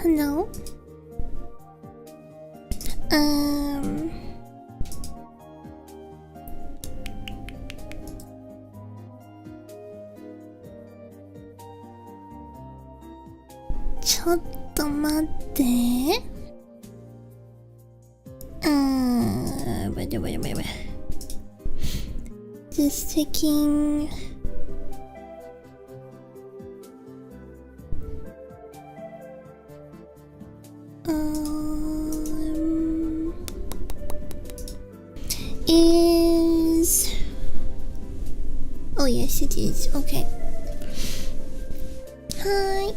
Hello. Chotto matte. Wait. Just checking. Oh yes, it is. Okay. Hi.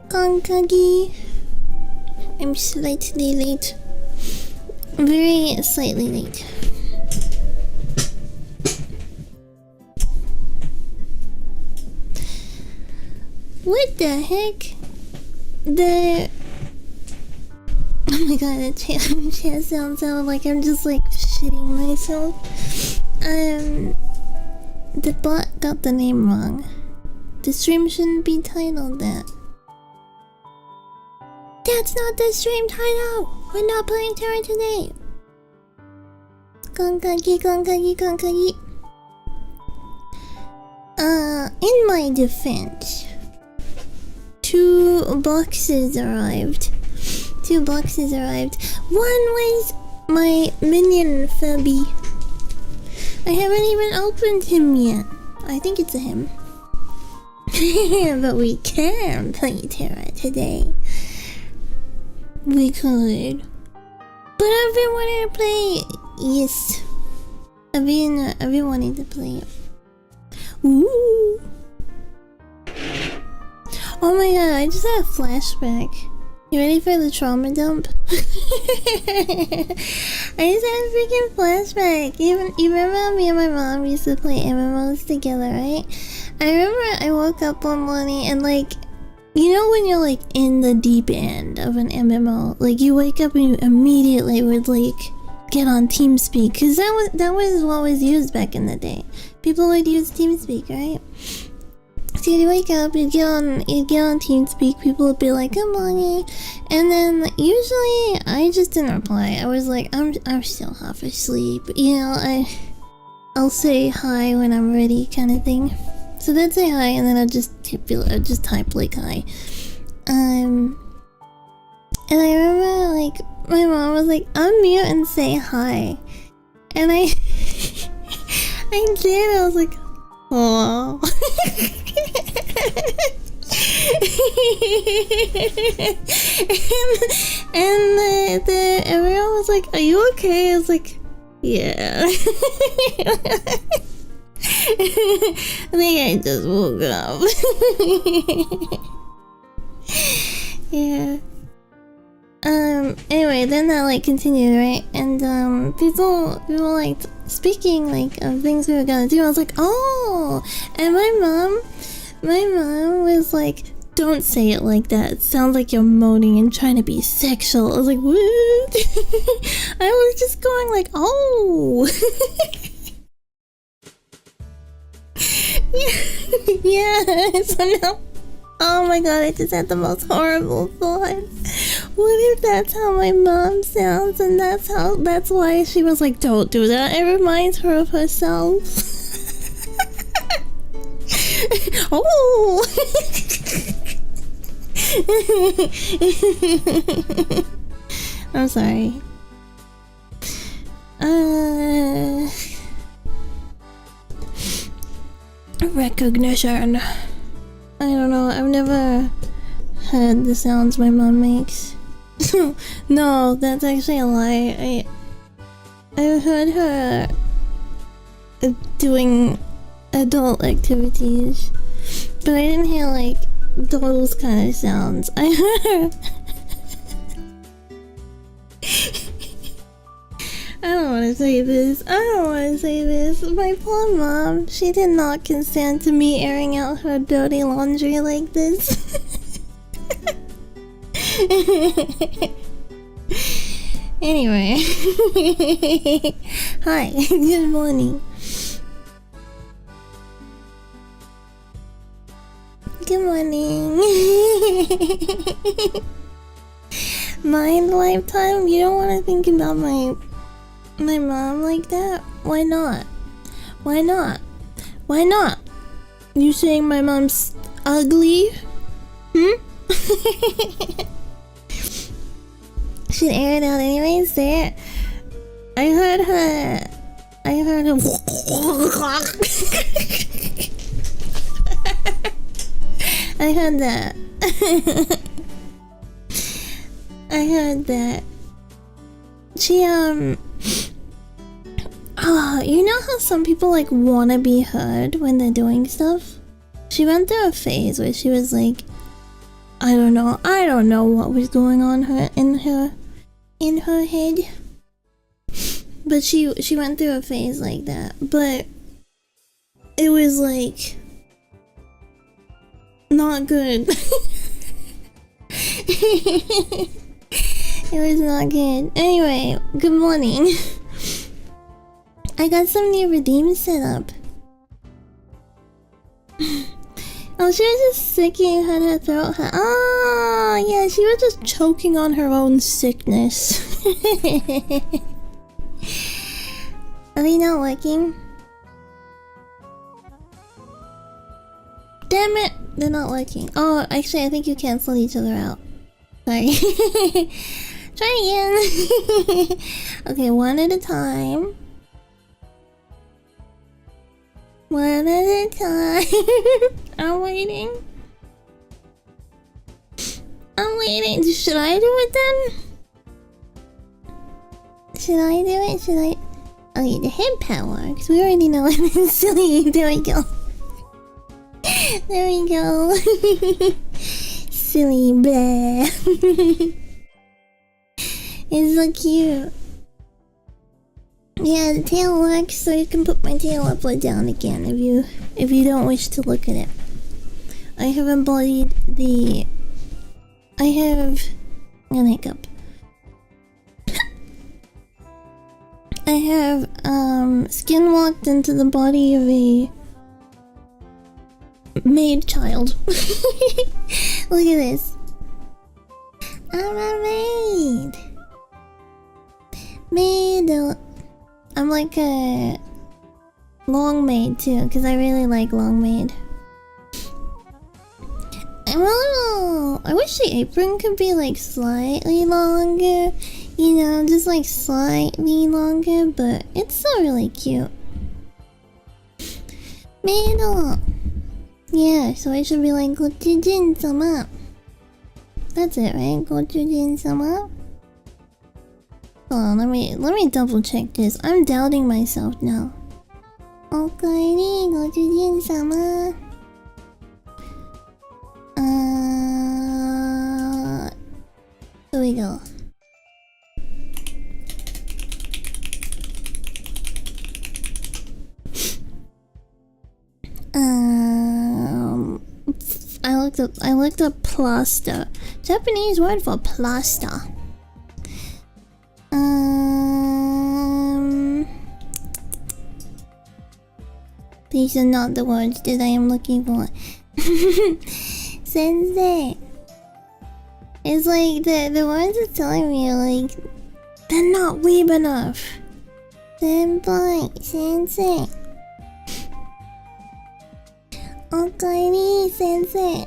Konkagi. I'm slightly late. Very slightly late. What the heck? Oh my god, that chat sounds like I'm just like shitting myself. The bot got the name wrong. The stream shouldn't be titled that. That's not the stream title! We're not playing Terror today! Konkagi. In my defense, two boxes arrived. One was my minion Fubby. I haven't even opened him yet. I think it's a him. But we can play Terra today. We could. But I've been wanting to play. Yes. I've been wanting to play. Ooh. Oh my god, I just had a flashback. You ready for the trauma dump? I just had a freaking flashback. You remember how me and my mom used to play MMOs together, right? I remember I woke up one morning and like, you know when you're like in the deep end of an MMO, like you wake up and you immediately would like get on TeamSpeak, because that was what was used back in the day. People would use TeamSpeak, right? So you'd wake up, you'd get on TeamSpeak, people would be like, good morning, and then usually I just didn't reply. I was like, I'm still half asleep, you know, I'll say hi when I'm ready kind of thing. So they'd say hi and then I'd just type like hi. And I remember like my mom was like, unmute and say hi. And I did, I was like, oh. and everyone was like, are you okay? I was like, yeah. I think I just woke up. Yeah. Anyway, then that like continued, right? And people like speaking like of things we were gonna do. I was like, oh, and my mom was like, don't say it like that. It sounds like you're moaning and trying to be sexual. I was like, what? I was just going like, oh. Yeah, so now, oh my god, I just had the most horrible thought. What if that's how my mom sounds and that's why she was like, don't do that. It reminds her of herself. Oh. I'm sorry. Recognition. I don't know, I've never heard the sounds my mom makes. No, that's actually a lie. I've heard her doing adult activities, but I didn't hear like those kind of sounds. I heard I don't want to say this. My poor mom, she did not consent to me airing out her dirty laundry like this. Anyway. Hi, good morning. Good morning. My lifetime? You don't want to think about my mom like that? Why not? Why not? Why not? You saying my mom's ugly? Hmm? Should air it out anyways. Say it. I heard her. I heard that. I heard that. She oh, you know how some people like wanna be heard when they're doing stuff? She went through a phase where she was like, I don't know what was going on in her head. But she went through a phase like that. But it was like not good. It was not good. Anyway, good morning. I got some new redeem set up. Oh, she was just sick and had her throat hurt. Oh, yeah, she was just choking on her own sickness. Are they not working? Damn it! They're not working. Oh, actually, I think you canceled each other out. Sorry. Try again. Okay, one at a time. One at a time. I'm waiting. I'm waiting. Should I do it then? Should I do it? Should I? Okay, the head power. Because we already know it's silly. There we go. There we go. Silly blah. It's so cute. Yeah, the tail works, so you can put my tail up or down again if you don't wish to look at it. I have embodied the. I have an hiccup. I have skinwalked into the body of a maid child. Look at this. I'm a maid. Maid. I'm like a long maid too, because I really like long maid. I wish the apron could be like slightly longer, you know, just like slightly longer, but it's still really cute. Middle. Yeah, so I should be like gochujin-sama. That's it, right? Gochujin-sama. Hold on, let me double check this. I'm doubting myself now. Okaeri gochujin-sama. Here we go. I looked up plaster. Japanese word for plaster. These are not the words that I am looking for. Sensei. It's like the words are telling me like they're not weeb enough. Senpai, sensei. Okaeri, sensei.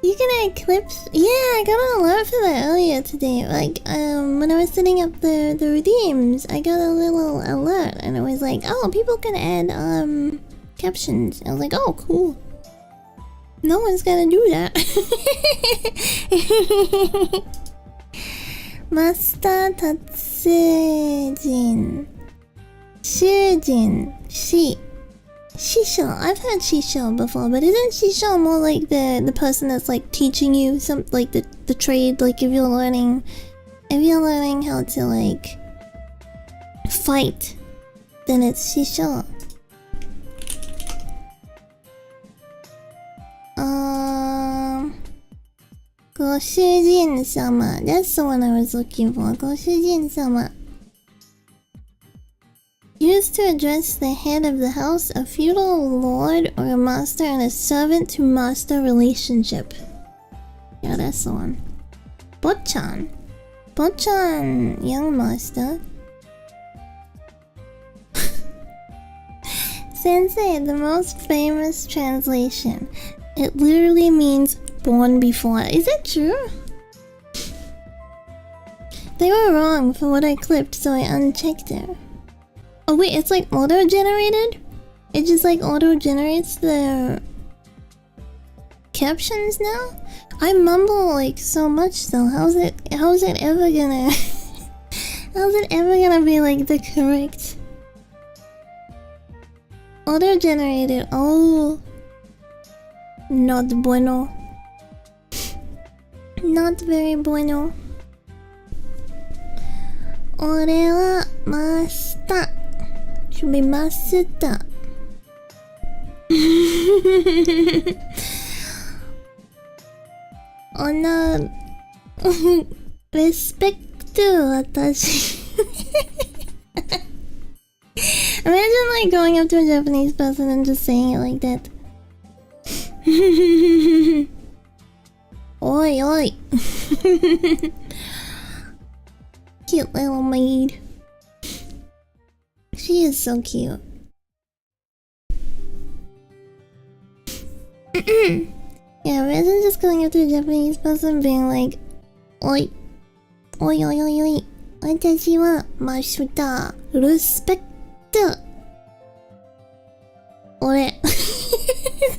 You can eclipse. Yeah, I got an alert for that earlier today. Like, when I was setting up the redeems, I got a little alert, and it was like, oh, people can add captions. I was like, oh, cool. No one's gonna do that. Master Tatsujin. Shujin. Shisho. I've heard Shisho before, but isn't Shisho more like the person that's like teaching you some like the trade? Like if you're learning how to like fight, then it's Shisho. Goshujin-sama. That's the one I was looking for. Goshujin-sama. Use used to address the head of the house, a feudal lord or a master, and a servant to master relationship. Yeah, that's the one. Bochan. Bochan, young master. Sensei, the most famous translation. It literally means born before. Is it true? They were wrong for what I clipped, so I unchecked it. Oh wait, it's like auto-generated? It just like auto-generates the captions now? I mumble like so much though. How's it ever gonna how's it ever gonna be like the correct auto-generated? Oh, not bueno. Not very bueno. 俺はマスター。should be master. Honor. Respect 私。Imagine like going up to a Japanese person and just saying it like that. Oi, oi. Cute little maid. She is so cute. Yeah, imagine just going up to a Japanese person being like, oi, oi, oi, oi, oi. 私はマスター。Respect. 俺。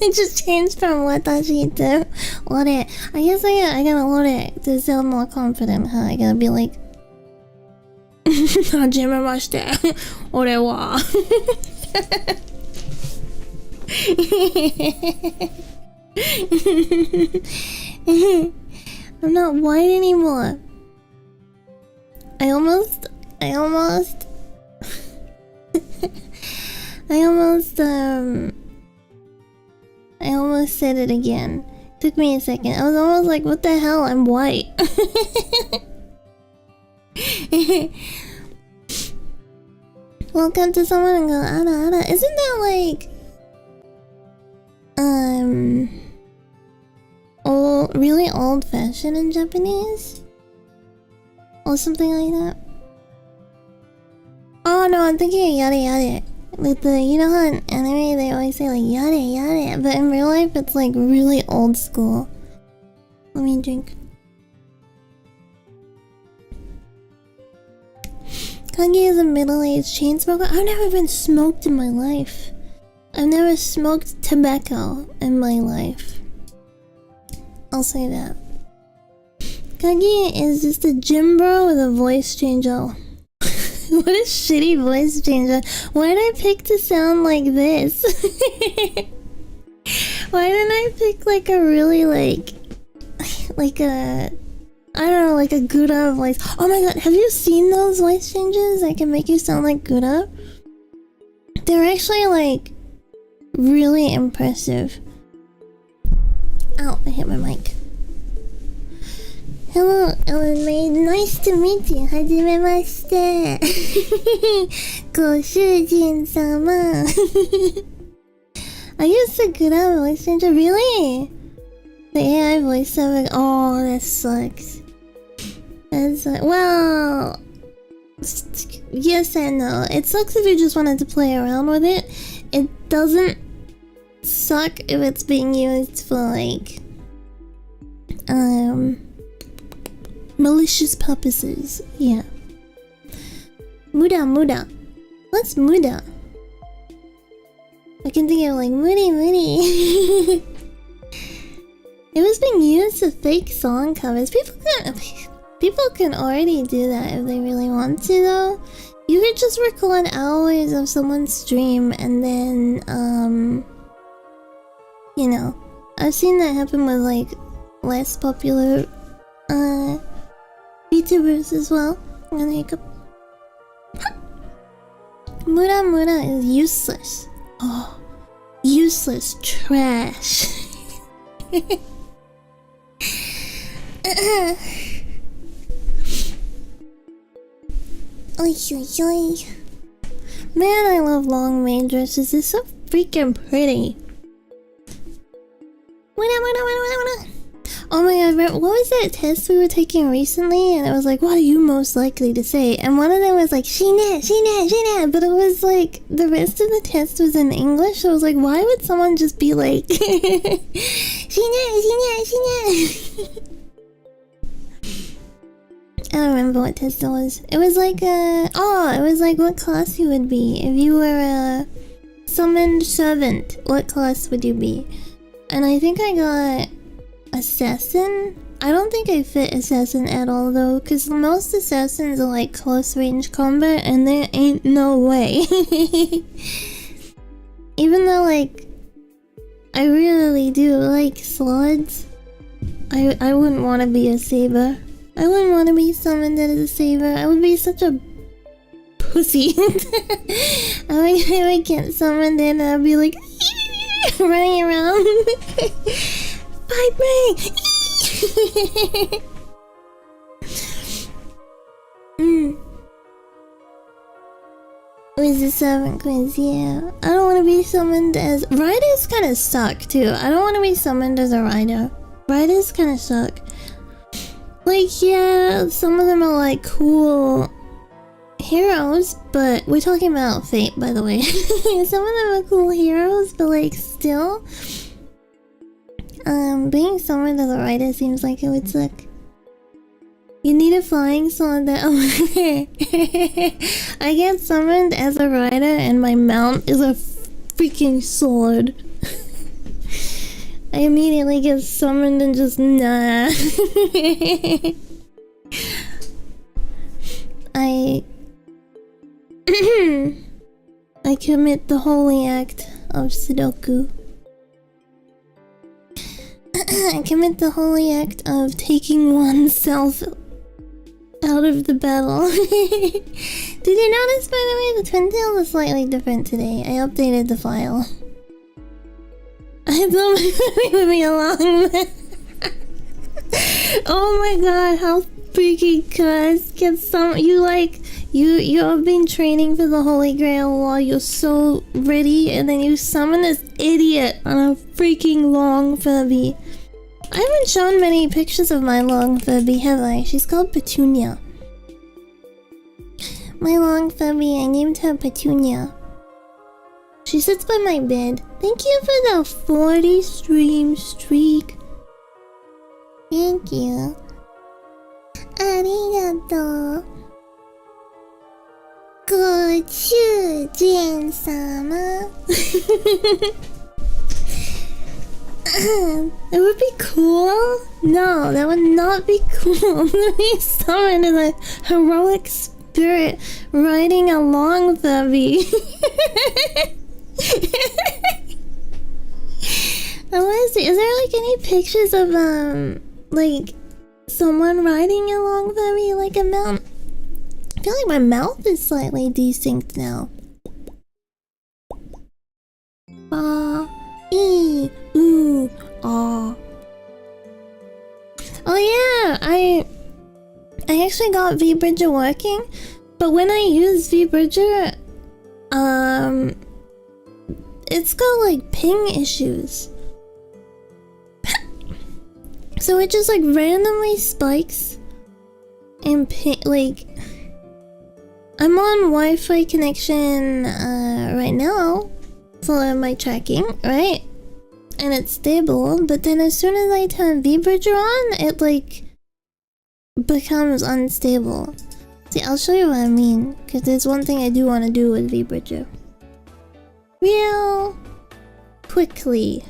It just changed from 私 to 俺. I guess I gotta 俺 to sound more confident, huh? I gotta be like はじめまして。俺は。I'm not white anymore. I almost said it again. Took me a second. I was almost like, what the hell? I'm white. Welcome to someone and go, ara ara. Isn't that like really old fashioned in Japanese? Or something like that? Oh no, I'm thinking of yare yare. Like you know how in anime they always say like yare yare, but in real life it's like really old school. Let me drink. Kage is a middle-aged chain smoker. I've never even smoked in my life. I've never smoked tobacco in my life. I'll say that. Kage is just a gym bro with a voice changer. What a shitty voice changer. Why did I pick to sound like this? Why didn't I pick like a really like a... I don't know, like a Gouda voice. Oh my god, have you seen those voice changes that can make you sound like Gouda? They're actually like really impressive. Ow, I hit my mic. Hello, Ellen Maid. Nice to meet you. はじめまして。ご主人様。I used the Gouda voice changer. Really? The AI voice over. Oh, that sucks. That's well, yes and no. It sucks if you just wanted to play around with it. It doesn't suck if it's being used for like malicious purposes. Yeah. Muda. What's muda? I can think of like moody. It was being used to fake song covers. People can already do that if they really want to, though. You could just record hours of someone's stream and then, you know, I've seen that happen with like less popular VTubers as well. And there you go. Mura is useless. Oh, useless trash. Oi. Man, I love long maid dresses. It's so freaking pretty. Oh my god, what was that test we were taking recently? And it was like, what are you most likely to say? And one of them was like, Sheena. But it was like, the rest of the test was in English. So I was like, why would someone just be like, Sheena. I don't remember what test it was. It was like, it was like what class you would be. If you were a summoned servant, what class would you be? And I think I got assassin. I don't think I fit assassin at all though, because most assassins are like close range combat and there ain't no way. Even though like I really do like swords, I wouldn't want to be a saber. I wouldn't want to be summoned as a saber. I would be such a pussy. I would get summoned in and I'd be like running around. Fight me! With the servant quiz, yeah. I don't want to be summoned as... Riders kind of suck, too. I don't want to be summoned as a rider. Riders kind of suck. Like, yeah, some of them are, like, cool heroes, but... We're talking about Fate, by the way. Some of them are cool heroes, but, like, still... being summoned as a rider seems like it would suck. You need a flying sword that... I get summoned as a rider and my mount is a freaking sword. I immediately get summoned and just nah. I commit the holy act of Sudoku. I commit the holy act of taking oneself out of the battle. Did you notice, by the way, the twin tail is slightly different today? I updated the file. I thought it would be a long... Oh my god, how freaking cursed. Get some... You have been training for the Holy Grail while you're so ready, and then you summon this idiot on a freaking long Furby. I haven't shown many pictures of my long Furby, have I? She's called Petunia. My long Furby, I named her Petunia. She sits by my bed. Thank you for the 40 stream streak. Thank you. Arigato. Gochujin-sama. It would be cool? No, that would not be cool. To be summoned as a heroic spirit riding a long Furby. I want to see, is there like any pictures of like someone riding a long Furby like a mount? I feel like my mouth is slightly desynced now. Ah. Oh yeah, I actually got V-Bridger working, but when I use V-Bridger, it's got like ping issues. So it just like randomly spikes and like I'm on Wi-Fi connection right now for my tracking, right? And it's stable, but then as soon as I turn V-Bridger on, it like becomes unstable. See, I'll show you what I mean, because there's one thing I do want to do with V-Bridger. Real quickly.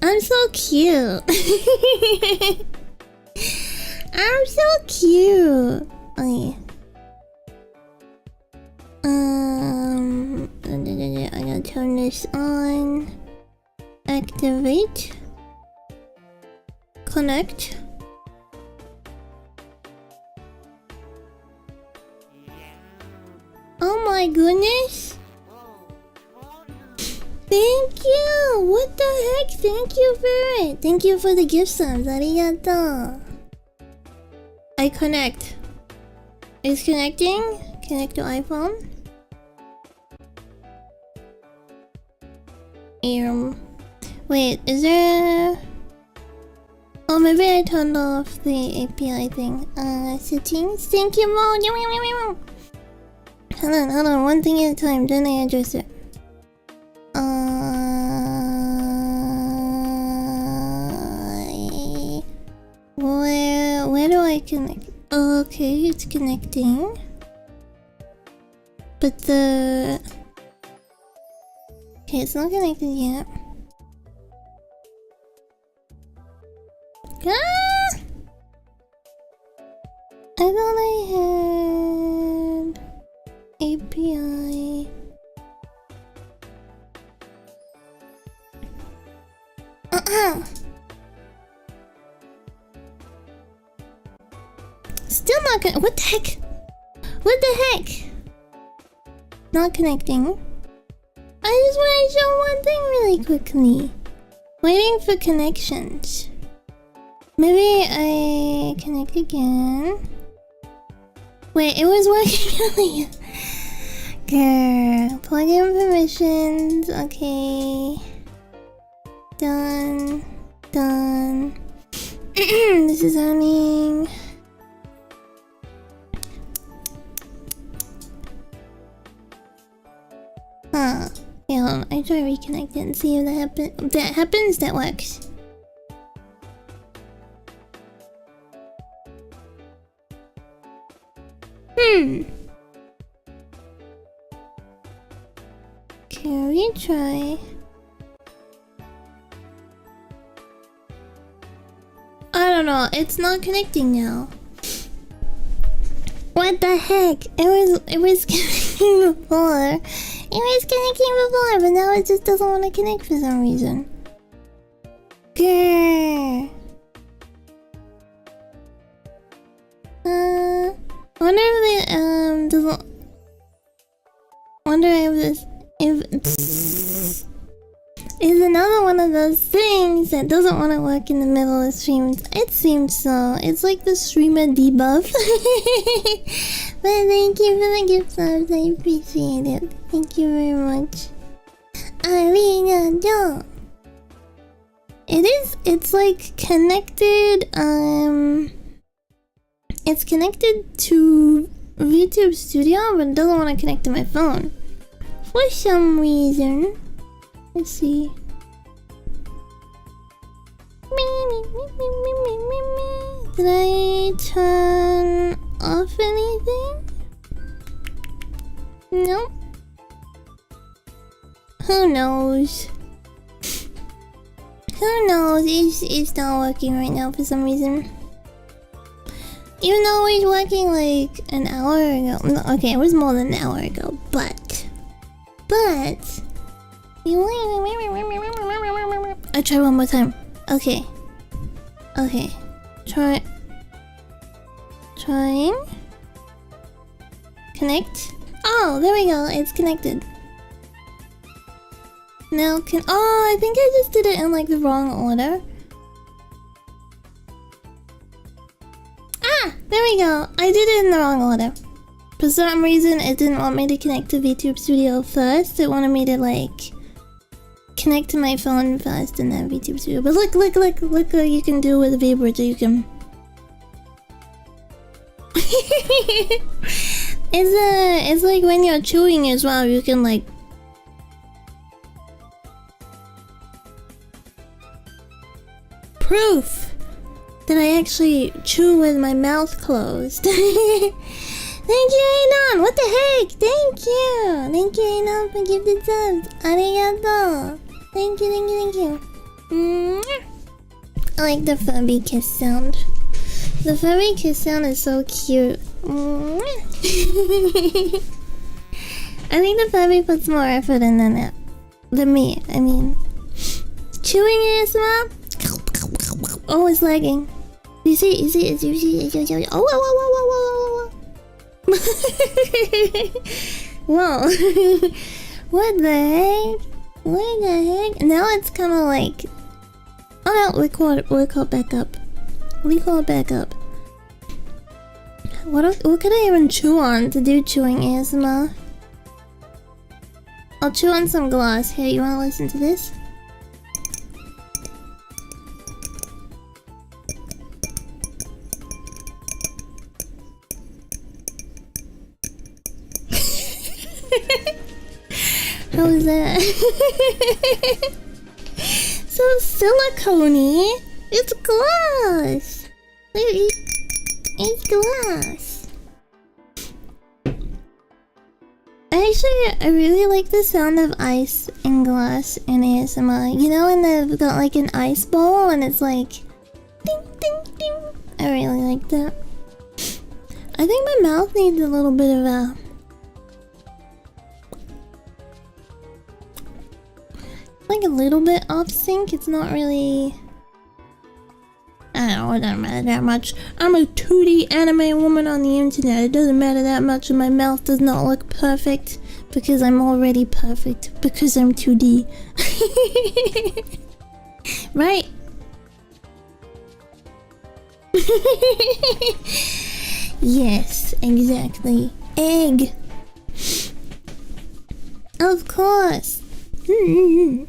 I'm so cute. I'm so cute. Okay. I gotta turn this on. Activate. Connect. Oh my goodness. Thank you! What the heck? Thank you for it! Thank you for the gift subs. Arigato. I connect. It's connecting. Connect to iPhone. Wait, is there... Oh, maybe I turned off the API thing. Settings. Thank you, Mo. Hold on. One thing at a time. Then I address it. Where do I connect? Okay, it's connecting. But the... Okay, it's not connected yet. Ah! I thought I had API. Still not connecting. What the heck? What the heck? Not connecting. I just want to show one thing really quickly. Waiting for connections. Maybe I connect again. Wait, it was working earlier. Girl, plug in permissions. Okay. Done. This is earning. Huh. Yeah, I try to reconnect it and see if that happens. That works. Can we try? I don't know, it's not connecting now. What the heck? It was connecting before. It was connecting before, but now it just doesn't want to connect for some reason. Grrr. Wonder if it doesn't. Wonder if this is another one of those things that doesn't want to work in the middle of streams. It seems so. It's like the streamer debuff. But thank you for the gift subs. I appreciate it. Thank you very much. Arigato. It's like connected. It's connected to VTube Studio, but it doesn't want to connect to my phone for some reason. Let's see. Did I turn off anything? Nope. Who knows? Who knows? It's not working right now for some reason. Even though it was working like an hour ago. No, okay, it was more than an hour ago, but... I try one more time. Okay. Trying. Connect. Oh, there we go. It's connected. Now oh, I think I just did it in like the wrong order. Ah, there we go. I did it in the wrong order. For some reason, it didn't want me to connect to VTube Studio first. It wanted me to like connect to my phone first and then VTube Studio. But look what you can do with VBridge. You can. It's like when you're chewing as well. You can like. Proof that I actually chew with my mouth closed. Thank you, Ainon! What the heck? Thank you! Thank you, Ainon, for gifted subs. Arigato! Thank you. I like the Furby kiss sound. The Furby kiss sound is so cute. I think the Furby puts more effort in than me. I mean, chewing ASMR. Oh, it's lagging. You see. Oh, whoa. Whoa. What the heck? Now it's kind of like... Oh no, we call it back up. What could I even chew on to do chewing ASMR? I'll chew on some glass. Here, you wanna listen to this? How is that? So silicone-y. It's glass. It's glass. I really like the sound of ice and glass in ASMR. You know when they've got like an ice bowl and it's like ding ding ding. I really like that. I think my mouth needs a little bit of a like a little bit off sync. It's not really, I don't know, it doesn't matter that much. I'm a 2D anime woman on the internet. It doesn't matter that much and my mouth does not look perfect because I'm already perfect because I'm 2D. Right? Yes, exactly. Egg. Of course. I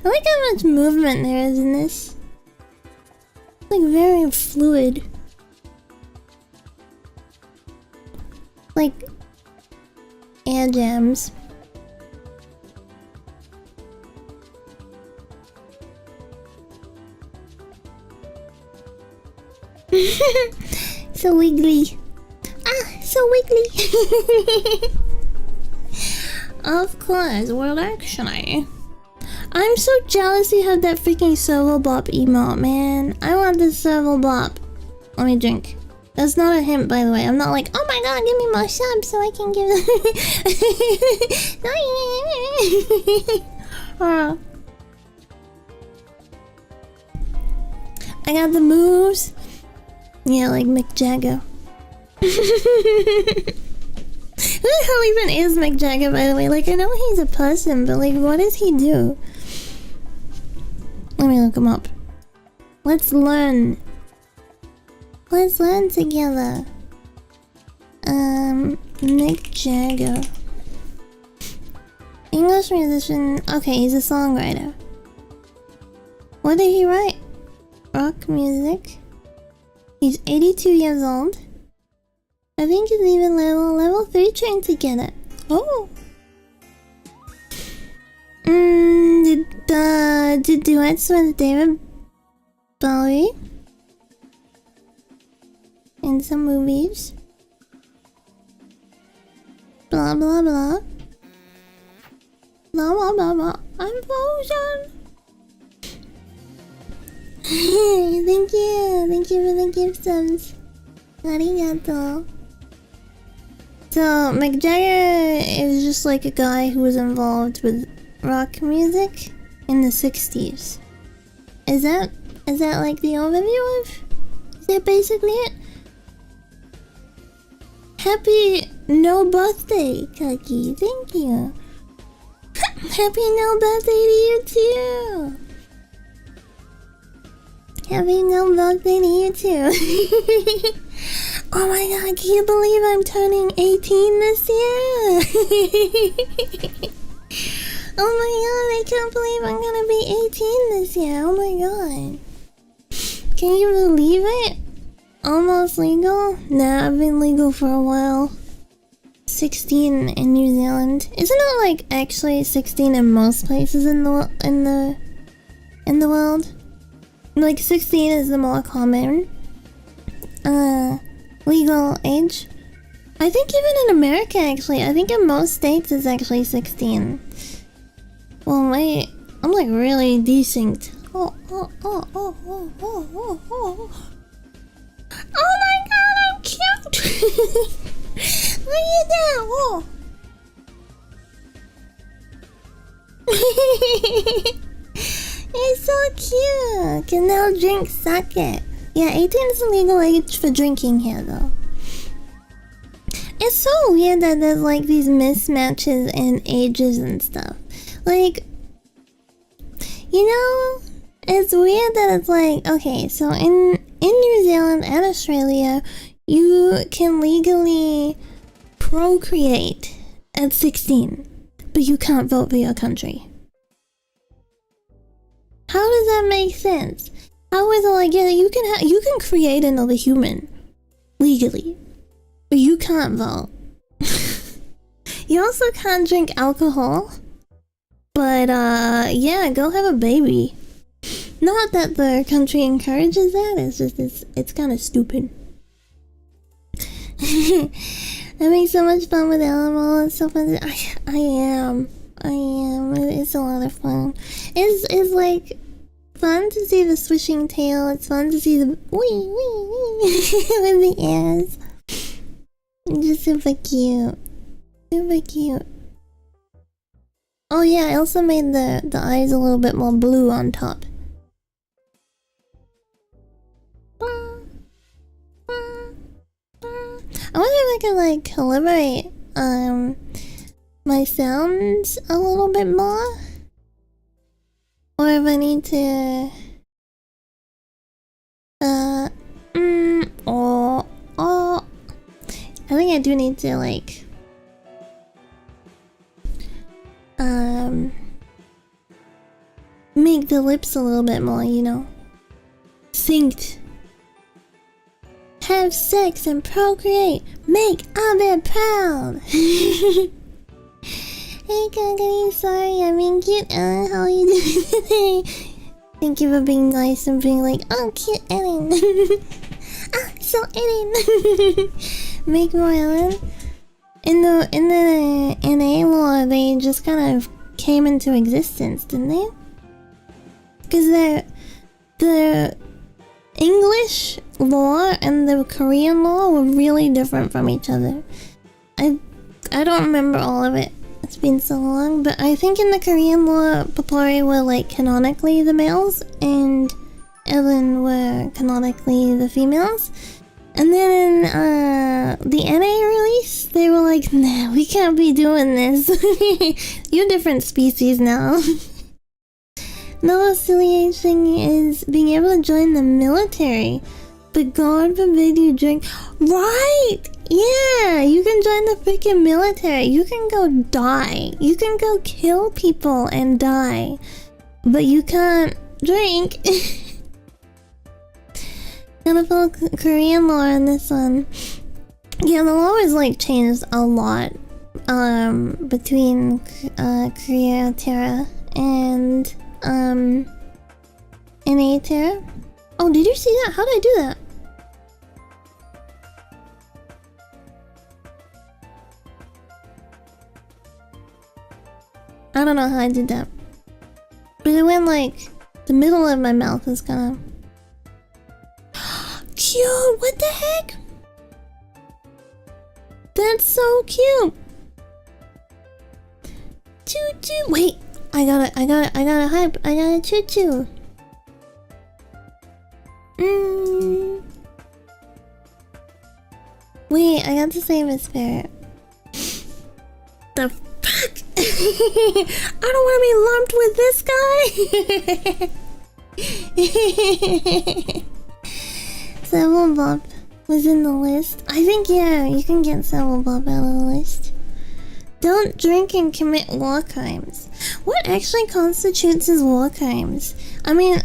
like how much movement there is in this. It's like very fluid. Like air jams. So wiggly. Ah, so wiggly. Of course, well actually. I'm so jealous you have that freaking servo bop emote, man. I want the servo bop. Let me drink. That's not a hint, by the way. I'm not like, oh my god, give me more subs so I can give them. I got the moves. Yeah, like Mick Jagger. Who the hell even is Mick Jagger, by the way? Like, I know he's a person, but like, what does he do? Let me look him up. Let's learn. Let's learn together. Mick Jagger. English musician. Okay, he's a songwriter. What did he write? Rock music. He's 82 years old. I think he's even level 3 trained to get it. Oh. Did duets with David Bowie in some movies. Blah blah blah. Blah blah blah blah. I'm frozen. Thank you for the gift subs. Arigato. So Mick Jagger is just like a guy who was involved with rock music in the 60s. Is that like the overview of? Is that basically it? Happy no birthday, Kaki. Thank you. Happy no birthday to you too. Happy no birthday to you too. Oh my god, can you believe I'm turning 18 this year? Oh my god, I can't believe I'm gonna be 18 this year. Oh my god. Can you believe it? Almost legal? Nah, I've been legal for a while. 16 in New Zealand. Isn't it like actually 16 in most places in the world? Like 16 is the more common legal age. I think even in America actually, I think in most states it's actually 16. Well, wait, I'm like really decent. Oh my god, I'm cute! Look at that! Oh. It's so cute! Can now drink sake. Yeah, 18 is the legal age for drinking here though. It's so weird that there's like these mismatches in ages and stuff. Like, you know, It's weird that it's like, okay, so in New Zealand and Australia, you can legally procreate at 16, but you can't vote for your country. How does that make sense? How is it like, yeah, you can create another human legally, but you can't vote. You also can't drink alcohol, but yeah, go have a baby. Not that the country encourages that, it's just it's kind of stupid. Having so much fun with LML, it's so fun. I am. It's a lot of fun. It's like fun to see the swishing tail. It's fun to see the wee with the ears. Just super cute. Super cute. Oh yeah, I also made the eyes a little bit more blue on top. I wonder if I could like calibrate my sounds a little bit more, or if I need to I think I do need to like make the lips a little bit more, you know, synced. Have sex and procreate. Make Abed proud. Hey Kakari, sorry I'm being cute. How are you doing today? Thank you for being nice and being like, oh cute Ellen. Ah, so Ellen. Make more Ellen. In the NA law, they just kind of came into existence, didn't they? Because the English law and the Korean law were really different from each other. I don't remember all of it. It's been so long, but I think in the Korean law, Papori were like canonically the males and Ellen were canonically the females. And then in the NA release, they were like, nah, we can't be doing this. You're different species now. Another silly thing is being able to join the military, but God forbid you drink. Right! Yeah, you can join the freaking military. You can go die. You can go kill people and die, but you can't drink. Gotta follow Korean law on this one. Yeah, the law is like changed a lot between Korea Terra and NA Terra. Oh, did you see that? How did I do that? I don't know how I did that. But it went like the middle of my mouth is kind of cute. What the heck? That's so cute. Choo choo. Wait, I got a hype. I got a choo choo. Wait, I got to save a spirit. The fuck? I don't want to be lumped with this guy. Several Bob was in the list. I think, yeah, you can get Several Bob out of the list. Don't drink and commit war crimes. What actually constitutes as war crimes? I mean,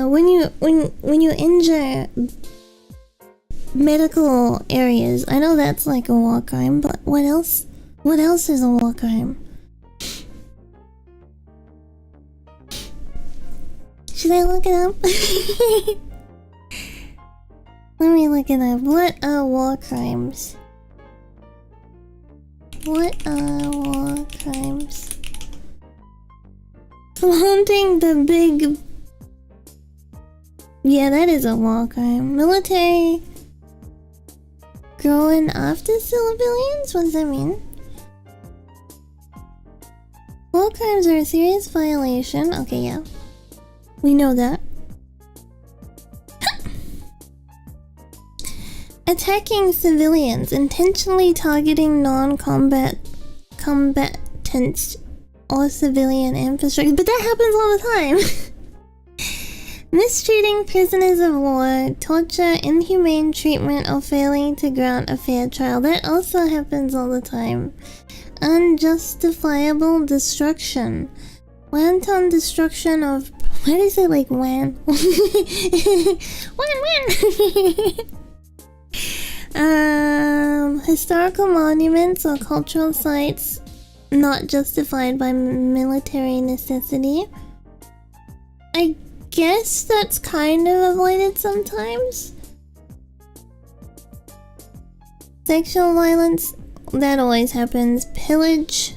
when you injure medical areas, I know that's like a war crime, but what else? What else is a war crime? Should I look it up? Let me look it up. What are war crimes? What are war crimes? Flaunting the big... Yeah, that is a war crime. Military... Going after civilians? What does that mean? War crimes are a serious violation. Okay, yeah. We know that. Attacking civilians, intentionally targeting non-combatants or civilian infrastructure. But that happens all the time. Mistreating prisoners of war, torture, inhumane treatment, or failing to grant a fair trial. That also happens all the time. Unjustifiable destruction. Wanton destruction of... Why do you say like wan? Historical monuments or cultural sites not justified by military necessity. I guess that's kind of avoided sometimes. Sexual violence, that always happens. Pillage,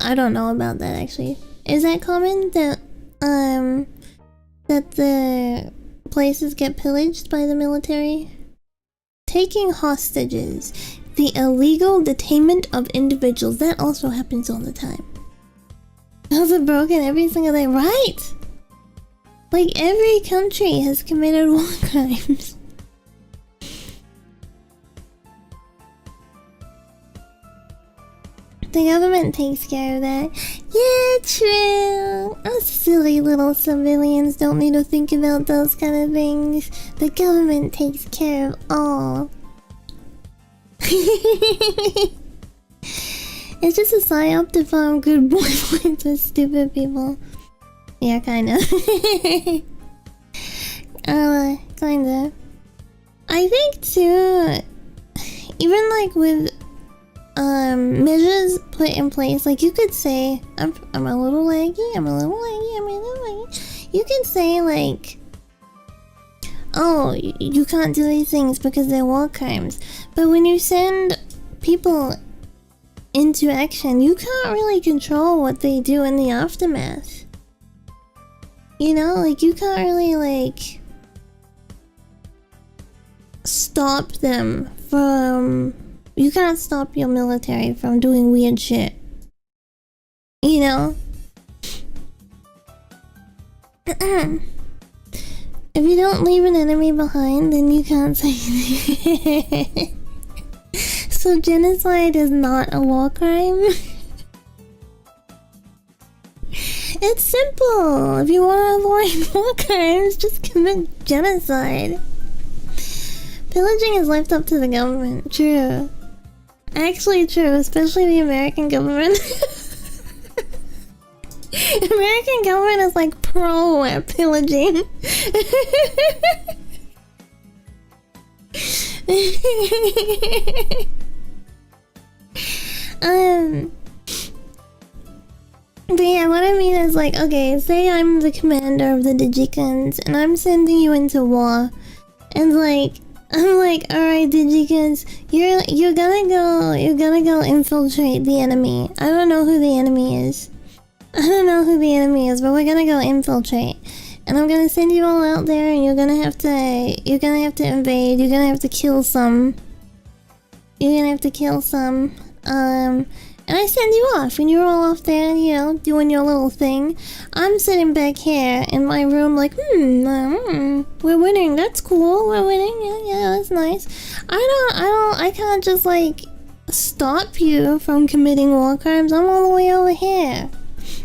I don't know about that actually. Is that common that the places get pillaged by the military? Taking hostages, the illegal detainment of individuals, that also happens all the time. Those are broken every single day, right? Like every country has committed war crimes. The government takes care of that. Yeah, true. Us silly little civilians don't need to think about those kind of things. The government takes care of all. It's just a psyop to farm good boyfriends with stupid people. Yeah, kinda. Kinda. I think too, even like with measures put in place, like you could say, I'm a little laggy, I'm a little laggy. You can say like, oh, you can't do these things because they're war crimes. But when you send people into action, you can't really control what they do in the aftermath. You know, like you can't really like stop them from... You can't stop your military from doing weird shit. You know? If you don't leave an enemy behind, then you can't say anything. So genocide is not a war crime? It's simple. If you want to avoid war crimes, just commit genocide. Pillaging is left up to the government. True. Actually true, especially the American government. American government is like pro at pillaging. But yeah, what I mean is like, okay, say I'm the commander of the Digicans and I'm sending you into war, and like I'm like, alright Digicans, you're gonna go infiltrate the enemy. I don't know who the enemy is. But we're gonna go infiltrate. And I'm gonna send you all out there, and you're gonna have to invade, you're gonna have to kill some. And I send you off, and you're all off there, you know, doing your little thing. I'm sitting back here in my room like, we're winning, that's cool, we're winning, yeah, that's nice. I can't just, like, stop you from committing war crimes. I'm all the way over here.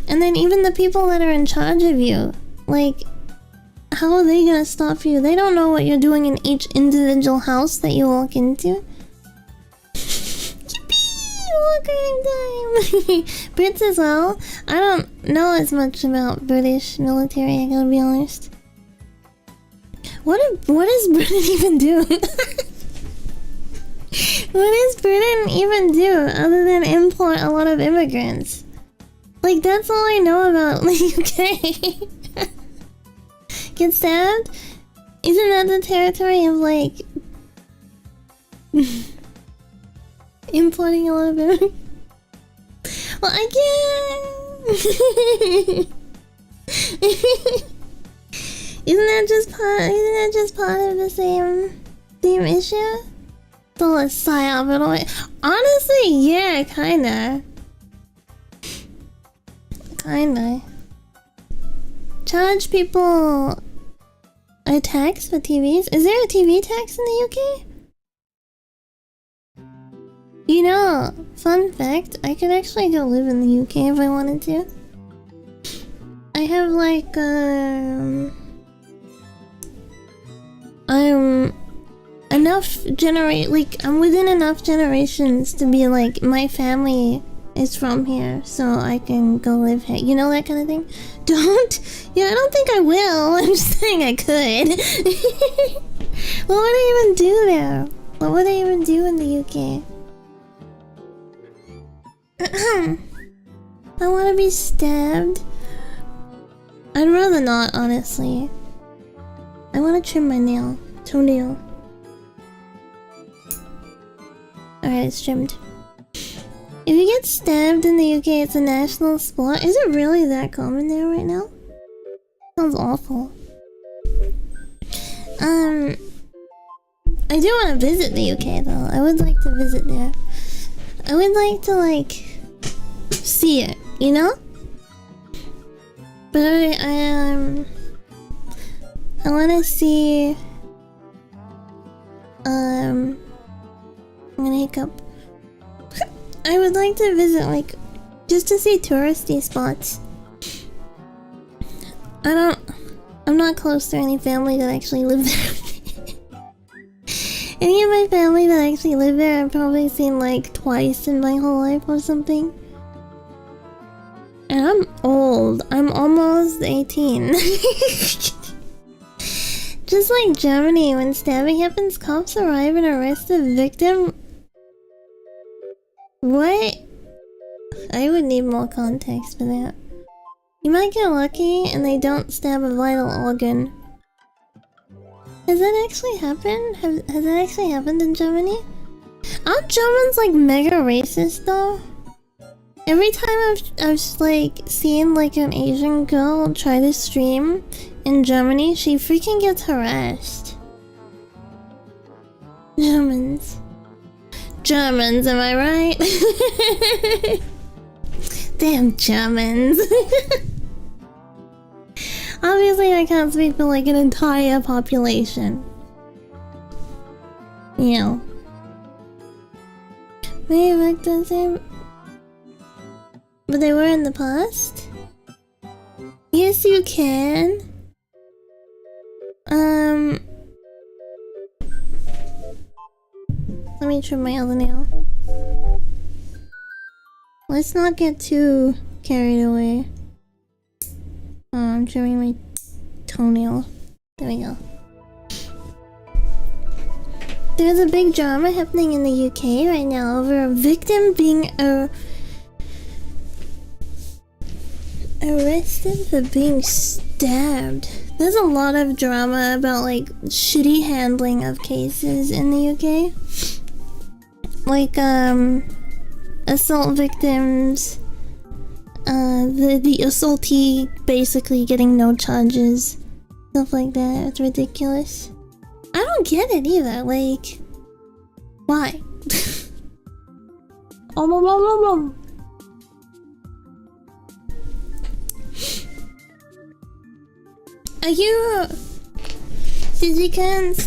And then even the people that are in charge of you, like, how are they gonna stop you? They don't know what you're doing in each individual house that you walk into. War crime time! Brits as well. I don't know as much about British military, I gotta be honest. What does Britain even do? What does Britain even do other than import a lot of immigrants? Like, that's all I know about the UK. Get stabbed? Isn't that the territory of, like... importing a lot of it? Well, I guess... Isn't that just part of the same issue? The whole psyop and all. Honestly, yeah, kinda. Charge people a tax for TVs? Is there a TV tax in the UK? You know, fun fact, I could actually go live in the UK if I wanted to. I have like, I'm I'm within enough generations to be like, my family is from here, so I can go live here. You know, that kind of thing? Yeah, I don't think I will. I'm just saying I could. What would I even do there? What would I even do in the UK? I want to be stabbed. I'd rather not, honestly. I want to trim my toenail. Alright, it's trimmed. If you get stabbed in the UK, it's a national sport. Is it really that common there right now? Sounds awful. I do want to visit the UK though. I would like to visit there. I would like to like see it, you know? But I want to see. I'm gonna hiccup. I would like to visit, like, just to see touristy spots. I'm not close to any family that actually live there. Any of my family that actually live there I've probably seen like twice in my whole life or something. And I'm old. I'm almost 18. Just like Germany, when stabbing happens, cops arrive and arrest the victim. What? I would need more context for that. You might get lucky and they don't stab a vital organ. Has that actually happened? Has that actually happened in Germany? Aren't Germans like mega racist though? Every time I've like seen like an Asian girl try to stream in Germany, she freaking gets harassed. Germans, am I right? Damn Germans. Obviously I can't speak for like an entire population. You know. Maybe back to the same. But they were in the past? Yes you can. Let me trim my other nail. Let's not get too carried away. Oh, I'm trimming my toenail. There we go. There's a big drama happening in the UK right now over a victim being arrested for being stabbed. There's a lot of drama about like shitty handling of cases in the UK. Like assault victims, the assaultee basically getting no charges, stuff like that. It's ridiculous. I don't get it either. Like, why? Are you, Digicans?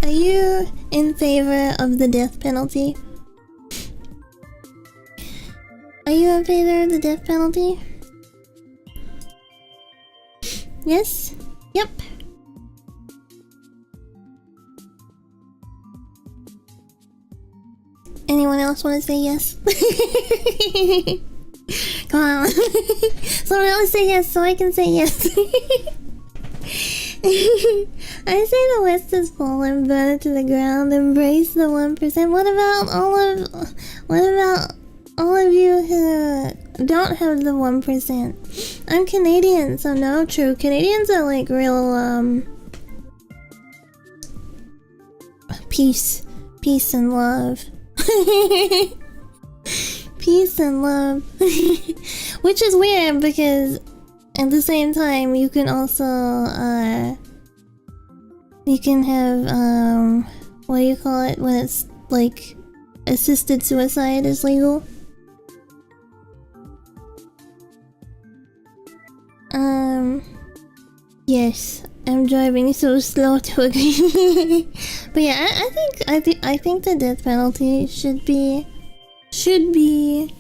Are you in favor of the death penalty? Are you in favor of the death penalty? Yes? Yep. Anyone else want to say yes? Come on. Someone else say yes so I can say yes. I say the West is fallen, burn it to the ground, embrace the 1%. What about all of you who don't have the 1%? I'm Canadian, so no, true. Canadians are like real, peace and love. Peace and love. Which is weird because at the same time you can also, you can have, what do you call it when it's like assisted suicide is legal? Yes, I'm driving so slow to agree. But yeah, I think the death penalty should be should be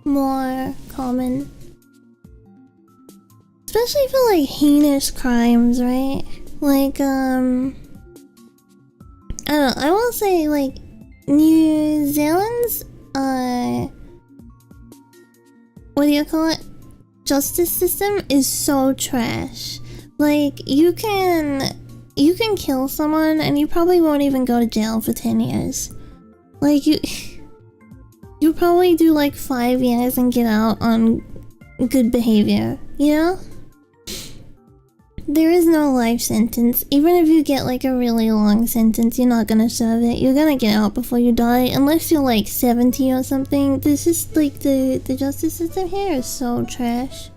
more common. Especially for like heinous crimes, right? Like, I don't know, I will say like New Zealand's, what do you call it? Justice system is so trash. Like, you can kill someone and you probably won't even go to jail for 10 years. Like, you'll probably do like 5 years and get out on good behavior, you know? There is no life sentence. Even if you get like a really long sentence, you're not gonna serve it. You're gonna get out before you die, unless you're like 70 or something. This is like the justice system here is so trash.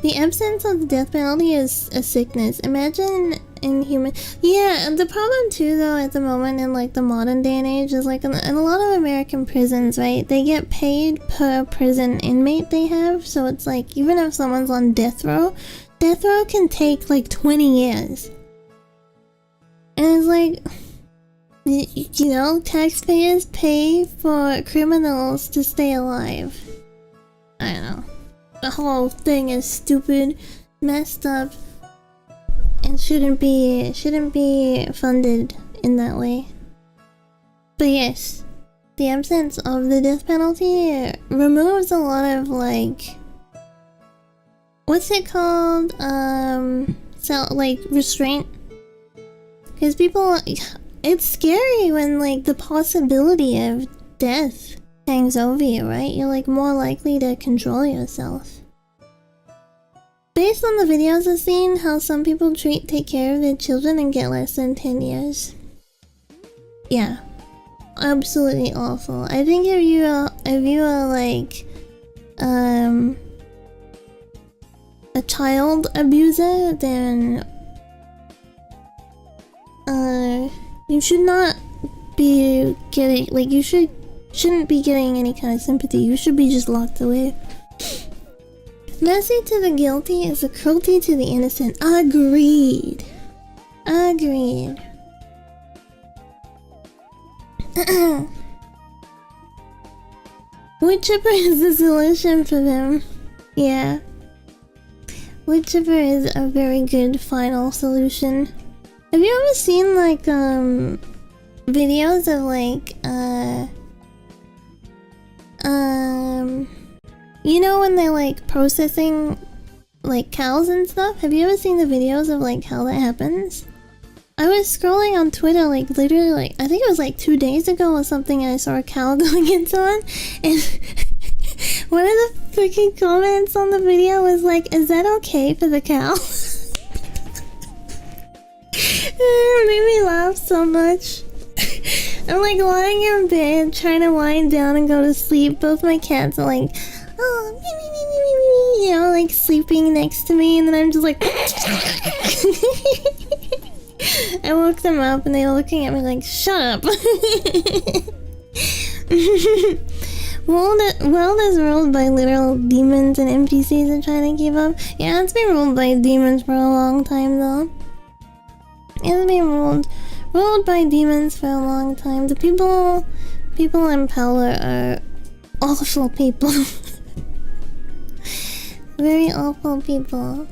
The absence of the death penalty is a sickness. Imagine in human... Yeah, and the problem too though at the moment in like the modern day and age is like in a lot of American prisons, right? They get paid per prison inmate they have. So it's like even if someone's on death row can take like 20 years. And it's like, you know, taxpayers pay for criminals to stay alive. I don't know. The whole thing is stupid, messed up, and shouldn't be funded in that way. But yes, the absence of the death penalty removes a lot of like, what's it called? Like restraint. Because people, it's scary when like the possibility of death hangs over you, right? You're like more likely to control yourself. Based on the videos I've seen, how some people take care of their children and get less than 10 years. Yeah, absolutely awful. I think if you are like a child abuser, then you should not be getting, like, you shouldn't be getting any kind of sympathy. You should be just locked away. Mercy to the guilty is a cruelty to the innocent. Agreed. Agreed. Wood chipper is the solution for them. Yeah. Wood chipper is a very good final solution. Have you ever seen like videos of like you know when they're like processing like cows and stuff? Have you ever seen the videos of like how that happens? I was scrolling on Twitter like literally like I think it was like 2 days ago or something, and I saw a cow going into one, and one of the freaking comments on the video was like, is that okay for the cow? It made me laugh so much. I'm like lying in bed trying to wind down and go to sleep. Both my cats are like, oh, me, me, me, me, me, me, you know, like sleeping next to me, and then I'm just like I woke them up and they were looking at me like, shut up. World is ruled by literal demons and NPCs are trying to keep up. Yeah, it's been ruled by demons for a long time though. It's been ruled by demons for a long time. The people in power are awful people. Very awful people.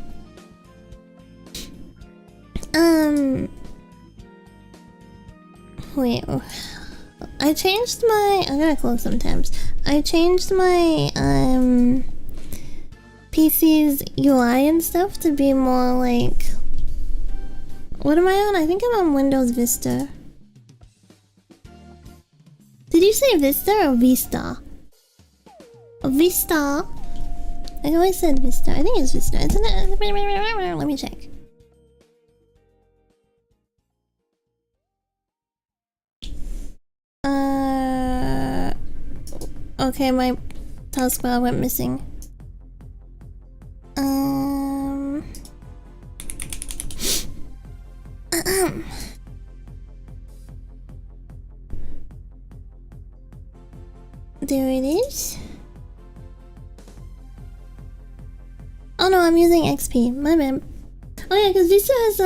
Wait. I changed my... I'm gonna close some tabs. I changed my, PC's UI and stuff to be more like... What am I on? I think I'm on Windows Vista. Did you say Vista or Vista? Vista? I always said Vista. I think it's Vista, isn't it? Let me check. Okay, my taskbar went missing. There it is. Oh no, I'm using XP. My bad. Oh yeah, because Vista has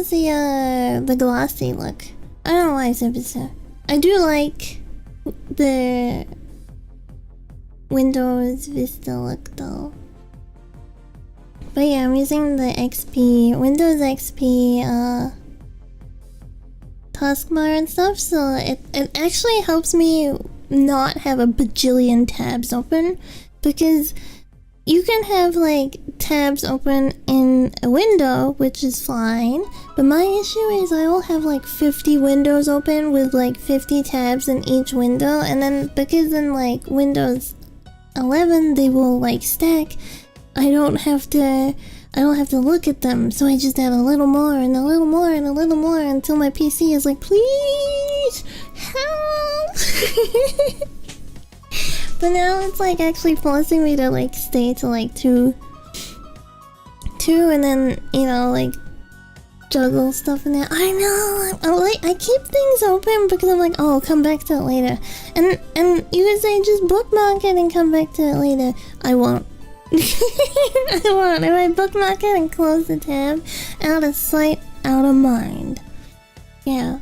the glossy look. I don't know why I said Vista. I do like the Windows Vista look though. But yeah, I'm using the Windows XP taskbar and stuff, so it actually helps me not have a bajillion tabs open, because you can have like tabs open in a window, which is fine, but my issue is I will have like 50 windows open with like 50 tabs in each window, and then because in like Windows 11 they will like stack, I don't have to look at them, so I just add a little more and a little more and a little more until my PC is like, please help. But now it's like actually forcing me to like stay to like two and then, you know, like juggle stuff in there. I know, I keep things open because I'm like, oh, I'll come back to it later, and you could say just bookmark it and come back to it later. I won't. I won't. If I bookmark it and close the tab, out of sight, out of mind. Yeah.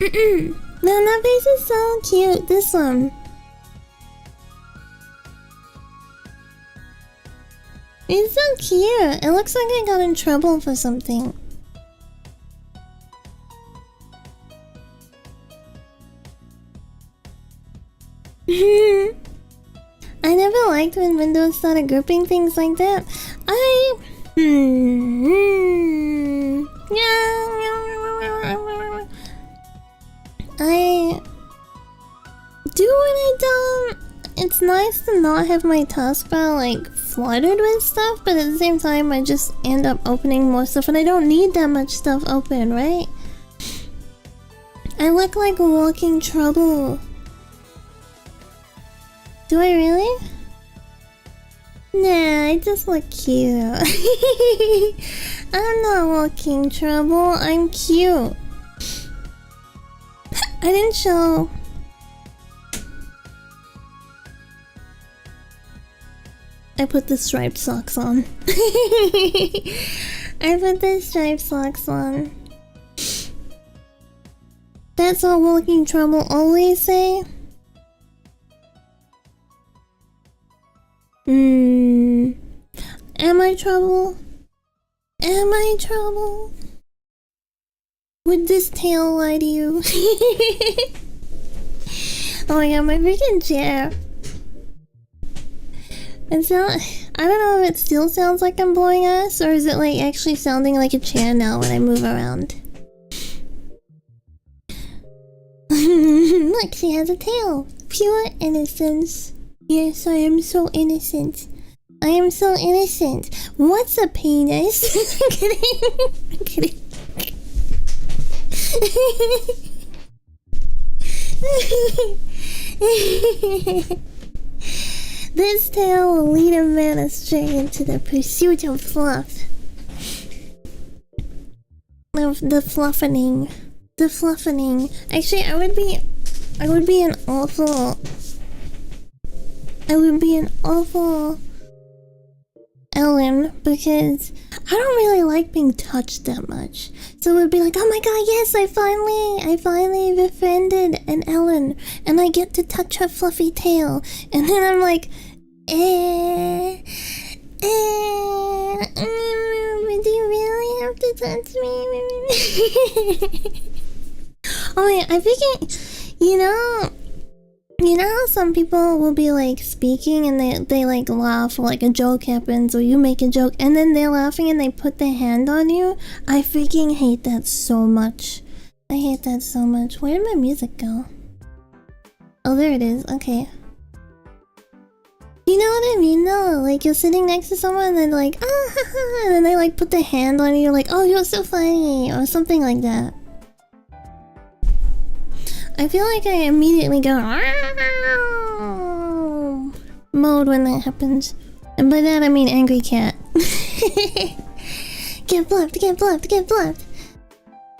Man, that face is so cute. This one. It's so cute. It looks like I got in trouble for something. I never liked when Windows started grouping things like that. I do when I don't. It's nice to not have my taskbar like flooded with stuff, but at the same time I just end up opening more stuff and I don't need that much stuff open, right? I look like a walking trouble. Do I really? Nah, I just look cute. I'm not walking trouble, I'm cute. I didn't show. I put the striped socks on. I put the striped socks on. That's what walking trouble always say. Am I trouble? Am I trouble? Would this tail lie to you? Oh my god, my freaking chair. It's not. I don't know if it still sounds like I'm blowing ass, or is it like actually sounding like a chair now when I move around? Look, she has a tail. Pure innocence. Yes, I am so innocent. I am so innocent. What's a penis? I'm kidding. I'm kidding. This tale will lead a man astray into the pursuit of fluff. Of the fluffening. The fluffening. Actually, I would be an awful Ellen, because I don't really like being touched that much. So it would be like, oh my god, yes, I finally befriended an Ellen, and I get to touch her fluffy tail. And then I'm like, do you really have to touch me? Oh yeah, I think you know how some people will be like speaking and they like laugh, or like a joke happens or you make a joke and then they're laughing and they put their hand on you? I freaking hate that so much. I hate that so much. Where did my music go? Oh, there it is. Okay. You know what I mean though? Like you're sitting next to someone and they're like, ah ha ha, and then they like put their hand on you like, oh, you're so funny, or something like that. I feel like I immediately go mode when that happens. And by that I mean angry cat. Get bluffed, get bluffed, get bluffed.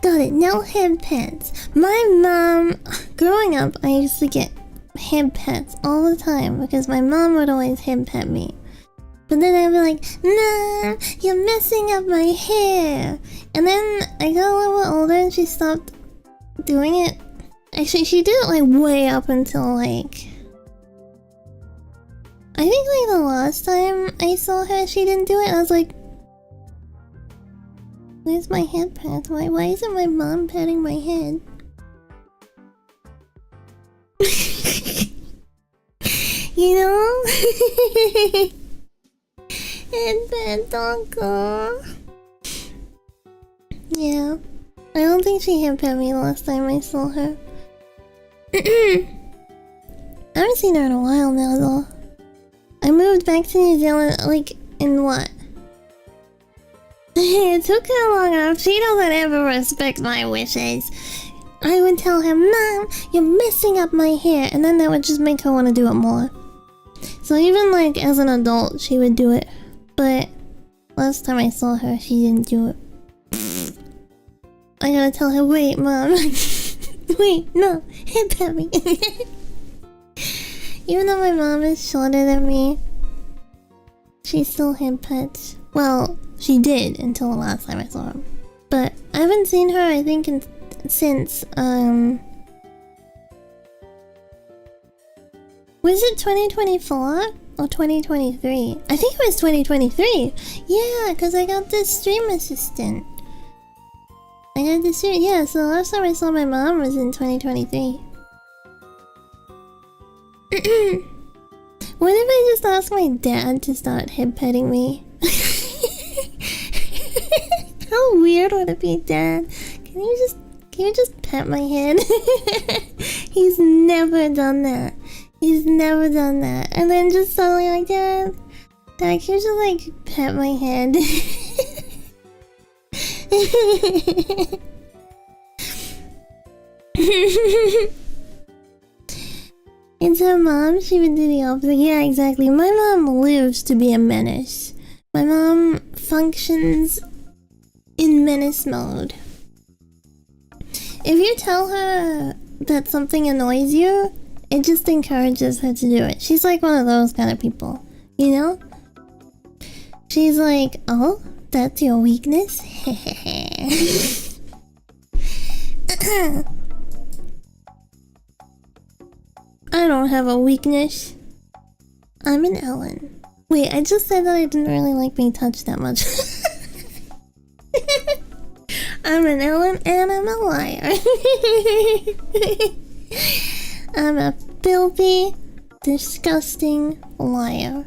Got it, no head pets. My mom, growing up, I used to get head pets all the time because my mom would always head pet me. But then I'd be like, nah, you're messing up my hair. And then I got a little older and she stopped doing it. Actually, she did it like way up until like... I think like the last time I saw her, she didn't do it. I was like, where's my head pat? Why isn't my mom patting my head? You know? Headband Donko. Yeah. I don't think she head pat me the last time I saw her. I haven't seen her in a while now though. I moved back to New Zealand like in what? It took her long enough. She doesn't ever respect my wishes. I would tell her, Mom, you're messing up my hair, and then that would just make her want to do it more. So even like as an adult, she would do it. But last time I saw her, she didn't do it. I gotta tell her, wait, Mom. Wait, no, head pat me. Even though my mom is shorter than me, she still head pats. Well, she did until the last time I saw her. But I haven't seen her, I think, since, was it 2024 or 2023? I think it was 2023. Yeah, because I got this stream assistant. Yeah, so the last time I saw my mom was in 2023. What if I just ask my dad to start head petting me? How weird would it be, Dad? Can you just pet my head? He's never done that. He's never done that. And then just suddenly like, Dad, can you just like pet my head? It's her mom, she would do the opposite. Yeah, exactly. My mom lives to be a menace. My mom functions in menace mode. If you tell her that something annoys you, it just encourages her to do it. She's like one of those kind of people, you know? She's like, oh, that's your weakness? I don't have a weakness. I'm an Ellen. Wait, I just said that I didn't really like being touched that much. I'm an Ellen and I'm a liar. I'm a filthy, disgusting liar.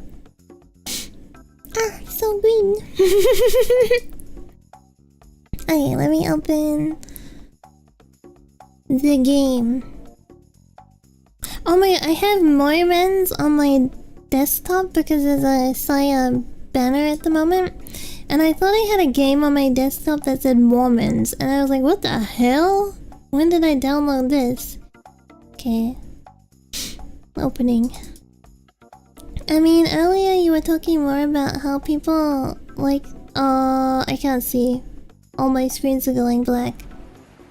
Ah, so green. Okay, let me open the game. Oh my, I have Mormons on my desktop because there's a Saya banner at the moment. And I thought I had a game on my desktop that said Mormons. And I was like, what the hell? When did I download this? Okay. Opening. I mean, earlier you were talking more about how people like... I can't see. All my screens are going black.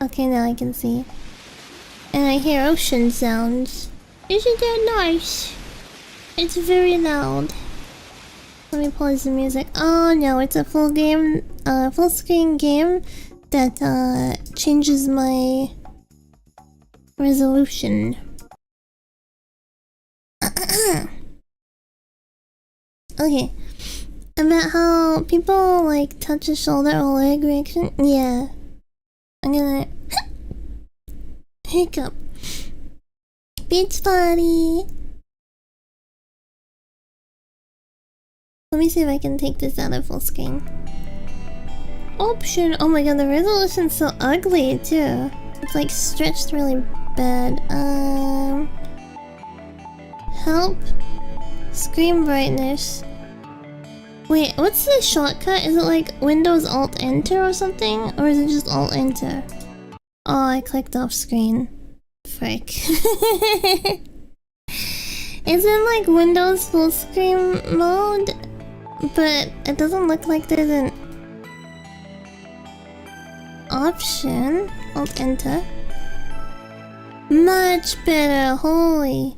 Okay, now I can see. And I hear ocean sounds. Isn't that nice? It's very loud. Let me pause the music. Oh no, it's a full game, full screen game that changes my resolution. Okay. About how people like touch a shoulder or leg reaction. Yeah. I'm gonna hiccup. Beach party. Let me see if I can take this out of full screen. Option. Oh my god, the resolution's so ugly too. It's like stretched really bad. Help. Screen brightness. Wait, what's the shortcut? Is it like Windows Alt Enter or something? Or is it just Alt Enter? Oh, I clicked off screen. Frick. It's in like Windows full screen mode, but it doesn't look like there's an option. Alt Enter. Much better, holy.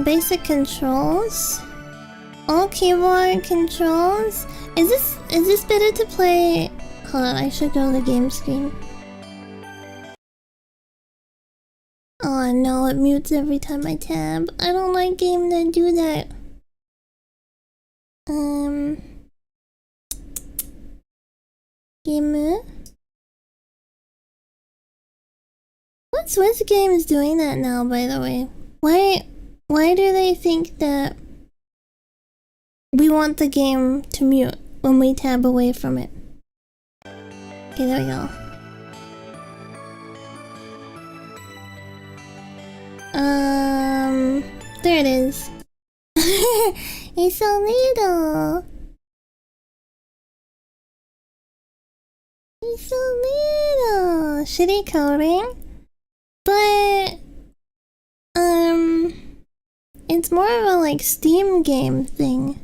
Basic controls. All keyboard controls. Is this better to play? Hold on, I should go to the game screen. Oh no, it mutes every time I tab. I don't like games that do that. Game. What Swiss game is doing that now, by the way? Why do they think that we want the game to mute when we tab away from it? Okay, there we go. There it is. It's so little. It's so little. Shitty coding. But, it's more of a, like, Steam game thing.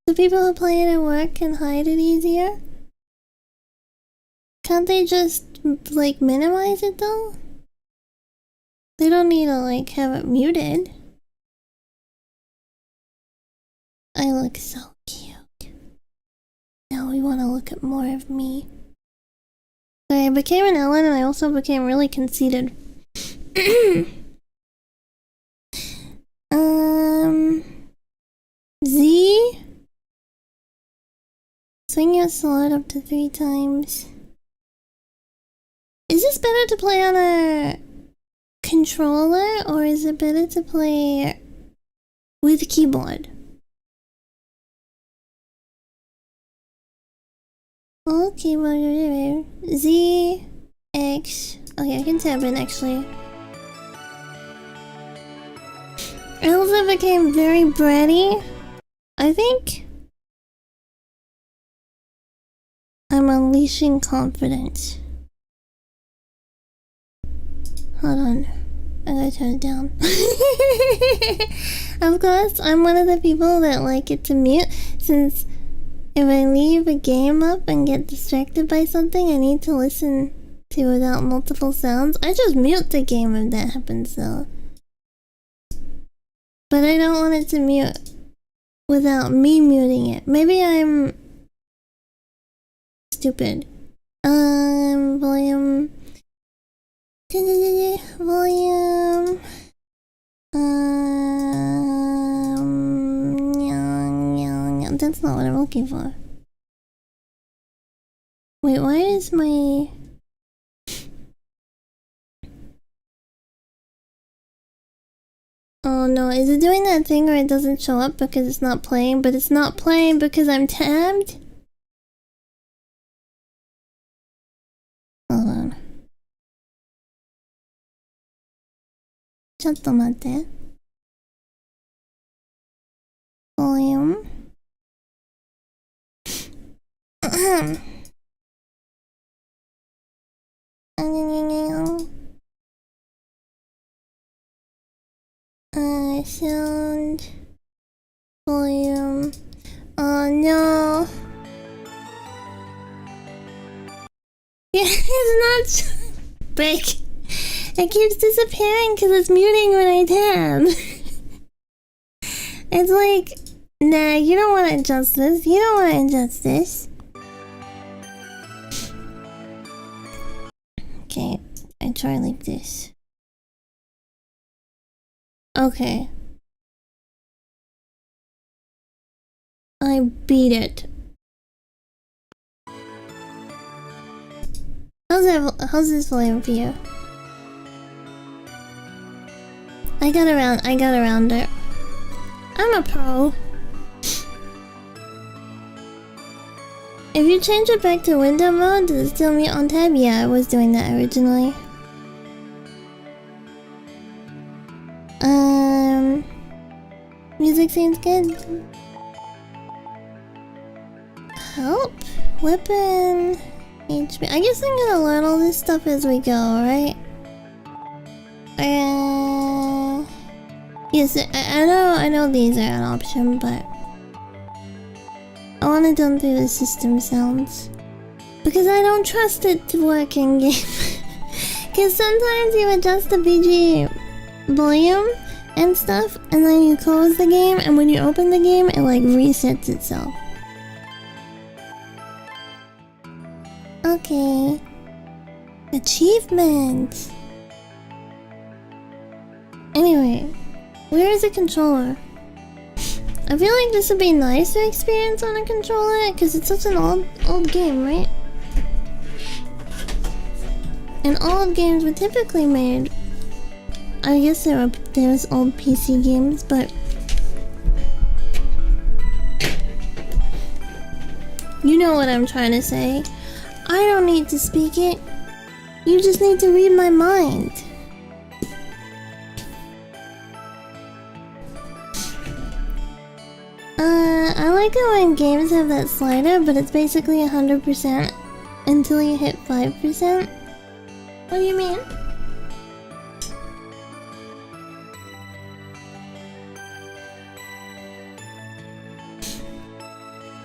So people who play it at work can hide it easier. Can't they just, like, minimize it, though? They don't need to, like, have it muted. I look so cute. Now we want to look at more of me. So I became an Ellen and I also became really conceited. Z? Swing your sword up to 3 times. Is this better to play on a controller or is it better to play with keyboard? Okay, Z, X. Okay, I can tab in actually. I also became very bratty. I think I'm unleashing confidence. Hold on. I gotta turn it down. Of course, I'm one of the people that like it to mute, since if I leave a game up and get distracted by something I need to listen to without multiple sounds, I just mute the game if that happens though. But I don't want it to mute without me muting it. Maybe I'm stupid. Volume. Volume. That's not what I'm looking for. Wait, why is my... Oh no, is it doing that thing where it doesn't show up because it's not playing, but it's not playing because I'm tabbed? Hold on. ちょっと待って。Volume. Sound. Volume. Oh no. It's not break. It keeps disappearing because it's muting when I tab. It's like, nah, you don't want to adjust this. You don't want to adjust this. Okay, I try like this. Okay. I beat it. How's this volume for you? I got around it. I'm a pro. If you change it back to window mode, does it still mute on tab? Yeah, I was doing that originally. Music seems good. Help? Weapon... HP... I guess I'm gonna learn all this stuff as we go, right? Yes, I know these are an option, but... I wanna done through the system sounds. Because I don't trust it to work in game. Because sometimes you adjust the BG volume and stuff, and then you close the game, and when you open the game, it like resets itself. Okay. Achievement! Anyway, where is the controller? I feel like this would be nice to experience on a controller, because it's such an old game, right? And old games were typically made... I guess there's old PC games, but... You know what I'm trying to say. I don't need to speak it. You just need to read my mind. I like it when games have that slider, but it's basically 100% until you hit 5%. What do you mean?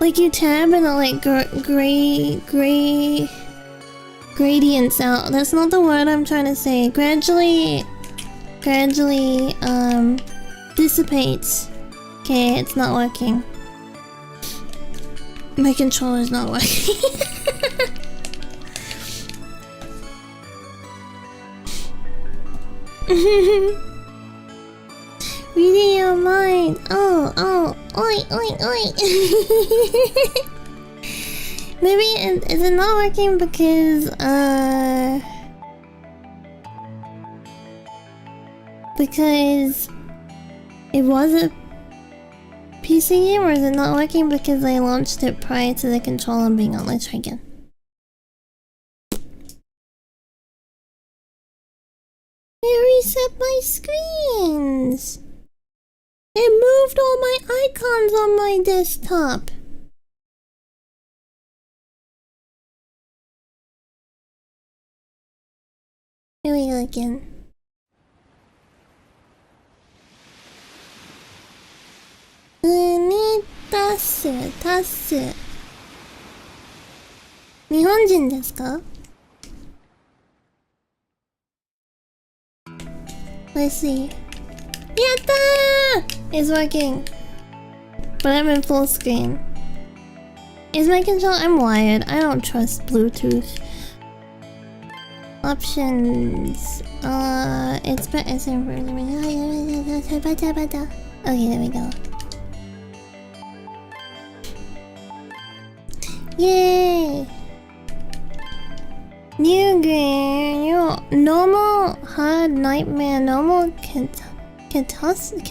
Like you tab and it like gradients out. That's not the word I'm trying to say. Gradually dissipates. Okay, it's not working. My controller's not working. Reading your mind. Oh, oi. Maybe is it not working because it was a PC game, or is it not working because I launched it prior to the controller being on? Let's try again. It reset my screens. It moved all my icons on my desktop. Here we go again. Tasu. 日本人ですか? Let's see. Yatta! It's working. But I'm in full screen. Is my controller? I'm wired. I don't trust Bluetooth. Options. It's better. Okay, there we go. Yay! New game, new normal, hard, nightmare, normal, catastrophe.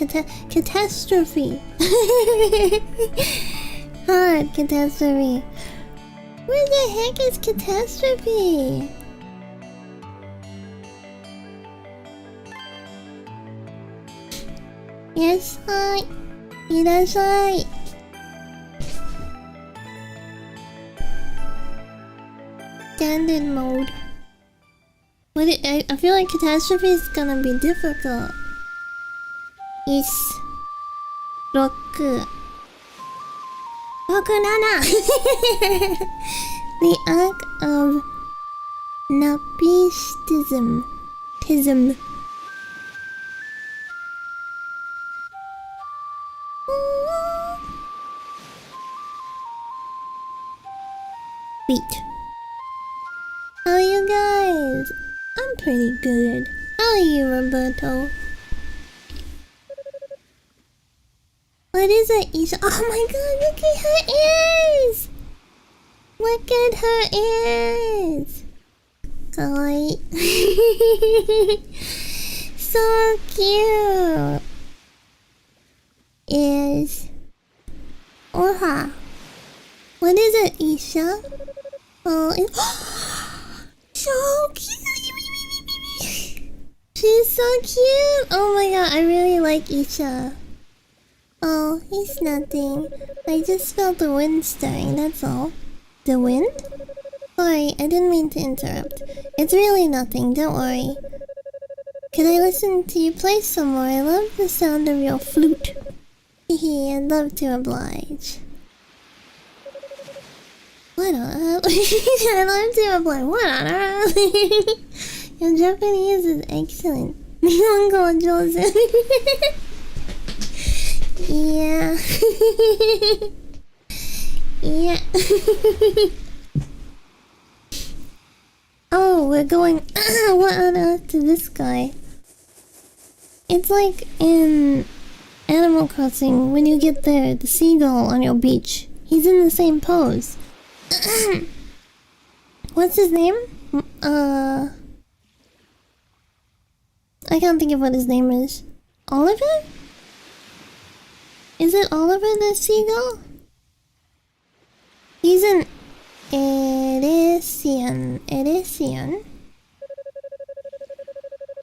Hard catastrophe. Where the heck is catastrophe? Yes, hi. いらっしゃい. Standard mode. I feel like catastrophe is gonna be difficult. Rock. The Ark of Napishtim. Beat. How are you guys? I'm pretty good. How are you, Roberto? What is it, Isha? Oh my god, look at her ears! Look at her ears! Kawaii. So cute! Ears. Oha. What is it, Isha? Oh, it's so cute! She's so cute! Oh my god, I really like Isha. Oh, he's nothing. I just felt the wind stirring, that's all. The wind? Sorry, I didn't mean to interrupt. It's really nothing, don't worry. Could I listen to you play some more? I love the sound of your flute. Hehe, I'd love to oblige. What on earth? I love to oblige. What on earth? Your Japanese is excellent. Nihongo Jozu. Yeah. Yeah. Oh, we're going what on earth to this guy? It's like in Animal Crossing when you get there, the seagull on your beach. He's in the same pose. What's his name? I can't think of what his name is. Oliver? Is it Oliver the seagull? He's an Edison.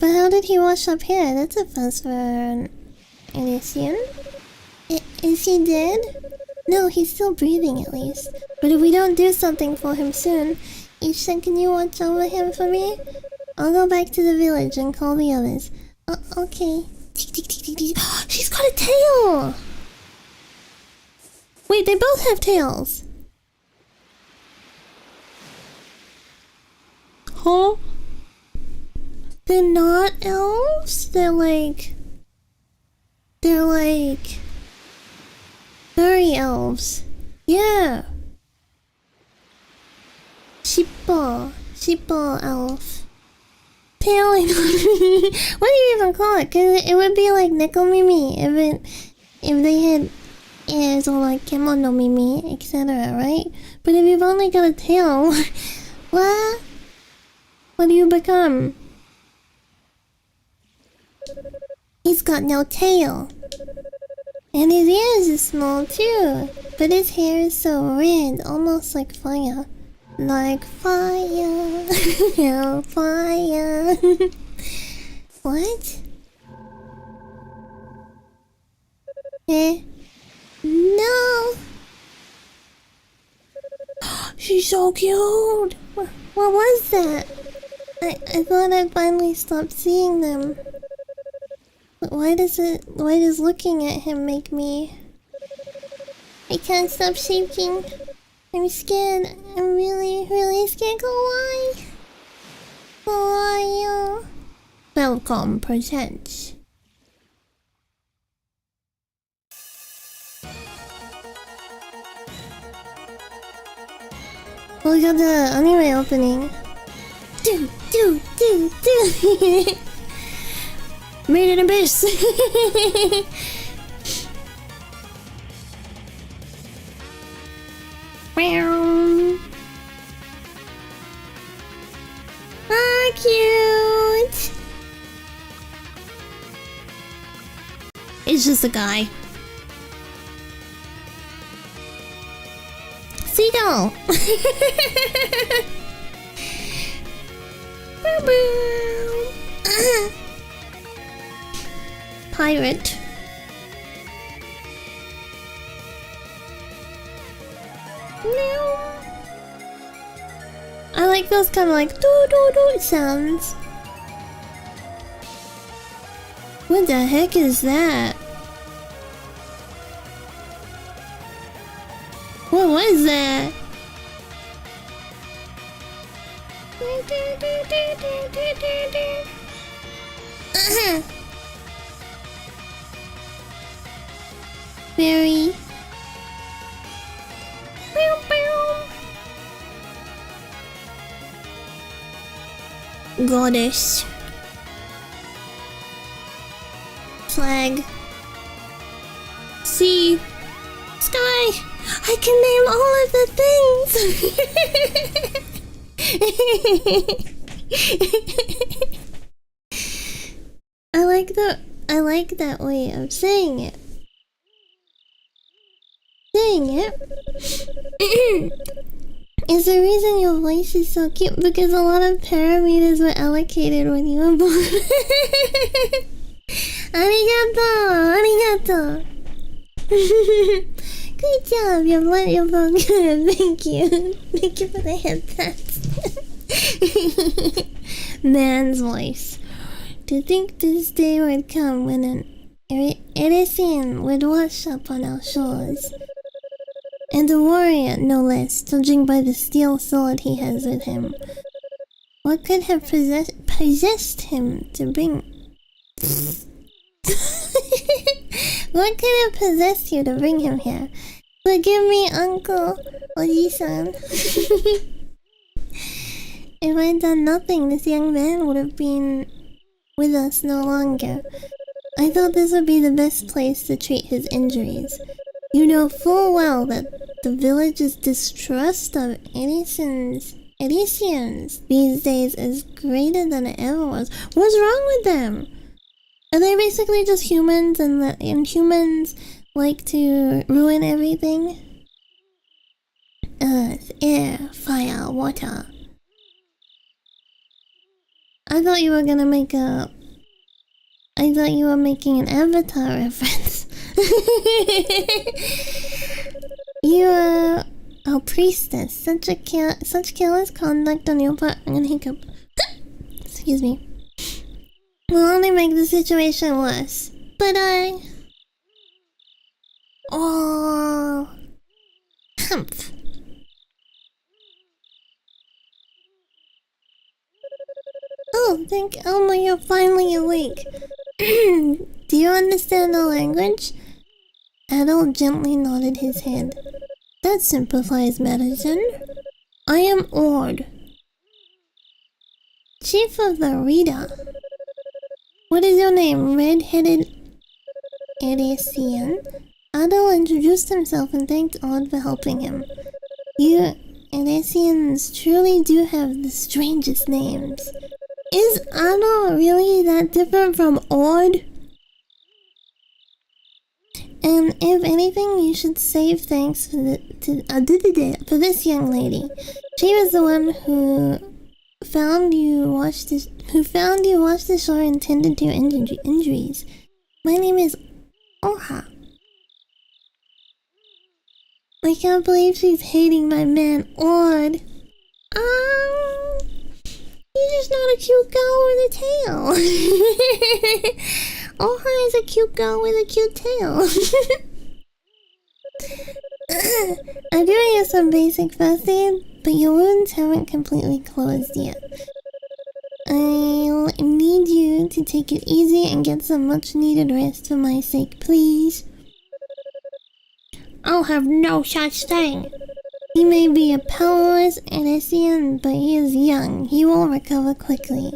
But how did he wash up here? That's a first for an Edison. Is he dead? No, he's still breathing at least. But if we don't do something for him soon, Isha, can you watch over him for me? I'll go back to the village and call the others. Okay. She's got a tail! Wait, they both have tails. Huh? They're not elves? They're like furry elves. Yeah. Shippo elf. Tail. What do you even call it? Cause it would be like Nekomimi if they had ears, or like Kemono Mimi, etc. Right? But if you've only got a tail, what do you become? He's got no tail. And his ears are small too. But his hair is so red, almost like fire. Like fire. Oh, fire. What? Eh? No! She's so cute! What was that? I thought I'd finally stopped seeing them. Why does looking at him make me... I can't stop shaking. I'm scared. I'm really, really scared. Kawaii. Kawaii. Welcome presents. We got the anime opening. Do. Made an abyss. Ah, cute. It's just a guy. Seagull. Pirate. I like those kind of like doo sounds. What the heck is that? What was that? Very goddess. Flag. Sea. Sky. I can name all of the things. I like that way of saying it. Is the reason your voice is so cute because a lot of parameters were allocated when you were born. Arigato. Good job, you're both good. Thank you. Thank you for the headsets. Man's voice. To think this day would come when an Edison would wash up on our shores. And a warrior, no less, judging by the steel sword he has with him. What could have possessed him to bring What could have possessed you to bring him here? Forgive me, Uncle Oji-san. If I'd done nothing, this young man would have been with us no longer. I thought this would be the best place to treat his injuries. You know full well that the village's distrust of Edison's these days is greater than it ever was. What's wrong with them? Are they basically just humans and humans like to ruin everything? Earth, air, fire, water. I thought you were making an Avatar reference. You are a priestess. Such careless conduct on your part. I'm gonna hiccup. Excuse me. Will only make the situation worse. But oh, humph. Oh, thank Elmo, you're finally awake. Do you understand the language? Adol gently nodded his head. That simplifies matters, then. I am Ord, chief of the Rita. What is your name, red-headed Edesian? Adol introduced himself and thanked Ord for helping him. You Edesians truly do have the strangest names. Is Adol really that different from Ord? And if anything, you should save thanks for this young lady. She was the one who found you washed ashore and tended to your injuries. My name is Oha. I can't believe she's hating my man Ord. You're just not a cute girl with a tail. Oha is a cute girl with a cute tail. I'm doing you some basic first aid, but your wounds haven't completely closed yet. I'll need you to take it easy and get some much needed rest for my sake, please. I'll have no such thing. He may be a powerless Edesian, but he is young. He will recover quickly.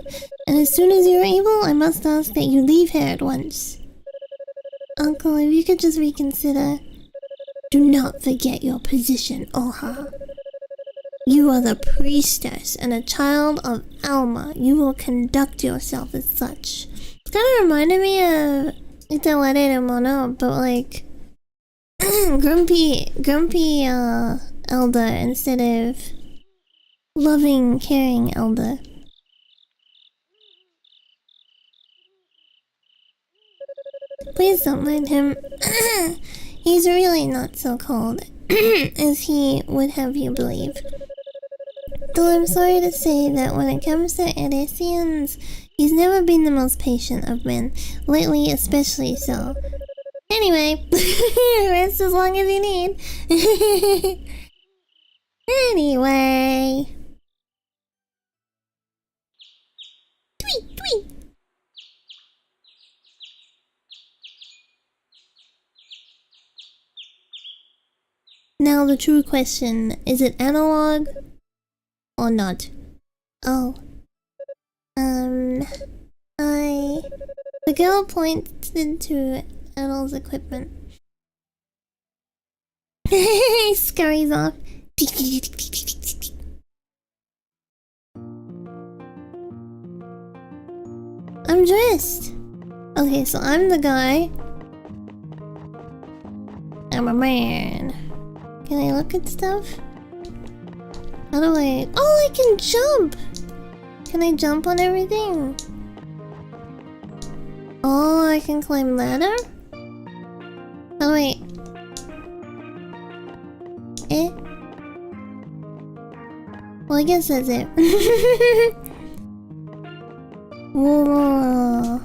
And as soon as you're able, I must ask that you leave here at once. Uncle, if you could just reconsider. Do not forget your position, Oha. You are the priestess and a child of Alma. You will conduct yourself as such. It's kind of reminded me of Itawareru Mono, but like grumpy elder instead of loving, caring elder. Please don't mind him. He's really not so cold as he would have you believe. Though I'm sorry to say that when it comes to Edesians, he's never been the most patient of men. Lately especially so. Anyway, rest as long as you need. Anyway. Tweet, tweet. Now the true question, is it analog or not? Oh. The girl pointed to Adol's equipment. He scurries off. I'm dressed. Okay, so I'm the guy. I'm a man. Can I look at stuff? How do I... Oh, I can jump! Can I jump on everything? Oh, I can climb ladder? Oh, wait. Eh? Well, I guess that's it. Whoa.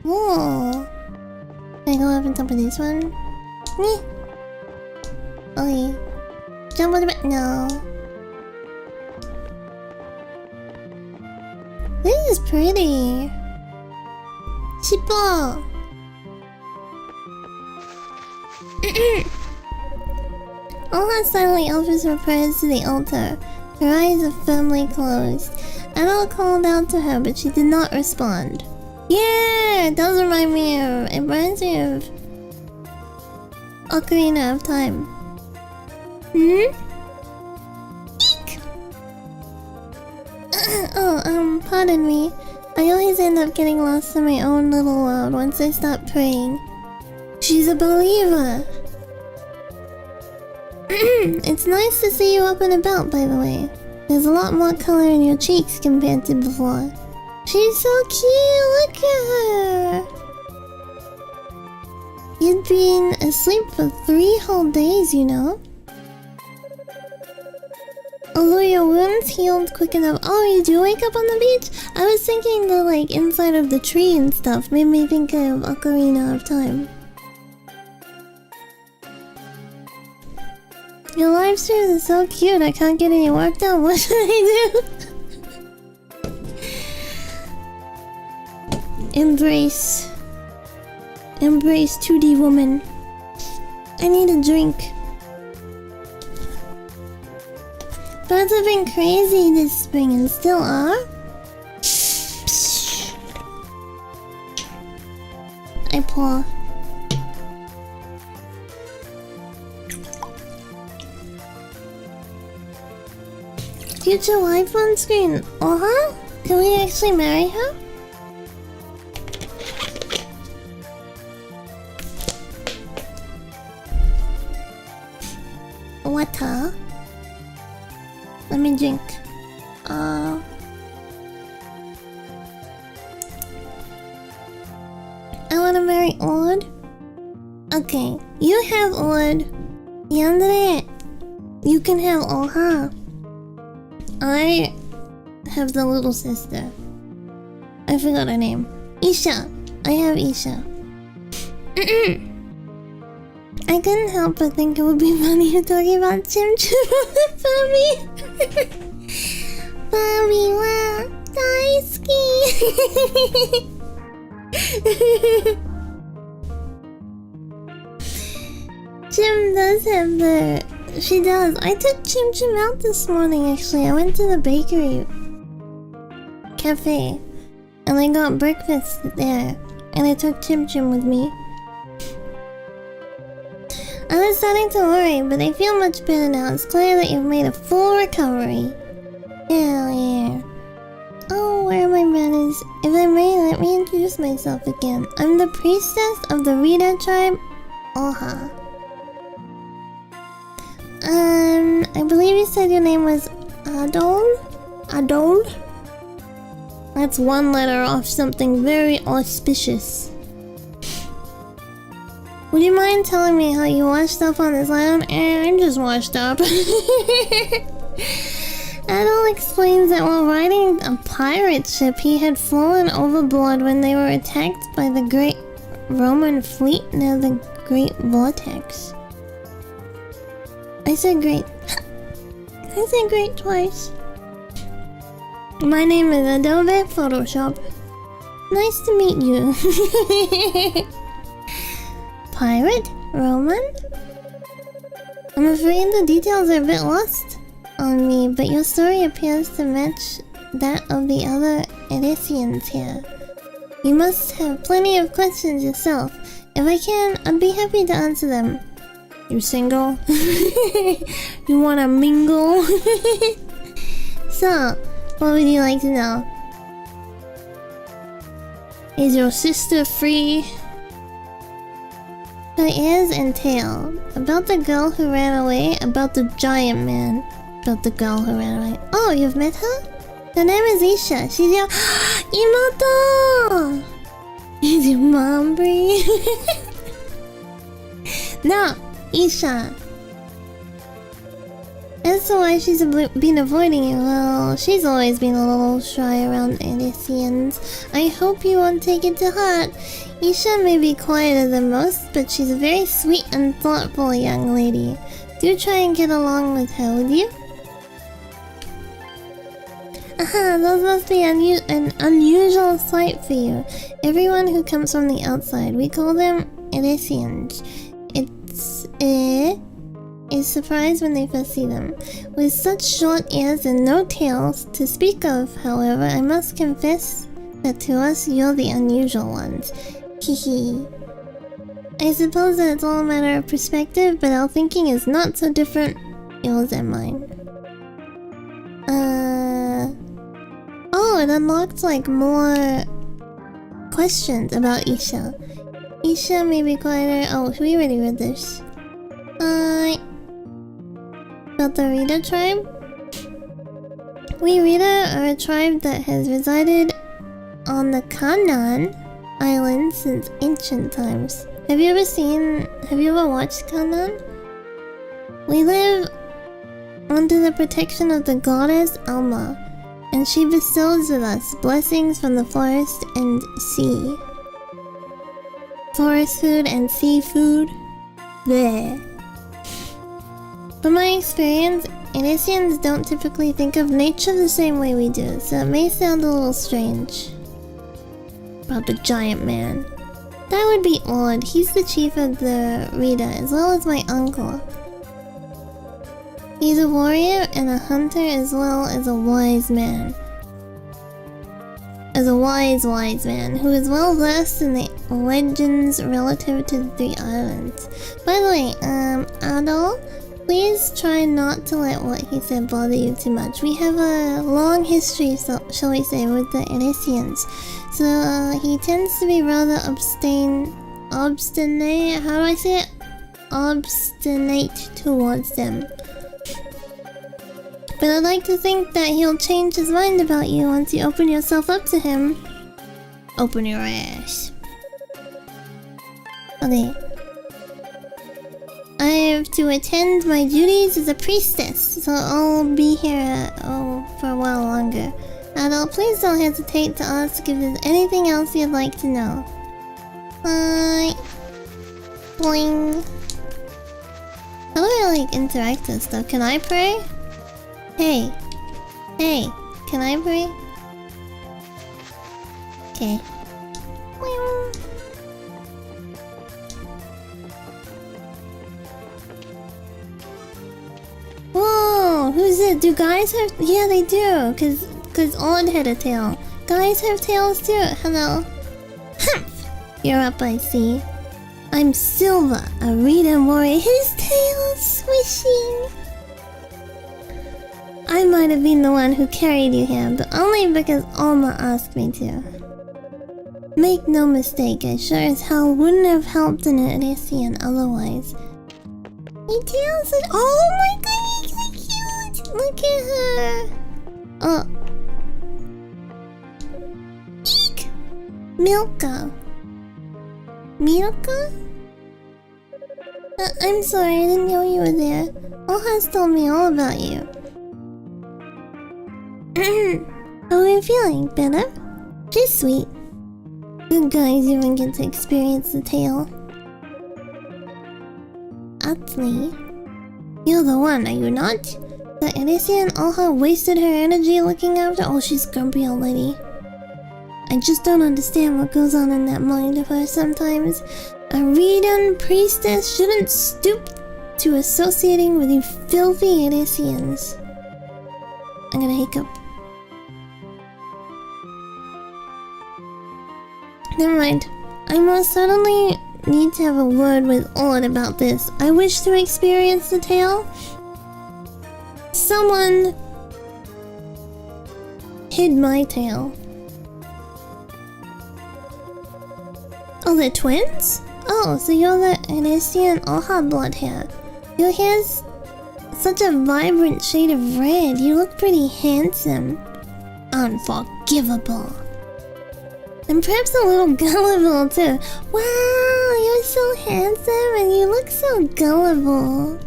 Whoa. Can I go up on top of this one? Meh. Okay. No. This is pretty. Shippo. Oha silently offers her prayers to the altar. Her eyes are firmly closed. Adol called out to her, but she did not respond. Yeah, it does remind me of... It reminds me of... Ocarina of Time. Hmm? Eek! Pardon me. I always end up getting lost in my own little world once I stop praying. She's a believer. It's nice to see you up and about, by the way. There's a lot more color in your cheeks compared to before. She's so cute, look at her! You'd been asleep for 3 whole days, you know? Although your wounds healed quick enough. Oh, you do wake up on the beach? I was thinking the, like, inside of the tree and stuff made me think of Ocarina of Time. Your live streams are so cute, I can't get any work done. What should I do? Embrace 2D woman. I need a drink. Birds have been crazy this spring and still are. I pour. Future wife on screen. Can we actually marry her? Water. Let me drink. I wanna marry Ord. Okay, you have Ord. Yandere, you can have Oha. I have the little sister. I forgot her name. Isha. I have Isha. I couldn't help but think it would be funny to talking about Chim Chim on the Furby. Furby wa daisuki. Chim does have the... She does. I took Chim Chim out this morning, actually. I went to the bakery cafe and I got breakfast there. And I took Chim Chim with me. I was starting to worry, but I feel much better now. It's clear that you've made a full recovery. Hell yeah. Oh, where are my manners? If I may, let me introduce myself again. I'm the priestess of the Rita tribe, Oha. I believe you said your name was Adol? Adol? That's one letter off something very auspicious. Would you mind telling me how you washed up on this island? I'm just washed up. Adol explains that while riding a pirate ship, he had fallen overboard when they were attacked by the Great Roman fleet near the Great Vortex. I said great. I said great twice. My name is Adobe Photoshop. Nice to meet you. Pirate? Roman? I'm afraid the details are a bit lost on me, but your story appears to match that of the other Edicians here. You must have plenty of questions yourself. If I can, I'd be happy to answer them. You single? You wanna mingle? So, what would you like to know? Is your sister free? Her ears and tail. About the girl who ran away. About the giant man. About the girl who ran away. Oh, you've met her? Her name is Isha. She's your... Imoto! Is your mom free? No! Isha. As to why she's been avoiding you, well, she's always been a little shy around Edicians. I hope you won't take it to heart. Isha may be quieter than most, but she's a very sweet and thoughtful young lady. Do try and get along with her, would you? Aha, those must be an unusual sight for you. Everyone who comes from the outside, we call them Elysians. Is surprised when they first see them. With such short ears and no tails to speak of, however, I must confess that to us you're the unusual ones. Hehe. I suppose that it's all a matter of perspective, but our thinking is not so different, yours and mine. Oh, it unlocked like more questions about Isha. Isha may be quieter. Oh, we already read this. About the Rita tribe? We Rita are a tribe that has resided on the Canaan island since ancient times. Have you ever watched Canaan? We live under the protection of the goddess Alma, and she bestows with us blessings from the forest and sea. Forest food and seafood. Bleh. From my experience, Elysians don't typically think of nature the same way we do, so it may sound a little strange. About the giant man. That would be odd. He's the chief of the Rita, as well as my uncle. He's a warrior and a hunter as well as a wise man. As a wise man, who is well versed in the legends relative to the three islands. By the way, Adol, please try not to let what he said bother you too much. We have a long history, shall we say, with the Elysians. So, he tends to be rather obstinate, how do I say it? Obstinate towards them. But I'd like to think that he'll change his mind about you once you open yourself up to him. Open your ass. Okay. I have to attend my duties as a priestess, so I'll be here for a while longer. Adol, please don't hesitate to ask if there's anything else you'd like to know. Bye. Boing. How do I like interact with stuff? Can I pray? Hey, can I pray? Okay. Whoa, who's it? Do guys have? Yeah, they do. Cause Odd had a tail. Guys have tails too. Hello. Humph! You're up, I see. I'm Silva, a Rita warrior. His tail is swishing. I might have been the one who carried you here, but only because Alma asked me to. Make no mistake, I sure as hell wouldn't have helped an Elysian otherwise. Your tail's oh my god, he's so cute! Look at her! Oh. Eek! Milka. Milka? I'm sorry, I didn't know you were there. Oha's told me all about you. How are you feeling? Better? Just sweet. Good guys even get to experience the tale. Atli. You're the one, are you not? The Elysian Oha wasted her energy looking after. Oh, she's grumpy old lady. I just don't understand what goes on in that mind of hers sometimes. A Redan priestess shouldn't stoop to associating with you filthy Elysians. I'm gonna hiccup. Never mind. I most certainly need to have a word with Odd about this. I wish to experience the tale. Someone hid my tail. Oh, they're twins? Oh, so you're the Elysian Oha blood hair. Your hair's such a vibrant shade of red. You look pretty handsome. Unforgivable. And perhaps a little gullible too. Wow, you're so handsome and you look so gullible.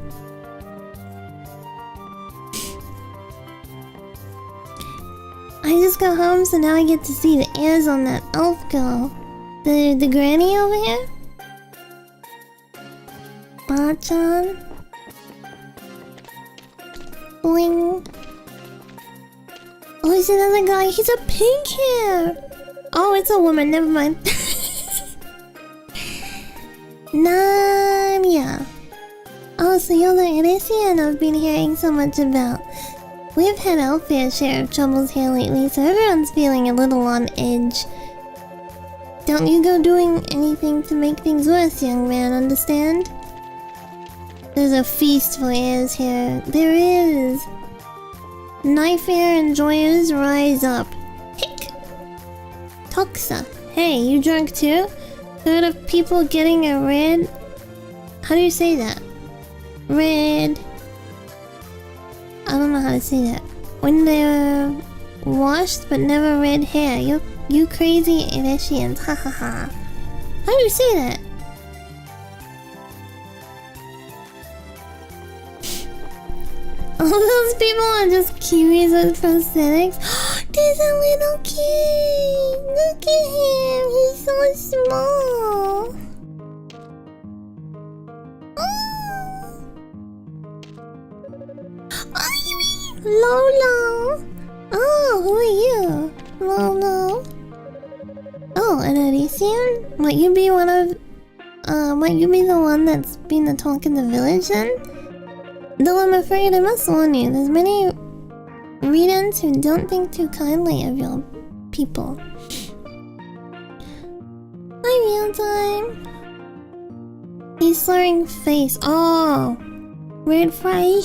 I just got home, so now I get to see the ears on that elf girl. The granny over here? Ba-chan? Bling. Oh, he's another guy. He's a pink hair. Oh, it's a woman. Never mind. Namia. Oh, so you're the Elysian I've been hearing so much about. We've had our fair share of troubles here lately, so everyone's feeling a little on edge. Don't you go doing anything to make things worse, young man, understand? There's a feast for ears here. There is. Knife air enjoyers, rise up. Hick! Toxa. Hey, you drunk too? Heard of people getting a red... How do you say that? Red... I don't know how to say that. When they're washed but never red hair. You crazy Elysians. Ha ha ha. How do you say that? All those people are just Kiwis with prosthetics. There's a little kid. Look at him. He's so small. Oh, you mean Lolo? Oh, who are you? Lolo. Oh, an Elysian? Might you be one of... might you be the one that's been the talk in the village then? Though I'm afraid I must warn you, there's many readers who don't think too kindly of your people. Hi, real time. He's slurring face. Oh, red fry.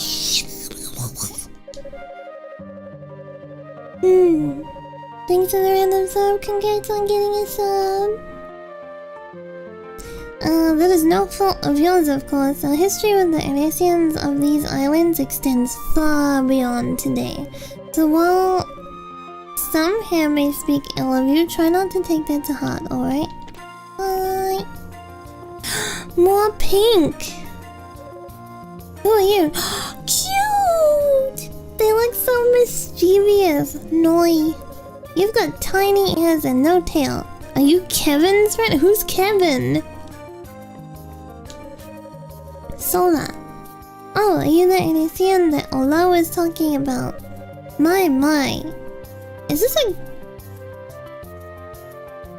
Thanks to the random sub. Congrats on getting a sub. That is no fault of yours, of course. The history with the Elysians of these islands extends far beyond today. So while some here may speak ill of you, try not to take that to heart, alright? Bye. More pink! Who are you? Cute! They look so mischievous. Noi. You've got tiny ears and no tail. Are you Kevin's friend? Who's Kevin? Sola. Oh, are you the Elysian that Ola was talking about? My. Is this a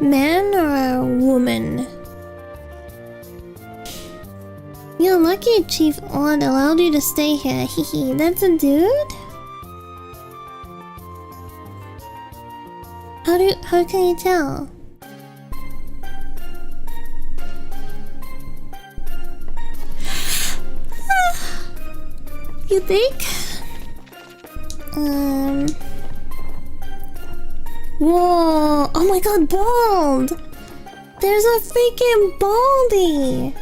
man or a woman? You're lucky Chief Odd allowed you to stay here. Hehe, that's a dude? How can you tell? You think? Whoa! Oh my god, bald! There's a freaking baldy!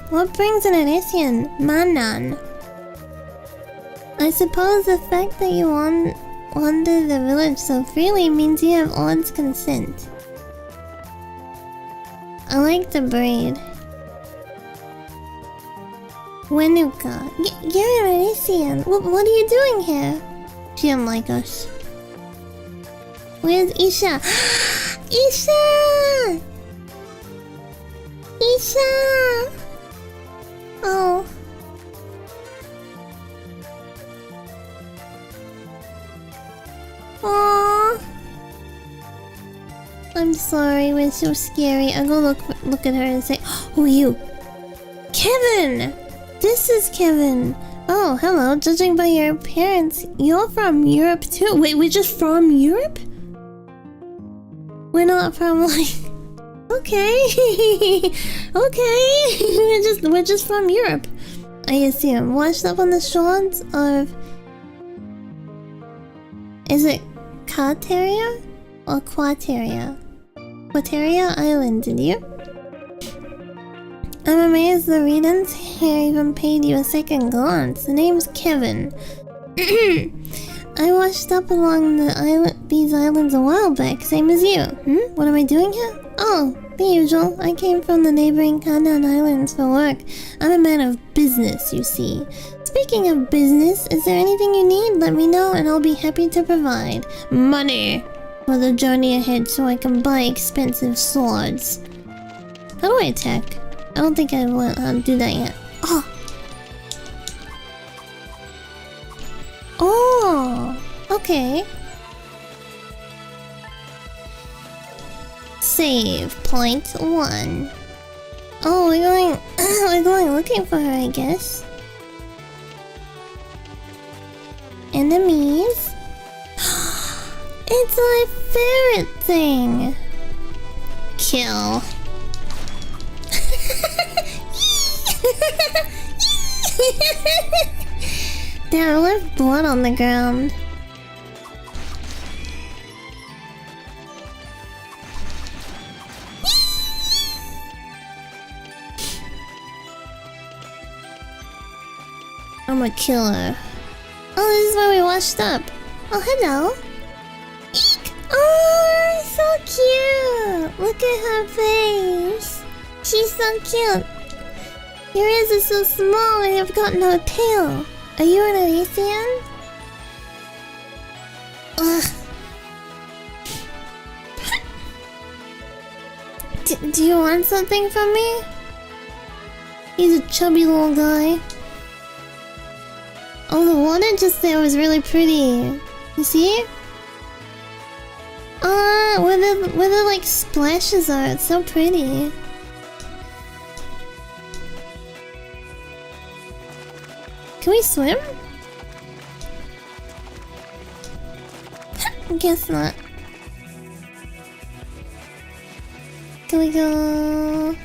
What brings an Elysian? Manan. I suppose the fact that you wander the village so freely means you have Odd's consent. I like the braid. Wenuka. You're an Elysian. What are you doing here? She don't like us. Where's Isha? Isha! Isha! Oh. Aww. I'm sorry, we're so scary. I'll go look at her and say, who are you? Kevin! This is Kevin. Oh, hello. Judging by your appearance, you're from Europe too. Wait, we're just from Europe? We're not from like... Okay. Okay. we're just from Europe. I assume. Washed up on the shores of... Is it Quateria or Quateria? Quateria Island, did you? I'm amazed the Redens here even paid you a second glance. The name's Kevin. I washed up along these islands a while back, same as you. What am I doing here? Oh, the usual. I came from the neighboring Kandan Islands for work. I'm a man of business, you see. Speaking of business, is there anything you need? Let me know and I'll be happy to provide. Money! For the journey ahead so I can buy expensive swords. How do I attack? I don't think I want to do that yet. Oh! Okay. Save point 1. Oh, we're going we're going looking for her, I guess. Enemies. It's my favorite thing. Kill. Damn, I left blood on the ground. I'm a killer. Oh, this is where we washed up. Oh, hello. Eek! Oh, so cute! Look at her face. She's so cute. Your ears are so small and you've got no tail. Are you an Elysian? Ugh. Do you want something from me? He's a chubby little guy. Oh, the water just there was really pretty. You see? Where the like splashes are, it's so pretty. Can we swim? Guess not. Can we go?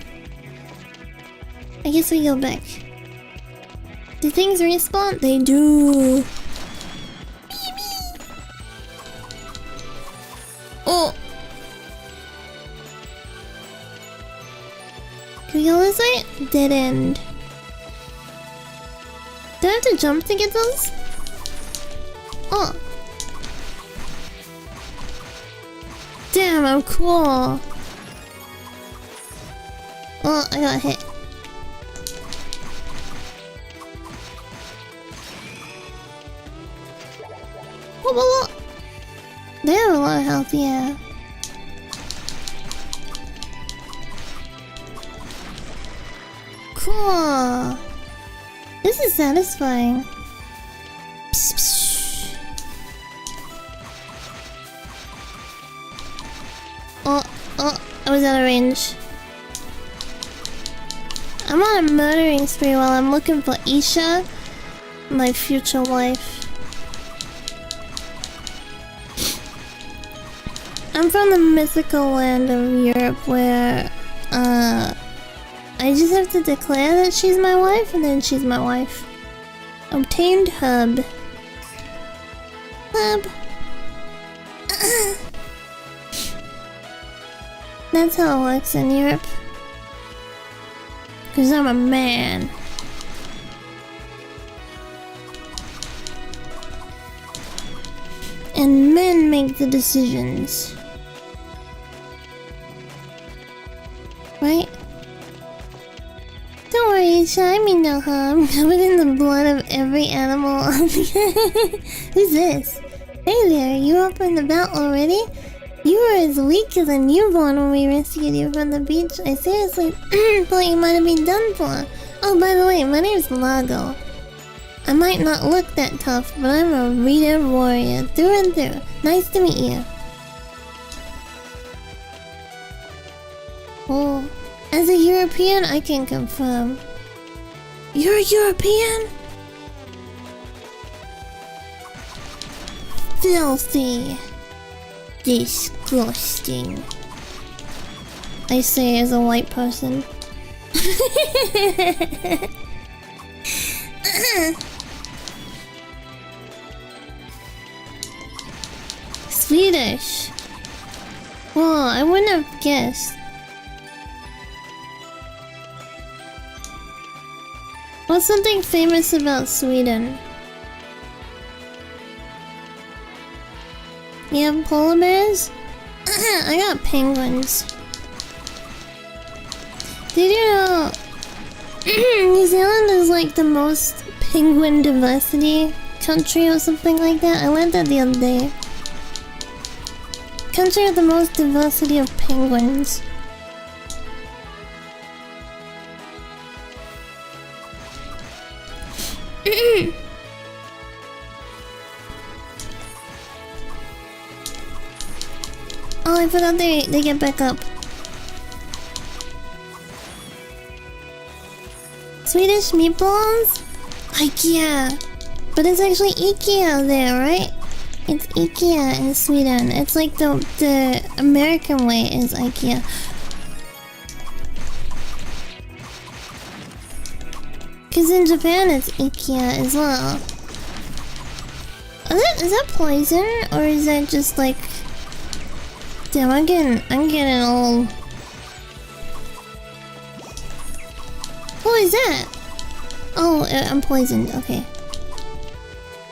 I guess we go back. Do things respawn? They do. Oh! Can we go this way? Dead end. Do I have to jump to get those? Oh! Damn, I'm cool. Oh, I got hit. Whoa. They have a lot of health, yeah. Cool. This is satisfying. Psst, psst. Oh, I was out of range. I'm on a murdering spree while I'm looking for Isha, my future wife. I'm from the mythical land of Europe where, I just have to declare that she's my wife and then she's my wife. Obtained hub. That's how it works in Europe. 'Cause I'm a man. And men make the decisions. Right? Don't worry, Isha, I mean no harm. Covered in the blood of every animal on the Who's this? Hey there, you up in the battle already? You were as weak as a newborn when we rescued you from the beach. I seriously thought you might have been done for. Oh, by the way, my name's Lago. I might not look that tough, but I'm a reader warrior through and through. Nice to meet you. Oh, as a European, I can confirm. You're a European? Filthy. Disgusting. I say as a white person. Swedish. Whoa, I wouldn't have guessed. What's something famous about Sweden? You have polar bears? I got penguins. Did you know New Zealand is like the most penguin diversity country or something like that? I learned that the other day. Country with the most diversity of penguins. Oh, I forgot they get back up. Swedish meatballs? IKEA. But it's actually IKEA there, right? It's IKEA in Sweden. It's like the American way is IKEA. Cause in Japan it's IKEA as well. Is that poison or is that just like? Damn, I'm getting old. What is that? Oh, I'm poisoned. Okay.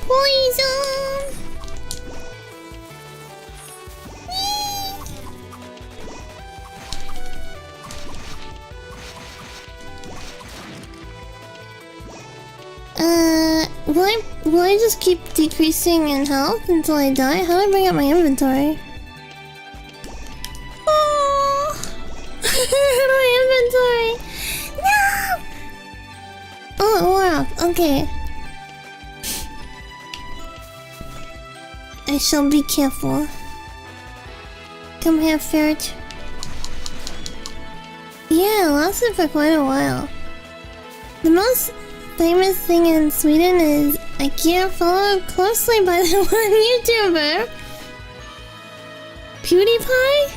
Poison. Will I just keep decreasing in health until I die? How do I bring up my inventory? Oh! My inventory! No! Oh, it wore off. Okay. I shall be careful. Come here, ferret. Yeah, it lasted for quite a while. The most famous thing in Sweden is IKEA, followed closely by the one YouTuber, PewDiePie?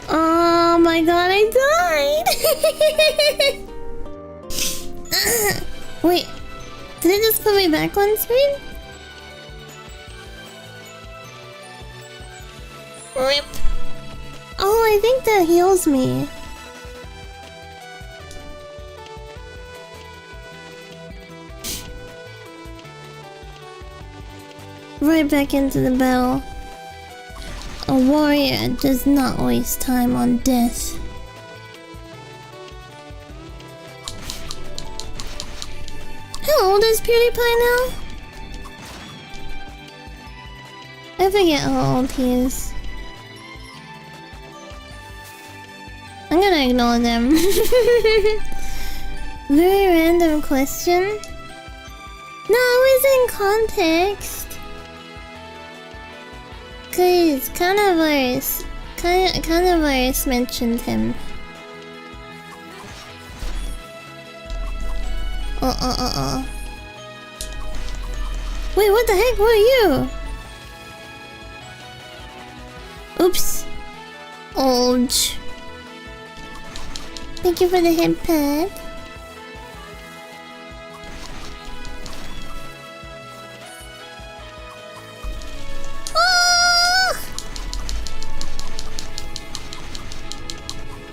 Oh my god, I died! Wait, did it just put me back on screen? RIP. Oh, I think that heals me. Right back into the battle. A warrior does not waste time on death. How old is PewDiePie now? I forget how old he is. I'm gonna ignore them. Very random question. No, it was in context. Cause Coronavirus mentioned him. Wait, what the heck? What are you? Oops. Old. Thank you for the head pad.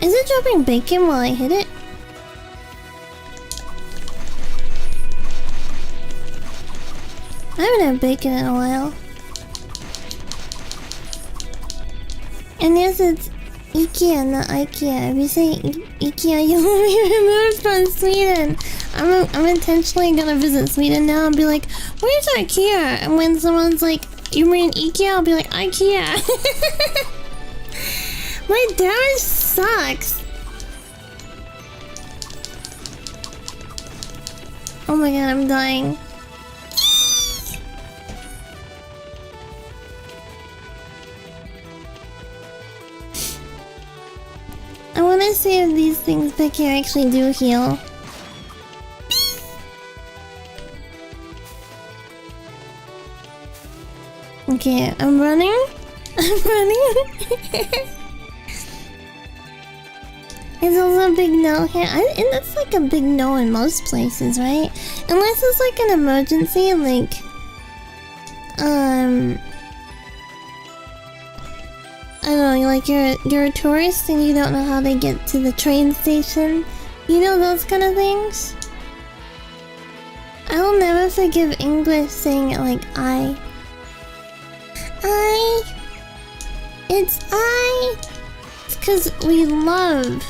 Is it dropping bacon while I hit it? I haven't had bacon in a while. And yes, it's IKEA, not IKEA. If you say IKEA, you will be removed from Sweden. I'm intentionally gonna visit Sweden now and be like, where's IKEA? And when someone's like, you mean IKEA? I'll be like, IKEA. My damage sucks. Oh my god, I'm dying. I want to see if these things back here actually do heal. Okay, I'm running. I'm running. It's also a big no here. And that's like a big no in most places, right? Unless it's like an emergency, like... I don't know, like you're a tourist and you don't know how to get to the train station. You know, those kind of things? I will never forgive English saying it like I. It's I. It's because we love.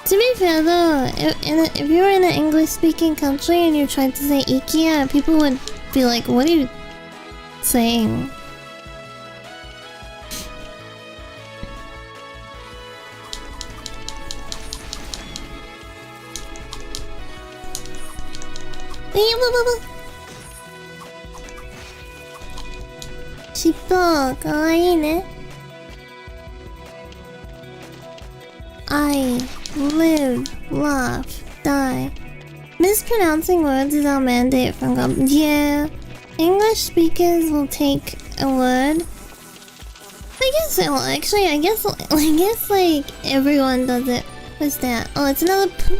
To be fair though, if you were in an English-speaking country and you tried to say IKEA, people would be like, what are you saying? 尻尾かわいいね。I live, laugh, die. Mispronouncing words is our mandate from God. Yeah, English speakers will take a word. I guess it will, actually, I guess like everyone does it. What's that? Oh, it's another poop.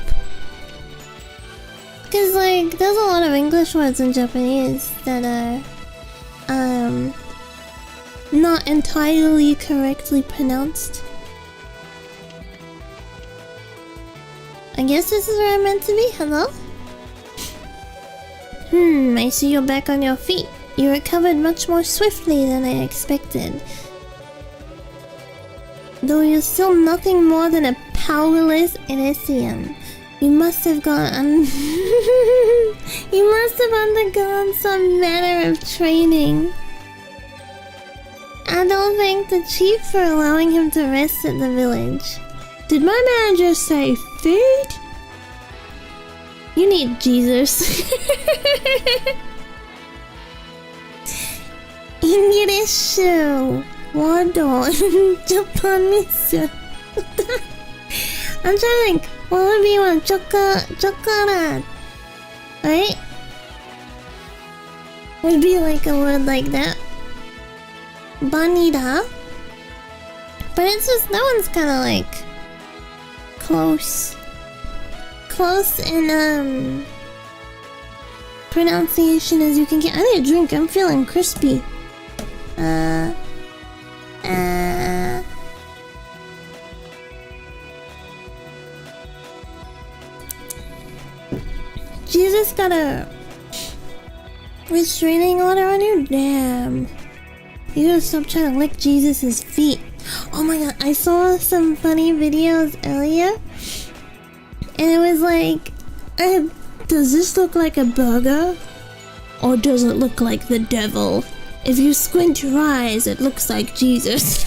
Cause like there's a lot of English words in Japanese that are not entirely correctly pronounced. I guess this is where I'm meant to be. Hello? I see you're back on your feet. You recovered much more swiftly than I expected. Though you're still nothing more than a powerless Elysian. You must have undergone some manner of training. I don't thank the chief for allowing him to rest at the village. Did my manager say food? You need Jesus. English. Wado. Japanese. I'm trying to think. What would be one? Chocolate. Right? Would be like a word like that. Banida. But it's just, that one's kind of like close in pronunciation as you can get. I need a drink. I'm feeling crispy. Jesus got a restraining order on you? Damn. You gotta stop trying to lick Jesus' feet. Oh my god, I saw some funny videos earlier. And it was like, does this look like a burger? Or does it look like the devil? If you squint your eyes, it looks like Jesus.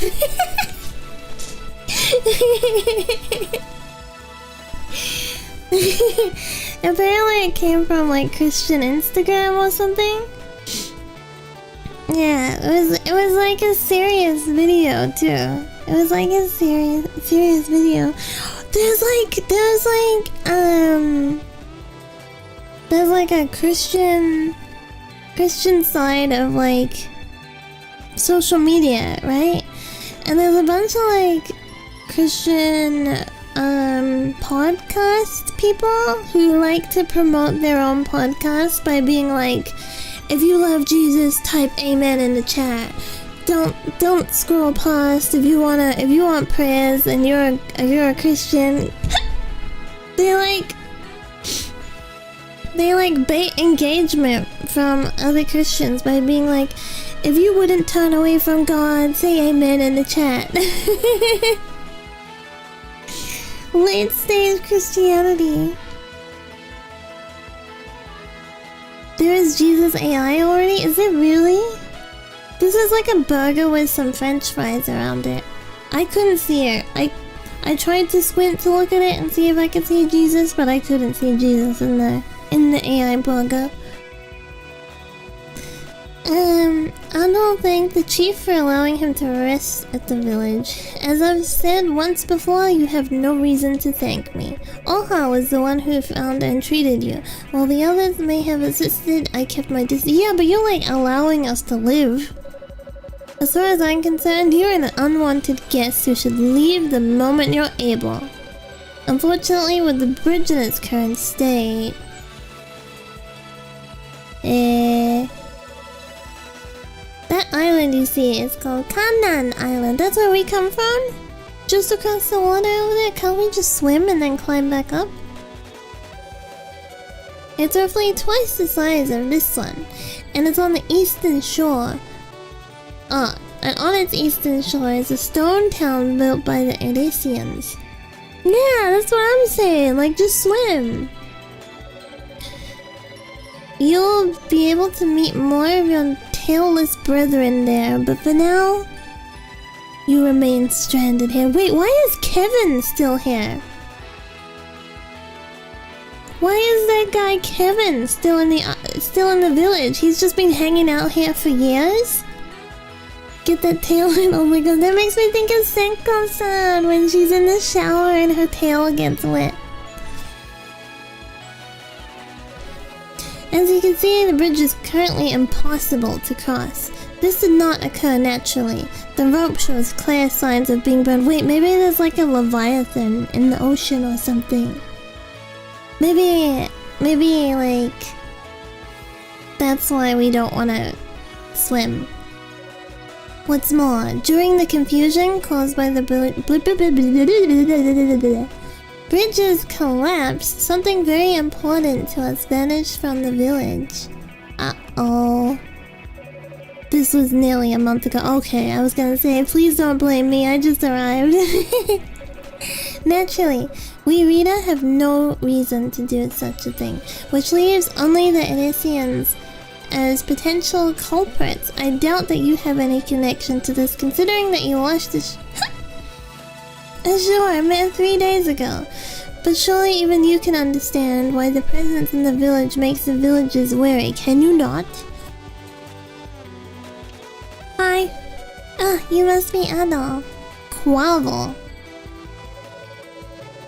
Apparently it came from like Christian Instagram or something. Yeah, it was like a serious video too. It was like a serious video. There's like a Christian side of like social media, right? And there's a bunch of like Christian podcast people who like to promote their own podcast by being like, if you love Jesus, type amen in the chat. Don't scroll past. If you want prayers and you're a Christian. they like bait engagement from other Christians by being like, if you wouldn't turn away from God, say amen in the chat. Late stage Christianity. There is Jesus AI already? Is it really? This is like a burger with some french fries around it. I couldn't see it. I tried to squint to look at it and see if I could see Jesus, but I couldn't see Jesus in the AI burger. I don't thank the chief for allowing him to rest at the village. As I've said once before, you have no reason to thank me. Oha was the one who found and treated you. While the others may have assisted, I kept my distance. Yeah, but you're like allowing us to live. As far as I'm concerned, you're an unwanted guest who should leave the moment you're able. Unfortunately, with the bridge in its current state... That island you see is called Kanan Island. That's where we come from? Just across the water over there? Can't we just swim and then climb back up? It's roughly twice the size of this one, and it's on the eastern shore. And on its eastern shore is a stone town built by the Elysians. Yeah, that's what I'm saying. Like, just swim. You'll be able to meet more of your tailless brethren there, but for now, you remain stranded here. Wait, why is Kevin still here? Why is that guy Kevin still in the village? He's just been hanging out here for years? Get that tail in. Oh my god, that makes me think of Senko-san when she's in the shower and her tail gets wet. As you can see, the bridge is currently impossible to cross. This did not occur naturally. The rope shows clear signs of being burned. Wait, maybe there's like a leviathan in the ocean or something. Maybe like that's why we don't want to swim. What's more, during the confusion caused by the bridge's collapse, something very important to us vanished from the village. Uh-oh. This was nearly a month ago. Okay, I was gonna say, please don't blame me, I just arrived. Naturally, we Rita have no reason to do such a thing, which leaves only the Elysians as potential culprits. I doubt that you have any connection to this, considering that you watched this. Sure, I met 3 days ago. But surely even you can understand why the presence in the village makes the villagers wary, can you not? Hi. Ah, you must be Adol. Quavel.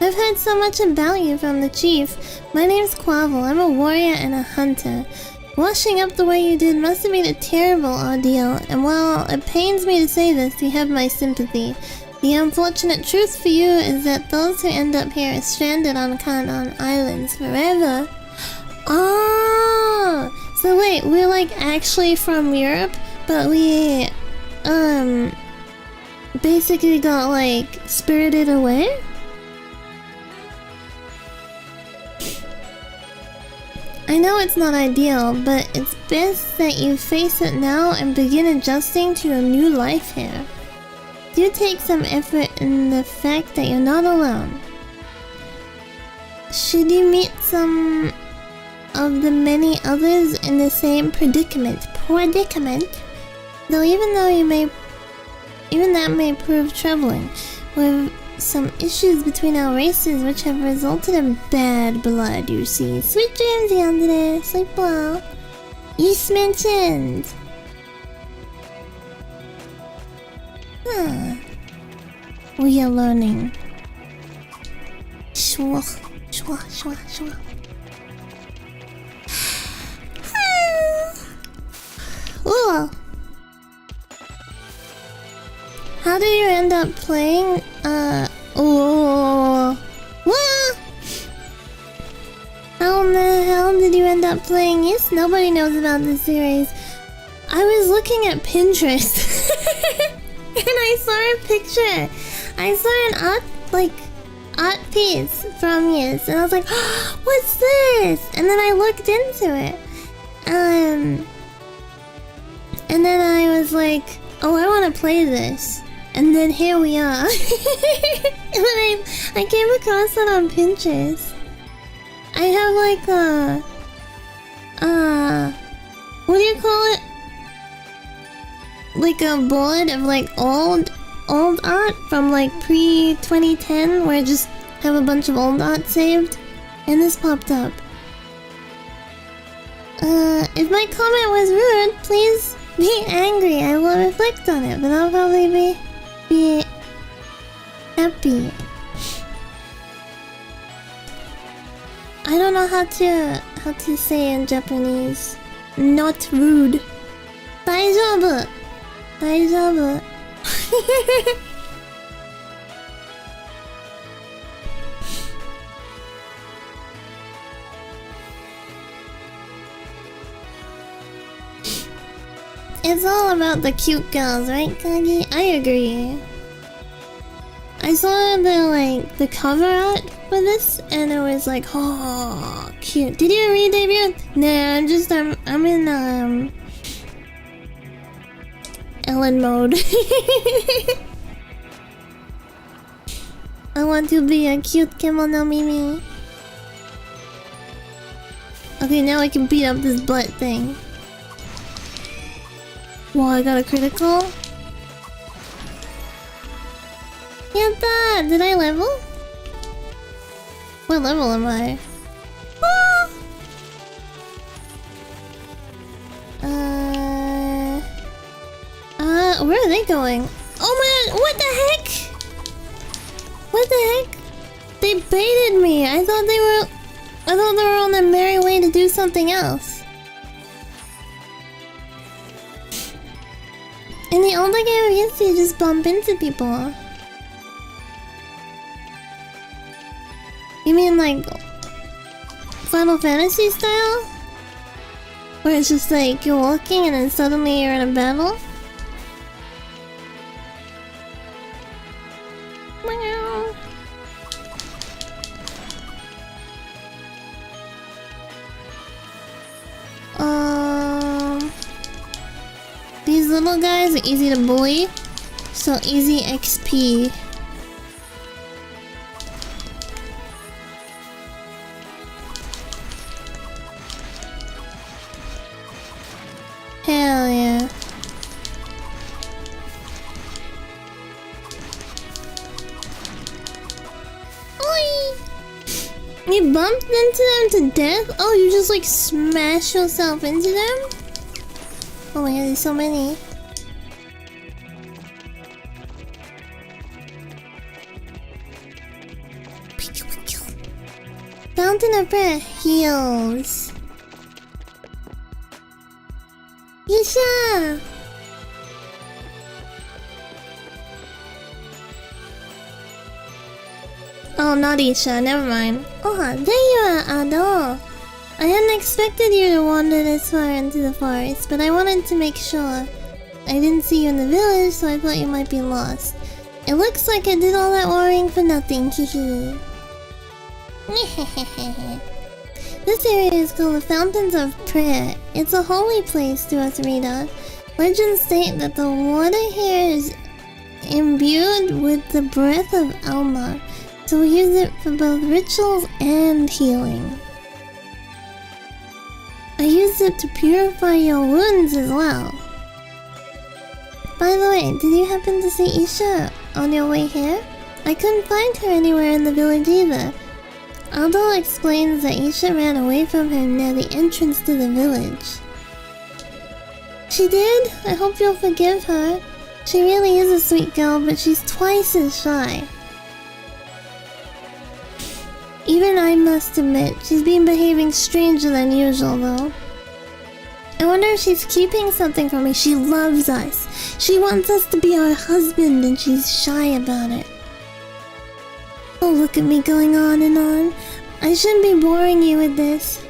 I've heard so much about you from the chief. My name's Quavel. I'm a warrior and a hunter. Washing up the way you did must have been a terrible ordeal, and while it pains me to say this, you have my sympathy. The unfortunate truth for you is that those who end up here are stranded on Kanon Islands forever. Oh! So wait, we're like actually from Europe, but we, basically got like spirited away? I know it's not ideal, but it's best that you face it now and begin adjusting to your new life here. Do take some effort in the fact that you're not alone. Should you meet some of the many others in the same predicament, though even that may prove troubling, with some issues between our races which have resulted in bad blood, you see. Sweet dreams, Yandere. Sleep well. Yeast mentioned. We are learning. Shwa, shwa, shwa, shwa. Ooh. How do you end up playing? What? How in the hell did you end up playing? Yes, nobody knows about this series. I was looking at Pinterest and I saw a picture. I saw an art piece from Yes, and I was like, oh, what's this? And then I looked into it. And then I was like, oh, I want to play this. And then here we are. And then I came across it on Pinterest. I have like what do you call it? Like a board of like old art from like pre-2010 where I just have a bunch of old art saved. And this popped up. If my comment was rude, please be angry. I will reflect on it, but I'll probably be happy. I don't know how to say in Japanese. Not rude. 大丈夫. 大丈夫. It's all about the cute girls, right, Kagi? I agree. I saw the cover art for this, and it was like, oh, cute. Did you read debut? Nah, I'm in Ellen mode. I want to be a cute kimono Mimi. Okay, now I can beat up this butt thing. Whoa, I got a critical? Yatta! Did I level? What level am I? Woo! Where are they going? Oh my god, what the heck? What the heck? They baited me. I thought they were on their merry way to do something else. In the older game, I guess you just bump into people. You mean like Final Fantasy style? Where it's just like you're walking and then suddenly you're in a battle? These little guys are easy to bully, so easy XP. Hell yeah. Oi! You bumped into them to death? Oh, you just like smash yourself into them? Oh my god, there's so many. Fountain of Breath heals. Yesha! Oh, not Isha, never mind. Oh, there you are, Ado. I hadn't expected you to wander this far into the forest, but I wanted to make sure. I didn't see you in the village, so I thought you might be lost. It looks like I did all that worrying for nothing, hehe. This area is called the Fountains of Prayer. It's a holy place to us, Rita. Legends state that the water here is imbued with the breath of Alma, so we use it for both rituals and healing. I used it to purify your wounds as well. By the way, did you happen to see Isha on your way here? I couldn't find her anywhere in the village either. Aldo explains that Isha ran away from him near the entrance to the village. She did? I hope you'll forgive her. She really is a sweet girl, but she's twice as shy. Even I must admit, she's been behaving stranger than usual though. I wonder if she's keeping something from me. She loves us. She wants us to be her husband and she's shy about it. Oh, look at me going on and on. I shouldn't be boring you with this.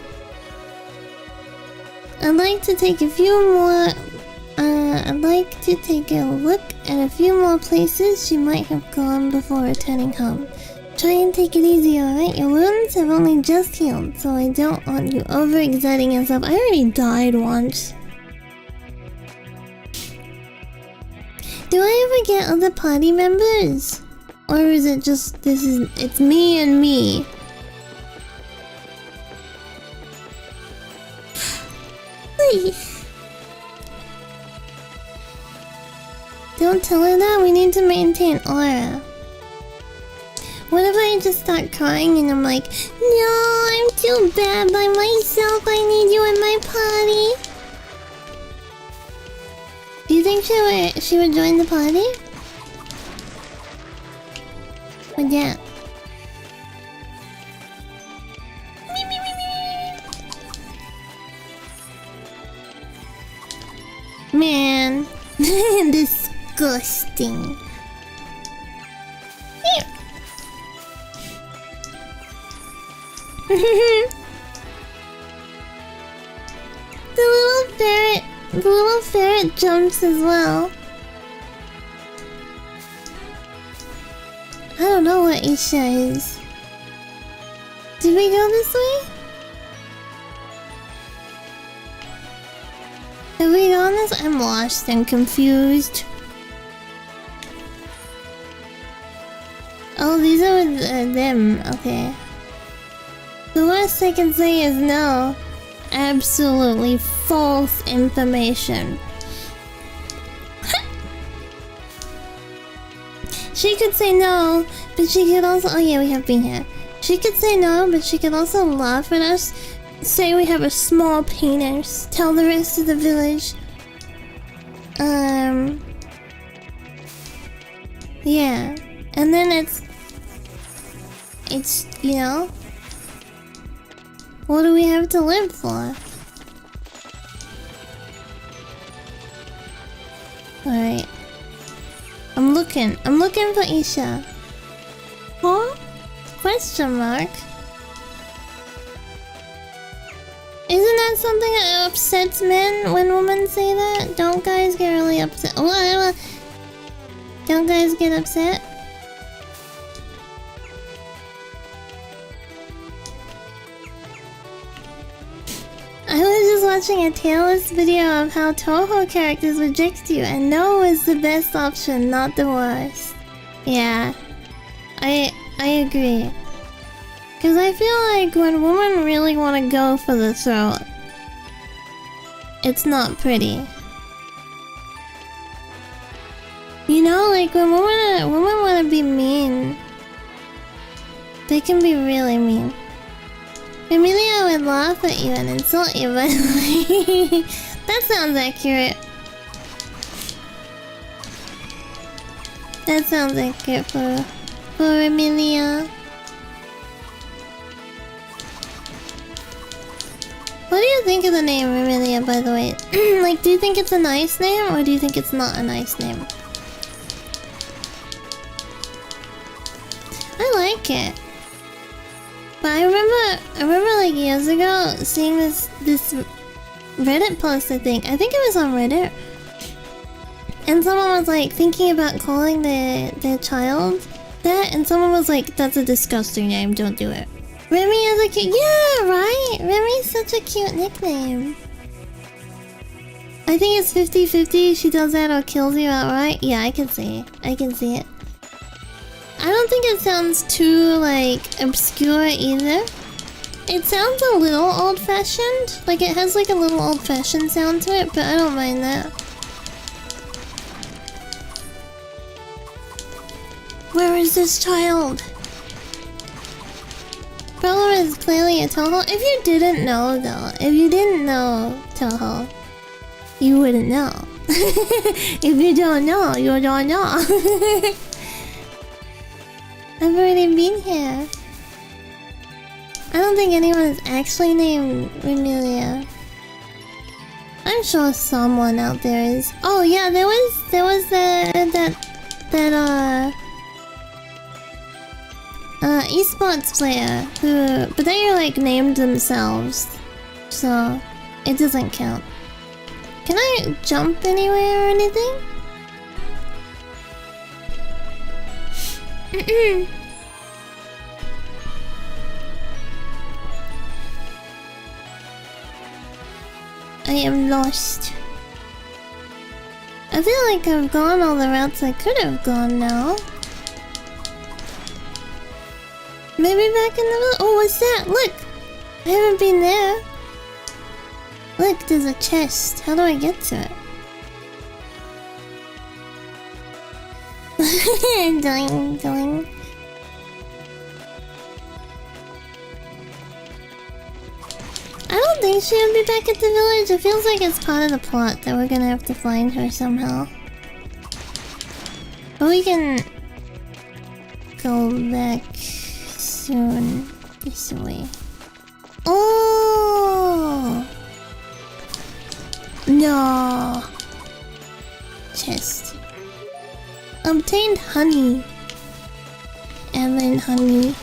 I'd like to take a look at a few more places she might have gone before returning home. Try and take it easy, alright? Your wounds have only just healed, so I don't want you overexerting yourself. I already died once. Do I ever get other party members? Or is it just, it's me and me? Don't tell her that, we need to maintain aura. What if I just start crying and I'm like, no, I'm too bad by myself, I need you in my party? Do you think she would join the party? Or yeah. Man, disgusting. The little ferret jumps as well. I don't know what Isha is. Did we go this way? Have we gone this? I'm lost and confused. Oh, these are them. Okay. The worst I can say is no. Absolutely false information. She could say no, but she could also... Oh yeah, we have been here. She could say no, but she could also laugh at us. Say we have a small penis. Tell the rest of the village. Yeah. And then it's, you know, what do we have to live for? Alright. I'm looking for Isha. Huh? Question mark? Isn't that something that upsets men when women say that? Don't guys get really upset? What? Don't guys get upset? I was just watching a Tailless video of how Toho characters reject you, and no is the best option, not the worst. Yeah, I agree. Cause I feel like when women really want to go for the throat, it's not pretty. You know, like when women want to be mean, they can be really mean. Amelia would laugh at you and insult you, but like, that sounds accurate. That sounds accurate for Amelia. What do you think of the name Amelia, by the way? Like, do you think it's a nice name, or do you think it's not a nice name? I like it. But I remember like years ago seeing this Reddit post, I think it was on Reddit. And someone was like thinking about calling their child that, and someone was like, that's a disgusting name, don't do it. Remy is a cute, yeah, right? Remy's such a cute nickname. I think it's 50-50, she does that or kills you outright. Yeah, I can see it. I don't think it sounds too, like, obscure either. It sounds a little old-fashioned. Like, it has, like, a little old-fashioned sound to it, but I don't mind that. Where is this child? Bella is clearly a Toho. If you didn't know, though, Toho, you wouldn't know. If you don't know, you don't know. I've already been here. I don't think anyone is actually named Amelia. I'm sure someone out there is. Oh yeah, there was that esports player who, but they like named themselves, so it doesn't count. Can I jump anywhere or anything? I am lost. I feel like I've gone all the routes I could have gone now. Maybe back in the... Oh, what's that? Look! I haven't been there. Look, there's a chest. How do I get to it? Doing. I don't think she would be back at the village. It feels like it's part of the plot that we're gonna have to find her somehow. But we can go back soon. This way. Oh no! Chest. Obtained honey. And then honey.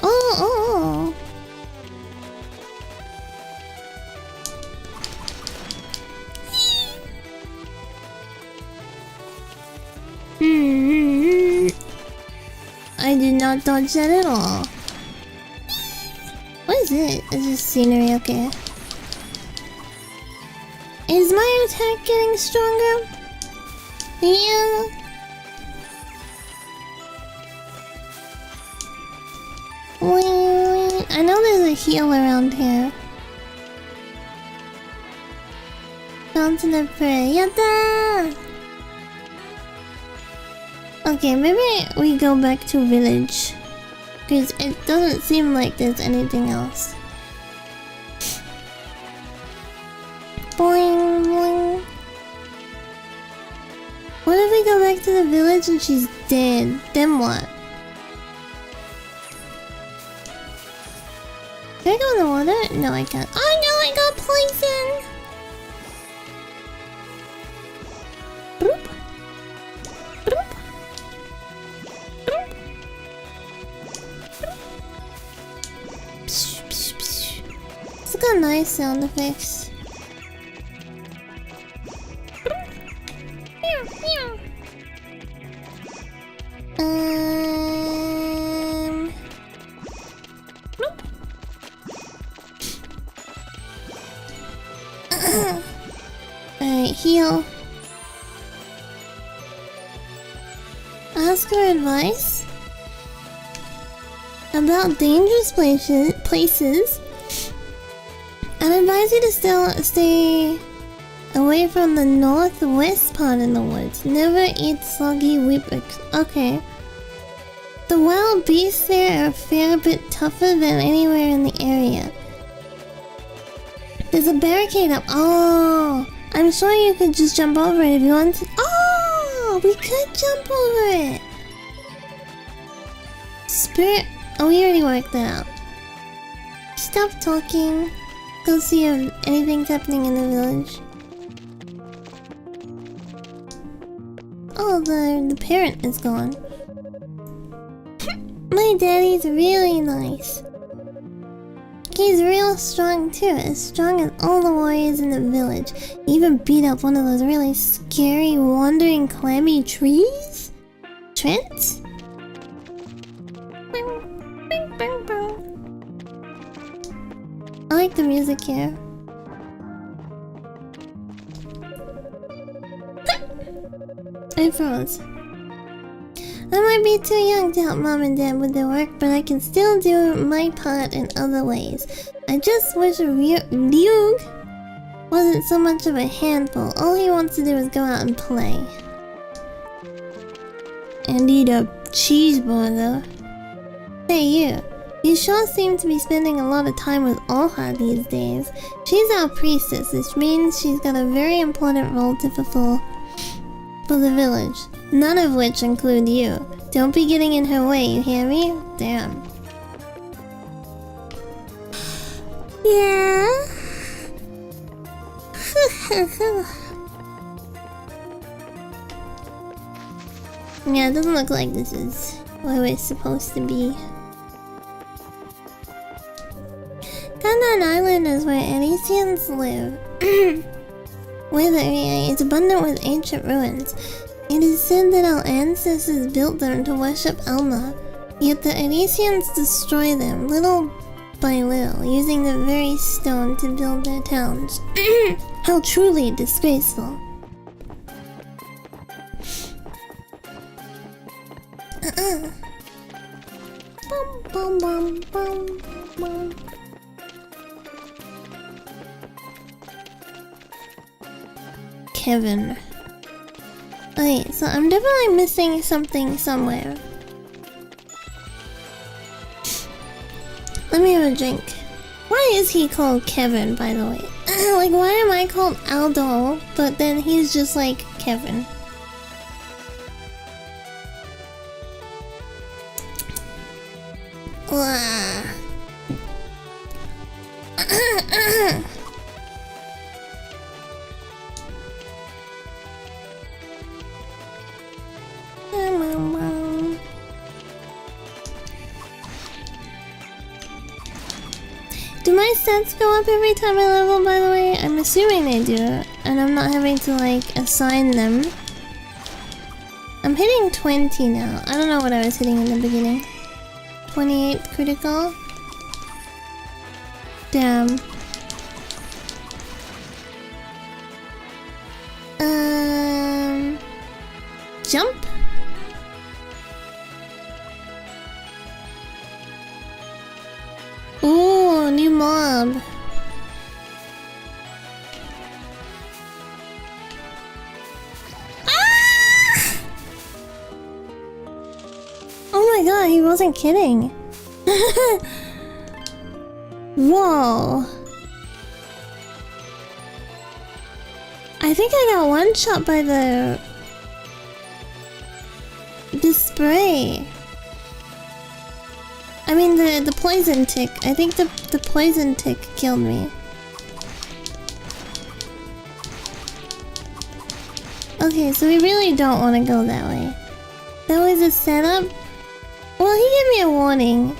Oh. I did not dodge that at all. What is it? It's just scenery, okay. Is my attack getting stronger? Yeah. I know there's a heal around here. Fountain of Prayer. Yatta! Okay, maybe we go back to village. Because it doesn't seem like there's anything else. the village and she's dead. Then what? Can I go in the water? No, I can't. Oh no, I got poison! Bloop. Bloop. Bloop. Psh, psh, psh. It's got nice sound effects. Meow, meow. Alright, heal. Ask her advice about dangerous places. I'd advise you to stay away from the northwest part of the woods. Never eat soggy whippets. Okay. The wild beasts there are a fair bit tougher than anywhere in the area. There's a barricade up. Oh, I'm sure you could just jump over it if you want to. Oh, we could jump over it. Spirit. Oh, we already worked that out. Stop talking. Go see if anything's happening in the village. Oh, the parent is gone. My daddy's really nice. He's real strong too, as strong as all the warriors in the village. He even beat up one of those really scary wandering clammy trees? Trent? Bing, bing, bing, bing. I like the music here. I froze. I might be too young to help mom and dad with their work, but I can still do my part in other ways. I just wish Ryug wasn't so much of a handful. All he wants to do is go out and play. And eat a cheeseburger. Hey you, you sure seem to be spending a lot of time with Oha these days. She's our priestess, which means she's got a very important role to fulfill for the village. None of which include you. Don't be getting in her way, you hear me? Damn. Yeah. Yeah, it doesn't look like this is where we're supposed to be. Kandan Island is where Elysians live. Where the area is abundant with ancient ruins. It is said that our ancestors built them to worship Alma, yet the Elysians destroy them little by little, using the very stone to build their towns. How truly disgraceful. Bum, bum, bum, bum, bum. Kevin. Wait, so I'm definitely missing something somewhere. Let me have a drink. Why is he called Kevin, by the way? Like, why am I called Aldo, but then he's just like Kevin? Wah. Do my stats go up every time I level, by the way? I'm assuming they do, and I'm not having to, like, assign them. I'm hitting 20 now. I don't know what I was hitting in the beginning. 28 critical? Damn. Jump? Ooh, new mob. Ah! Oh my god, he wasn't kidding. Whoa. I think I got one shot by the... The spray. I mean the poison tick. I think the poison tick killed me. Okay, so we really don't want to go that way. That was a setup? Well, he gave me a warning.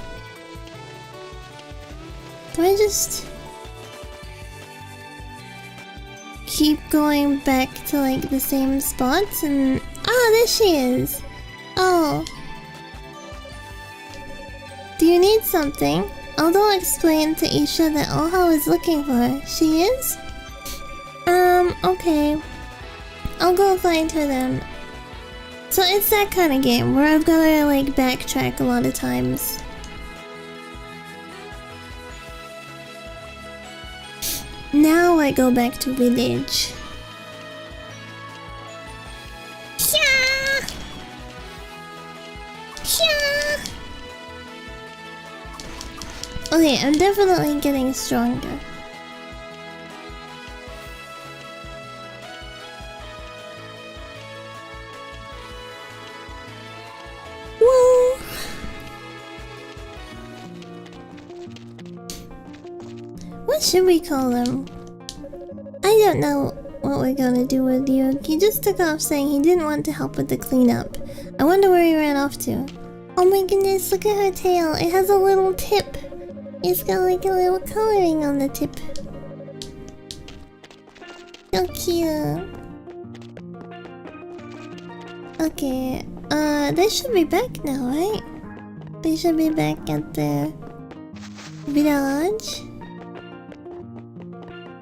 Do I just keep going back to like the same spots and... Oh, there she is! Oh. Do you need something? Although explain to Isha that Oha is looking for her. She is? Okay. I'll go find her then. So it's that kind of game where I've gotta like backtrack a lot of times. Now I go back to village. Yeah. Yeah. Okay, I'm definitely getting stronger. Woo! What should we call them? I don't know what we're gonna do with you. He just took off saying he didn't want to help with the cleanup. I wonder where he ran off to. Oh my goodness, look at her tail. It has a little tip. It's got like a little coloring on the tip. So cute. Okay, they should be back now, right? They should be back at the village.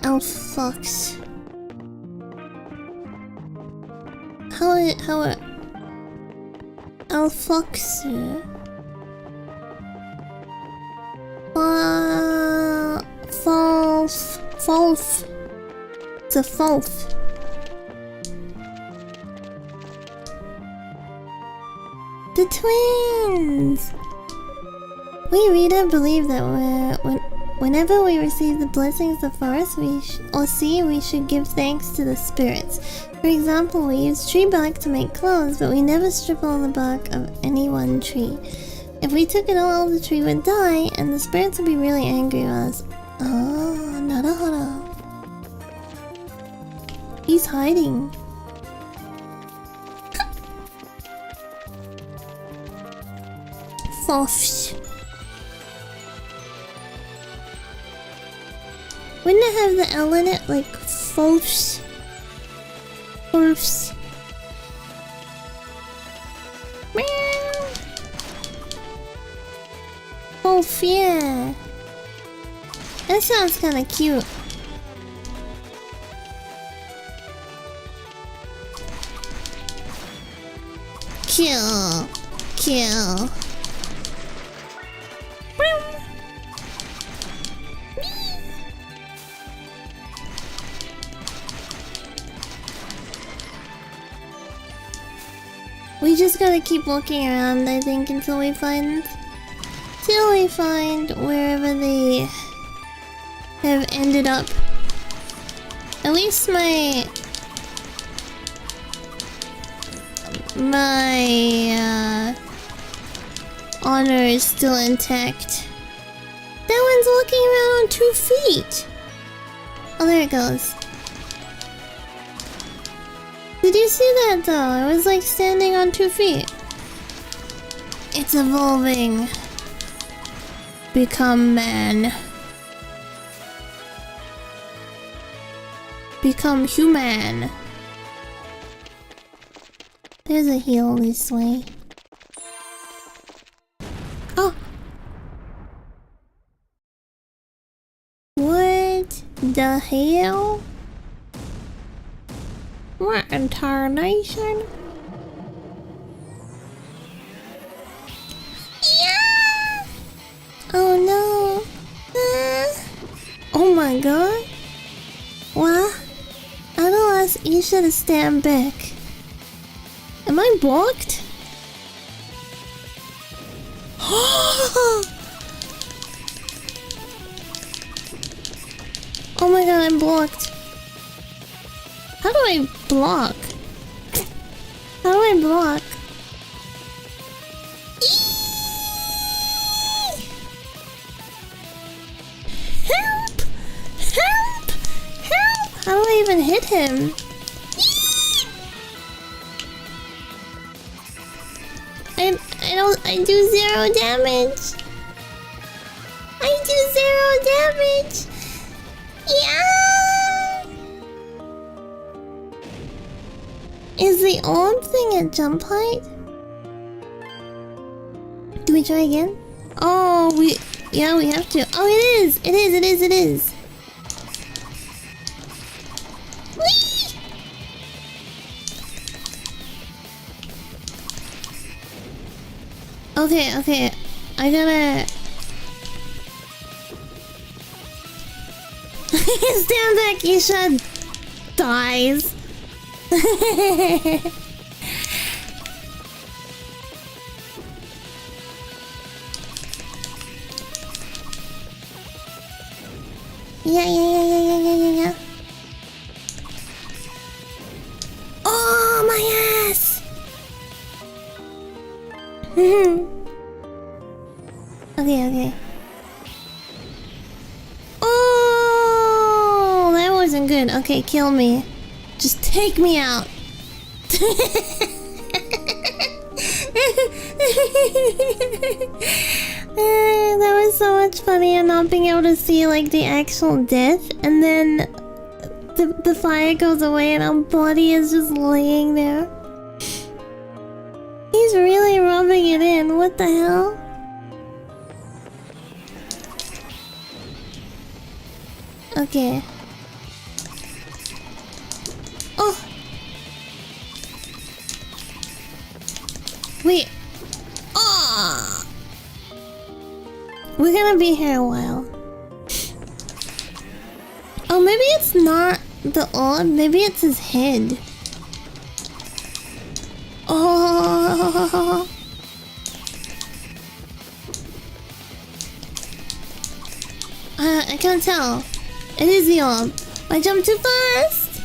Elf Fox. How Elf Fox? False. It's a false. The twins! We Rita believe that whenever we receive the blessings of forest we should give thanks to the spirits. For example, we use tree bark to make clothes, but we never strip all the bark of any one tree. If we took it all, the tree would die, and the spirits would be really angry with us. Oh, Narahara. He's hiding. Fox. Wouldn't it have the L in it? Like Fox? Fox. Meow. Wolf, yeah. That sounds kinda cute. Kill. Kill. We just gotta keep walking around, I think, until we find wherever they have ended up. At least my honor is still intact. That one's walking around on 2 feet. Oh, there it goes. Did you see that though? I was like standing on 2 feet. It's evolving. Become man. Become human. There's a hill this way. Oh! What the hell? What entire nation? Yeah! Oh no! Oh my god! What? I don't ask Isha to stand back. Am I blocked? Oh my god, I'm blocked. How do I block? How do I block? even hit him. I do 0 damage. I do 0 damage. Yeah. Is the old thing at jump height? Do we try again? Oh, we have to. Oh, it is. It is. Whee! Okay. I gotta... Stand back, Isha dies. Yeah. Oh, my ass! Okay. Oh, that wasn't good. Okay, kill me. Just take me out. That was so much funny, and not being able to see like the actual death, and then the fire goes away and our body is just laying there. He's really rubbing it in. What the hell? Okay. Oh! Wait. Oh! We're gonna be here a while. Oh, maybe it's not the orb. Maybe it's his head. Oh! I can't tell. It is the orb. I jumped too fast.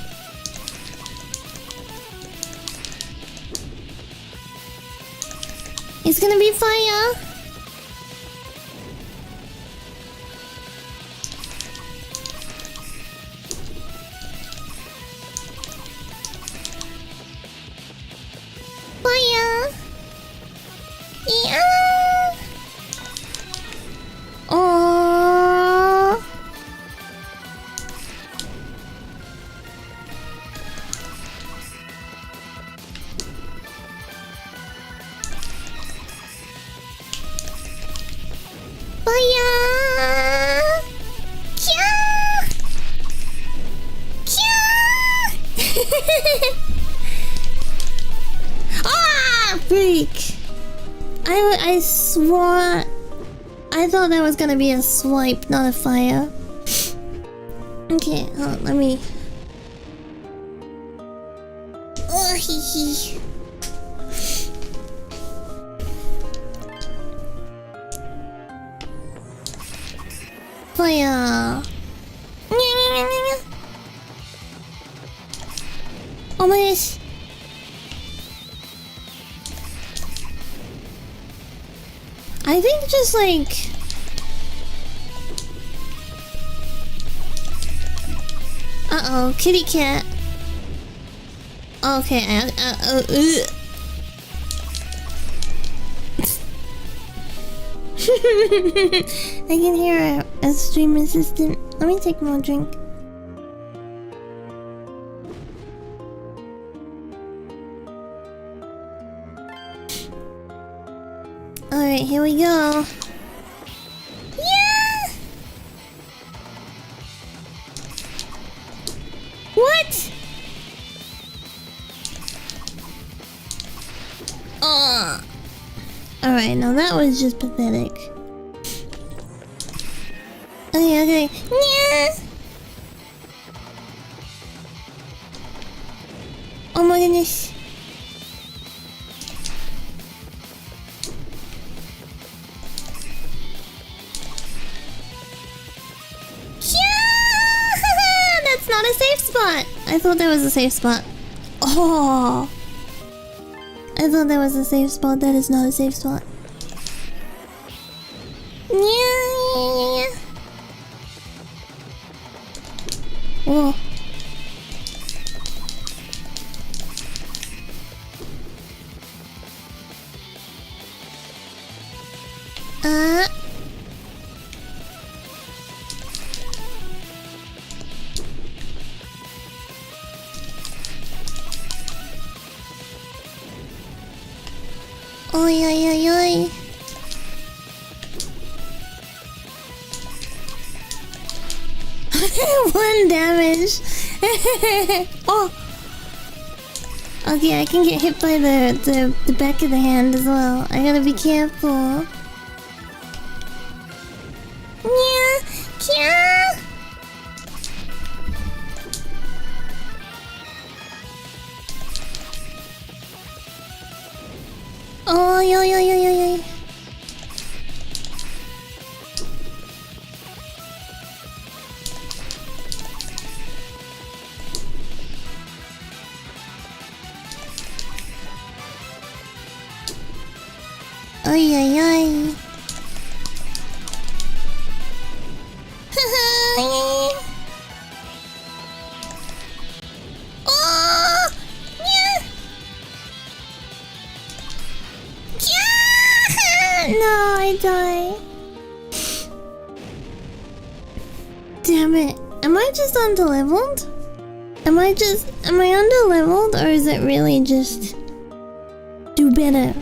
It's gonna be fire. Fire. Yeah. Oh. Fire. Ah, freak! I swore I thought that was gonna be a swipe, not a fire. Okay, let me. Oh, hee hee. Fire. Oh my gosh. I think just like... Uh-oh, kitty cat. Okay, I can hear a stream assistant. Let me take more drink. Alright, here we go. Yeah! What? Alright, now that was just pathetic. Okay. Yeah! Oh my goodness. That's not a safe spot. I thought that was a safe spot. Oh. I thought that was a safe spot. That is not a safe spot. Yeah. Whoa. Uh. Oi, oi, oi, oi. One damage. Oh. Okay, I can get hit by the back of the hand as well. I gotta be careful. Yeah, yeah. Oh, yo, yo, yo, yo, yo. Ay, ay, ay. Oh, yeah. Yeah. No, I die. Damn it. Am I just underleveled? Am I underleveled, or is it really just do better?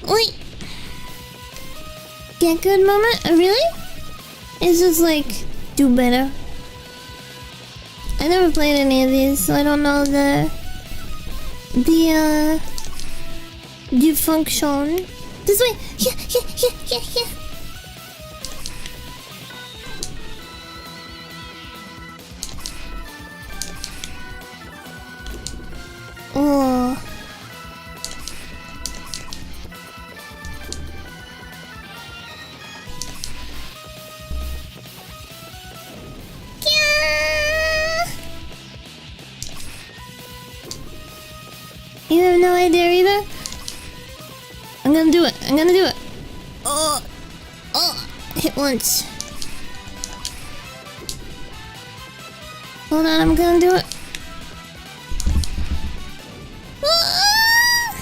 Wait. Get good moment? Really? It's just like do better. I never played any of these, so I don't know the function. This way. Yeah, yeah, yeah, yeah, yeah. Oh. You have no idea either? I'm gonna do it. I'm gonna do it. Oh. Oh. Hit once. Hold on, I'm gonna do it. Ah!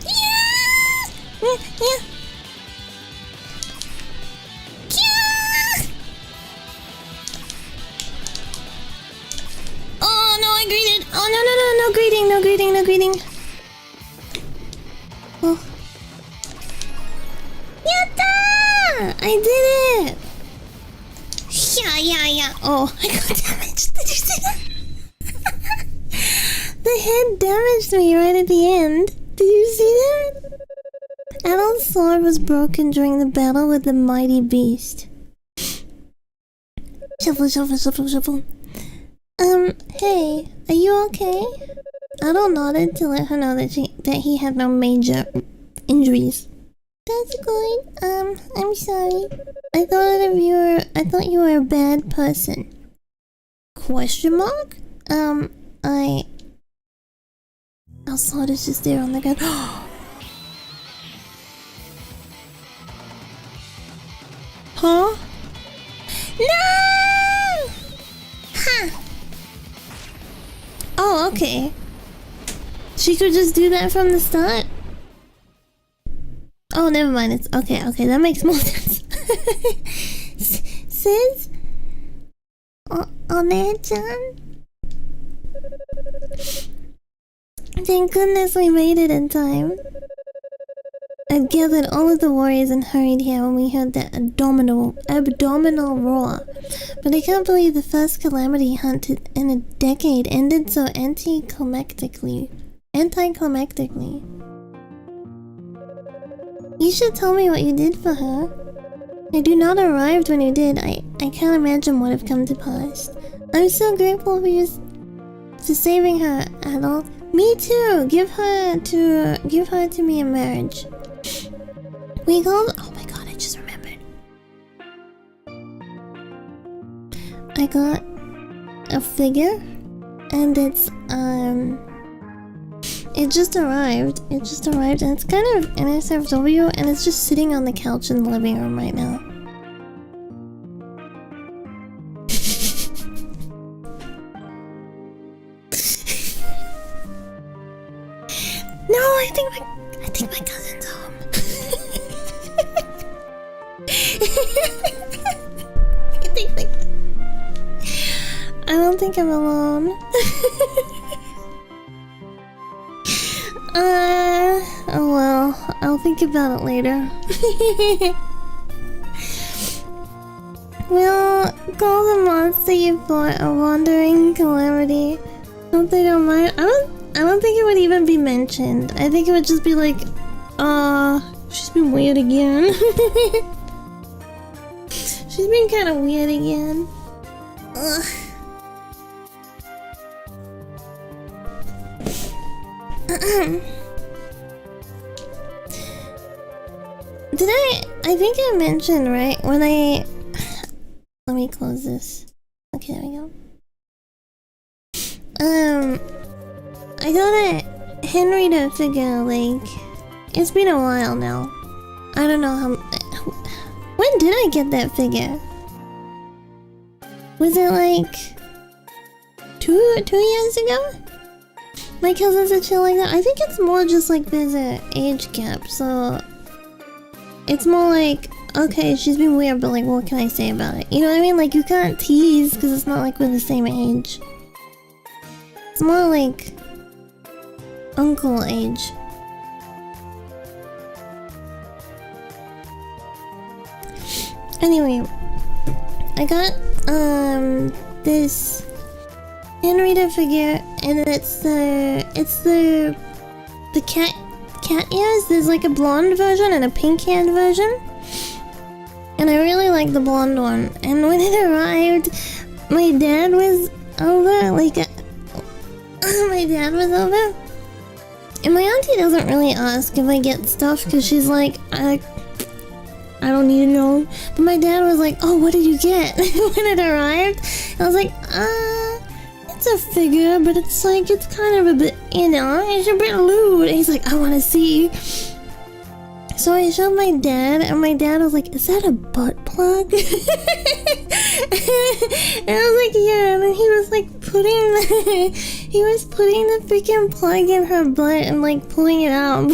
Yeah! Yeah! Yeah! Oh no, I greeted! Oh no, no, no, no greeting, no greeting, no greeting. Oh. Yatta! I did it! Yeah, yeah, yeah. Oh, I got damaged. Did you see that? The head damaged me right at the end. Did you see that? Adol's sword was broken during the battle with the mighty beast. Shuffle, shuffle, shuffle, shuffle. Hey, are you okay? Adol nodded to let her know that he had no major injuries. That's good. I'm sorry. I thought you were a bad person. Question mark? Our sword is just there on the ground. Huh? No! Huh. Oh, okay. She could just do that from the start? Oh, never mind. It's okay, okay. That makes more sense. Sis? One-chan? Thank goodness we made it in time. I've gathered all of the warriors and hurried here when we heard that abdominal roar. But I can't believe the first calamity hunt in a decade ended so anticlimactically. You should tell me what you did for her. Had you not arrived when you did, I can't imagine what have come to pass. I'm so grateful for saving her, Adol. Me too. Give her to me in marriage. We called. Oh my god! I just remembered. I got a figure, and it just arrived. It just arrived, and it's kind of NSFW, and it's just sitting on the couch in the living room right now. No, I think my cousin's home. I don't think I'm alone. Oh well, I'll think about it later. We'll call the monster you fought a wandering calamity. Hope they don't mind. I don't think it would even be mentioned. I think it would just be like, she's been weird again. She's been kind of weird again. Ugh. I think I mentioned, right, when let me close this. Okay, there we go. I got a Henrietta figure, like, it's been a while now. I don't know how... When did I get that figure? Was it like... two years ago? My cousin's a chill like that. I think it's more just like there's an age gap, so... It's more like, okay, she's been weird, but like, what can I say about it? You know what I mean? Like, you can't tease, because it's not like we're the same age. It's more like... uncle age. Anyway, I got, this Henrietta figure, and it's the cat ears. There's like a blonde version and a pink hand version, and I really like the blonde one. And when it arrived, my dad was over, like, my dad was over, and my auntie doesn't really ask if I get stuff, because she's like, I don't need to know. But my dad was like, oh, what did you get? When it arrived, I was like, it's a figure, but it's like, it's kind of a bit, you know, it's a bit lewd. And he's like, I want to see. So I showed my dad, and my dad was like, is that a butt plug? And I was like, yeah. And then he was like putting the freaking plug in her butt and like pulling it out.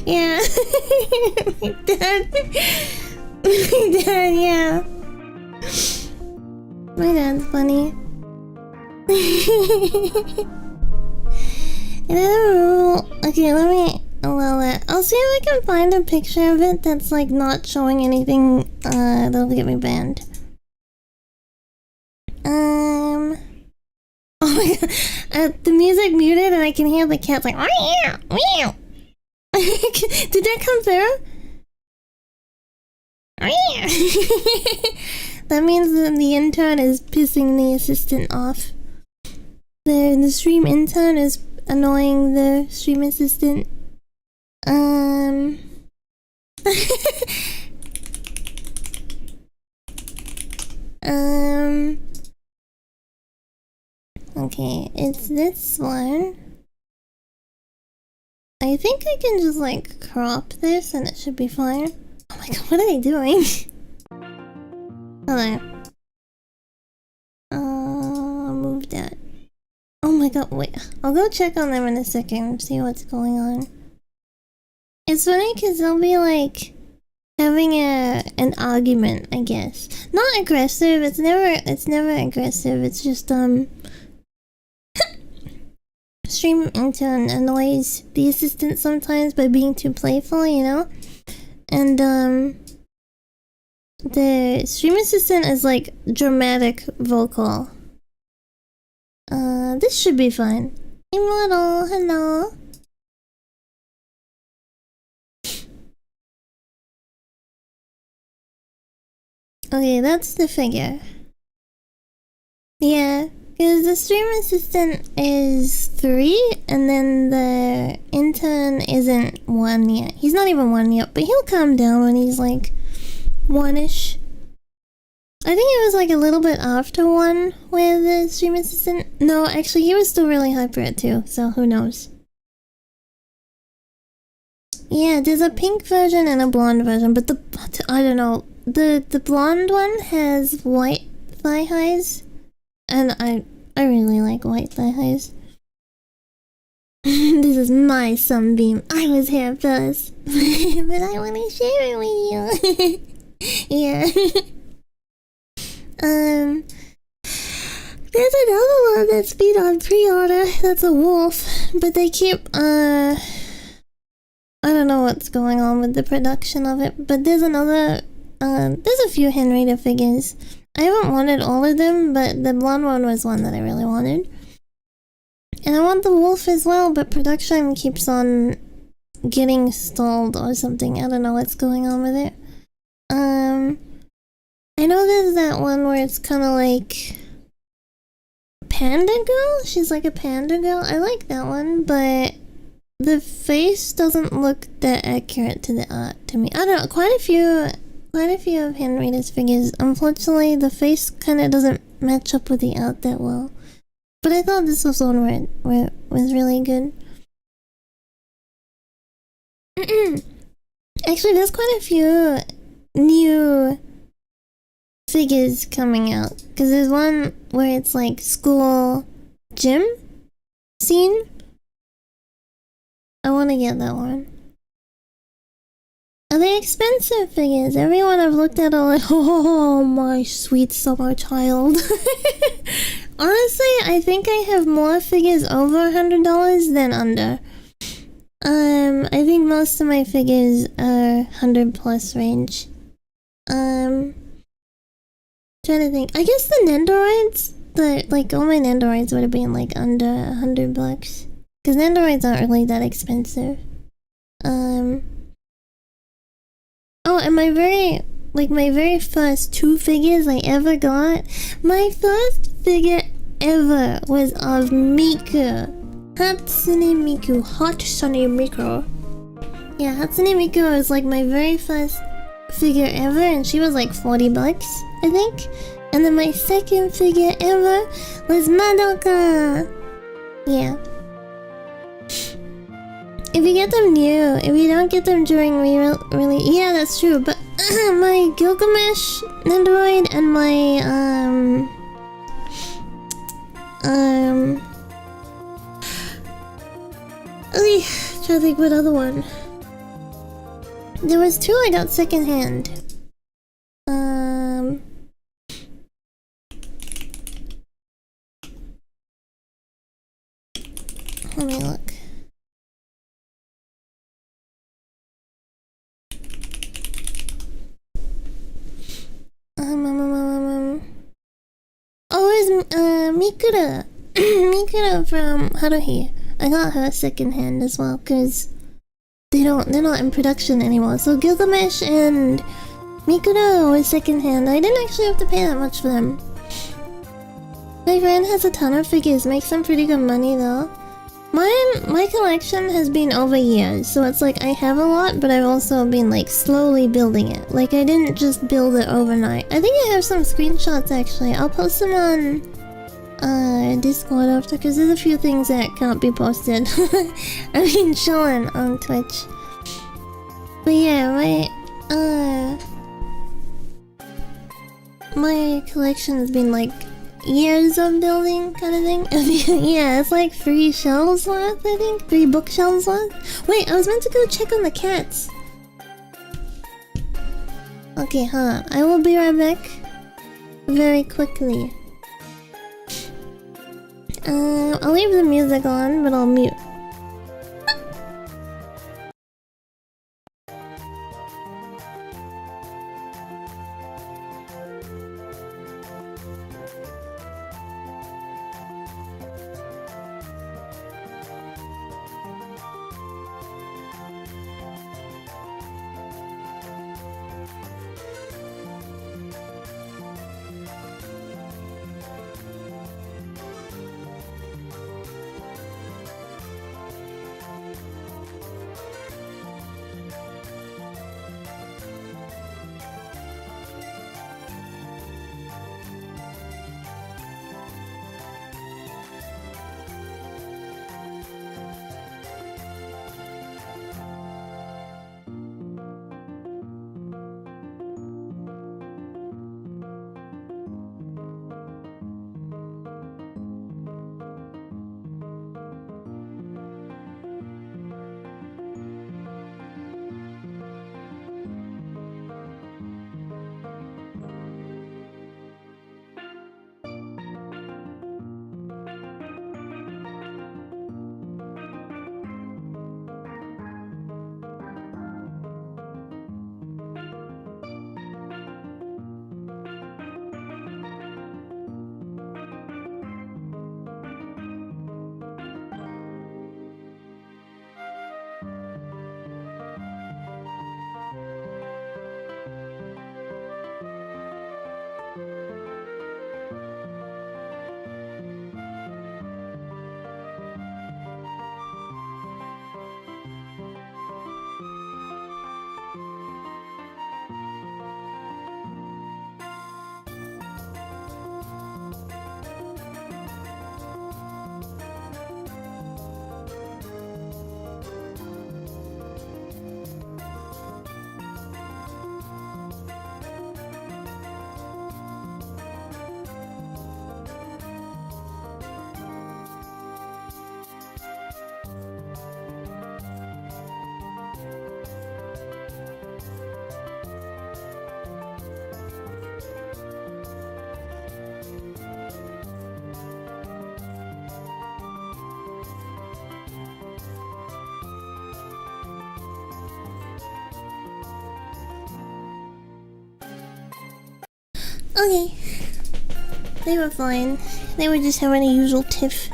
Yeah. My dad, yeah. My dad's funny. Another rule. Okay, let me allow that. I'll see if I can find a picture of it that's like not showing anything that'll get me banned. Oh my god. The music muted and I can hear the cats like meow, meow. Did that come through? That means that the intern is pissing the assistant off. The stream intern is annoying the stream assistant. Okay, it's this one. I think I can just like crop this and it should be fine. Oh my god, what are they doing? Hold on. Move that. Oh my god, wait. I'll go check on them in a second, see what's going on. It's funny because they'll be like having an argument, I guess. Not aggressive, it's never aggressive, it's just stream intern annoys the assistant sometimes by being too playful, you know? And the stream assistant is like dramatic vocal. This should be fine. Immortal, hello. Okay, that's the figure. Yeah, because the stream assistant is 3, and then the intern turn isn't 1 yet. He's not even 1 yet, but he'll calm down when he's like 1-ish. I think it was like a little bit after 1 where the stream assistant... No, actually he was still really hyper at 2, so who knows. Yeah, there's a pink version and a blonde version, but I don't know. The blonde one has white thigh highs, and I really like white thigh highs. This is my sunbeam. I was here first, but I want to share it with you. Yeah. There's another one that's been on pre-order. That's a wolf, but they keep I don't know what's going on with the production of it, but there's another there's a few Henrietta figures. I haven't wanted all of them, but the blonde one was one that I really wanted. And I want the wolf as well, but production keeps on getting stalled or something. I don't know what's going on with it. I know there's that one where it's kind of like Panda Girl? She's like a panda girl. I like that one, but the face doesn't look that accurate to the art to me. I don't know, quite a few of Henrietta's figures, unfortunately the face kind of doesn't match up with the art that well. But I thought this was one where it was really good. Actually, there's quite a few new figures coming out, because there's one where it's like school gym scene. I want to get that one. Are they expensive figures? Everyone I've looked at are like, oh my sweet summer child. Honestly, I think I have more figures over $100 than under. I think most of my figures are 100 plus range. Trying to think. I guess the Nendoroids, like all my Nendoroids would have been like under $100. Because Nendoroids aren't really that expensive. Oh, and my very first 2 figures I ever got, my first figure ever was of Miku. Hatsune Miku. Yeah, Hatsune Miku was like my very first figure ever, and she was like $40, I think. And then my second figure ever was Madoka. Yeah. If you get them new, if you don't get them during really, yeah, that's true. But my Gilgamesh Nendoroid and my trying to think what other one. There was 2 I got secondhand. Let me look. Oh, it's Mikura. Mikura from Haruhi. I got her secondhand as well, cause they're not in production anymore. So Gilgamesh and Mikura was secondhand. I didn't actually have to pay that much for them. My friend has a ton of figures, makes some pretty good money though. My collection has been over years, so it's like I have a lot, but I've also been like slowly building it. Like I didn't just build it overnight. I think I have some screenshots actually. I'll post them on Discord after, because there's a few things that can't be posted. I mean, chilling on Twitch. But yeah, my collection has been like years of building kind of thing. Yeah, it's like 3 shelves worth, I think. 3 bookshelves worth. Wait, I was meant to go check on the cats. Okay, hold on. I will be right back. Very quickly. I'll leave the music on, but I'll mute. Okay. They were fine. They were just having a usual tiff.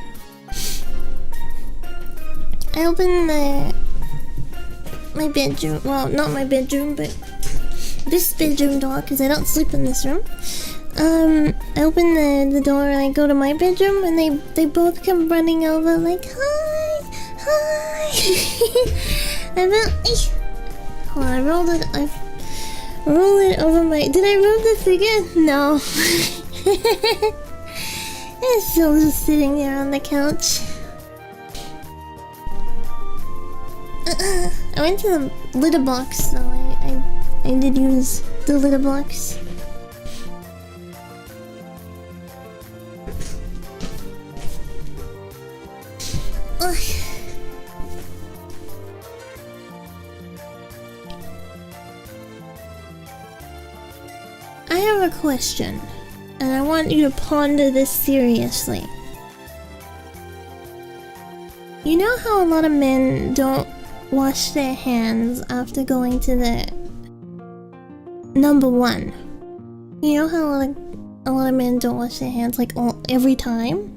I opened my bedroom. Well, not my bedroom, but this bedroom door, because I don't sleep in this room. I open the door and I go to my bedroom, and they both come running over like, hi, hi. I felt, hold on, I rolled it over my. Did I move the figure? No. It's still just sitting there on the couch. I went to the litter box, so I did use the litter box. Ugh. I have a question, and I want you to ponder this seriously. You know how a lot of men don't wash their hands after going to the number one? You know how a lot of men don't wash their hands like every time?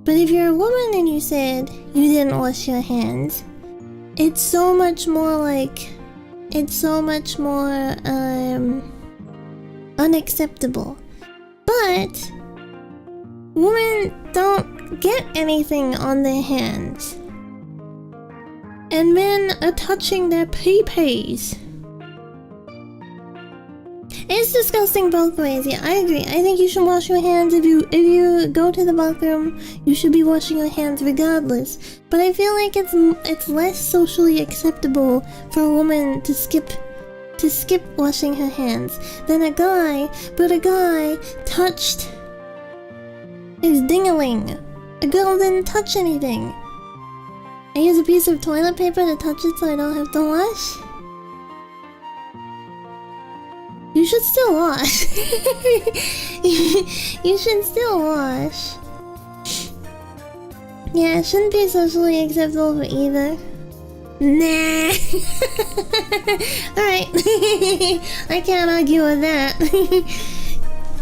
But if you're a woman and you said you didn't wash your hands, it's so much more unacceptable. But women don't get anything on their hands, and men are touching their pee-pees. It's disgusting both ways. Yeah, I agree. I think you should wash your hands. If you go to the bathroom, you should be washing your hands regardless. But I feel like it's less socially acceptable for a woman to skip washing her hands than a guy. But a guy touched his ding-a-ling. A girl didn't touch anything. I use a piece of toilet paper to touch it so I don't have to wash. You should still wash. You should still wash. Yeah, it shouldn't be socially acceptable for either. Nah. Alright. I can't argue with that.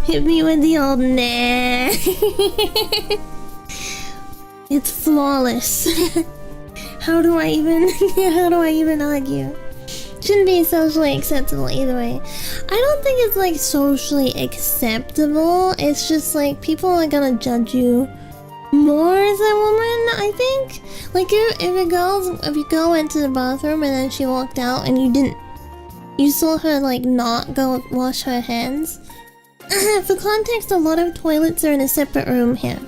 Hit me with the old nah. It's flawless. How do I even argue? Shouldn't be socially acceptable either way. I don't think it's like socially acceptable. It's just like people are gonna judge you more as a woman, I think. Like if a girl went to the bathroom and then she walked out and you saw her like not go wash her hands. For context, a lot of toilets are in a separate room here.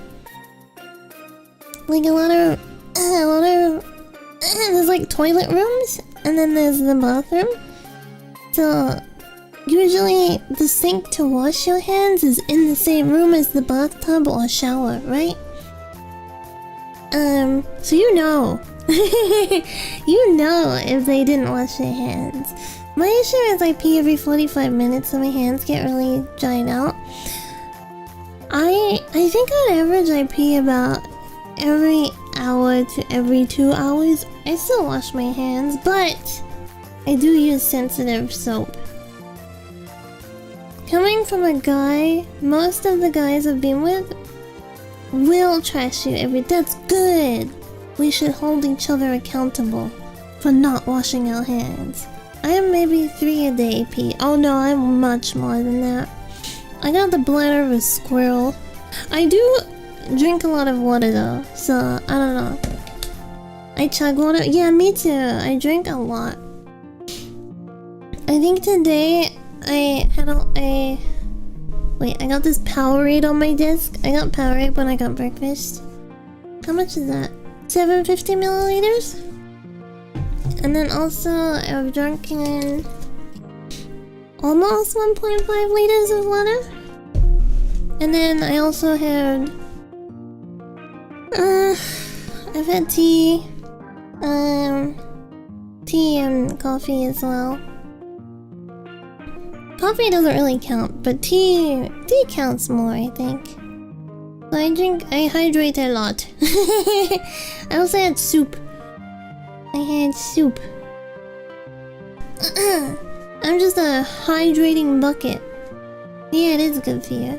Like a lot of there's like toilet rooms, and then there's the bathroom. So usually the sink to wash your hands is in the same room as the bathtub or shower, right? So you know. You know if they didn't wash their hands. My issue is I pee every 45 minutes so my hands get really dried out. I think on average I pee about every hour to every 2 hours. I still wash my hands, but I do use sensitive soap. Coming from a guy, most of the guys I've been with will trash you that's good. We should hold each other accountable for not washing our hands. I am maybe 3 a day pee. Oh no, I'm much more than that. I got the bladder of a squirrel. I do drink a lot of water though, so I don't know. I chug water. Yeah, me too. I drink a lot. I think today I got this Powerade on my desk. I got Powerade when I got breakfast. How much is that? 750 milliliters? And then also I've drinking almost 1.5 liters of water. And then I also had I've had tea and coffee as well. Coffee doesn't really count, but tea counts more, I think. So I hydrate a lot. I also had soup. I'm just a hydrating bucket. Yeah, it is good for you.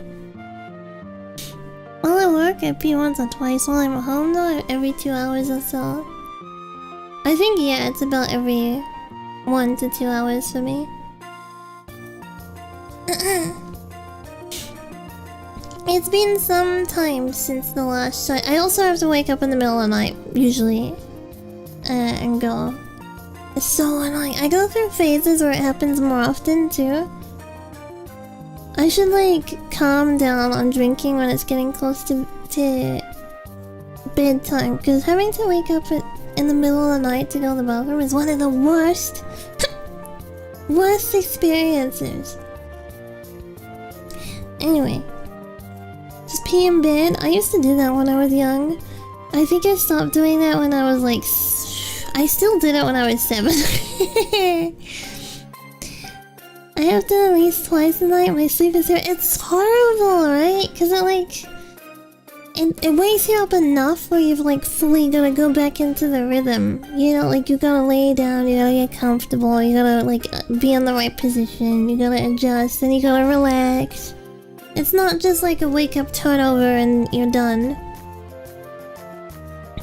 While I work, I pee once or twice. While I'm home, though, every 2 hours or so. I think, yeah, it's about every 1 to 2 hours for me. It's been some time since the last time. I also have to wake up in the middle of the night, usually, and go. It's so annoying. I go through phases where it happens more often, too. I should, like, calm down on drinking when it's getting close to bedtime, because having to wake up in the middle of the night to go to the bathroom is one of the worst experiences. Anyway, just pee in bed. I used to do that when I was young. I think I stopped doing that when I was like... I still did it when I was 7. I have to at least twice a night. My sleep is here. It's horrible, right? Because it like... It wakes you up enough where you've like fully gotta go back into the rhythm. You know, like you gotta lay down, you gotta get comfortable, you gotta like be in the right position, you gotta adjust, and you gotta relax. It's not just like a wake up turnover and you're done.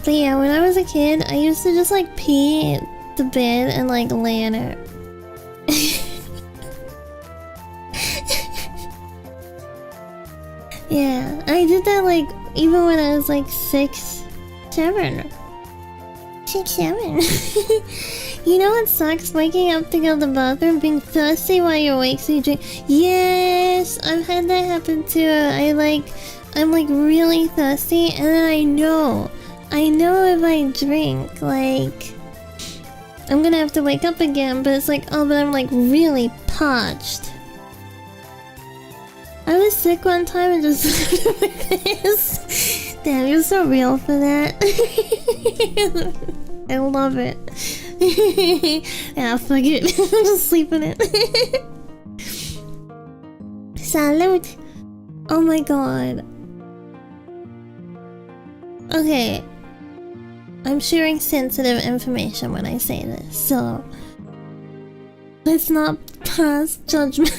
But yeah, when I was a kid, I used to just like pee the bed and like lay in it. Yeah, I did that like even when I was like 6, 7. 6, 7. You know what sucks? Waking up to go to the bathroom, being thirsty while you're awake, so you drink. Yes, I've had that happen too. I'm like really thirsty, and then I know if I drink, like, I'm gonna have to wake up again. But it's like, oh, but I'm like really parched. I was sick one time and just damn, you're so real for that. I love it. Yeah, fuck it. I'm just sleeping it. Salute. Oh my god. Okay. I'm sharing sensitive information when I say this, so let's not pass judgment.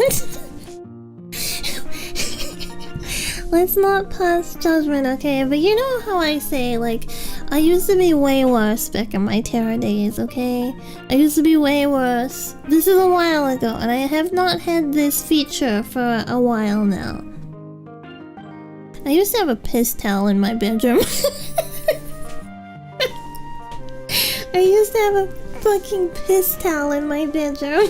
Let's not pass judgment, okay? But you know how I say, like, I used to be way worse back in my Terra days, okay? I used to be way worse. This is a while ago, and I have not had this feature for a while now. I used to have a piss towel in my bedroom. I used to have a fucking piss towel in my bedroom.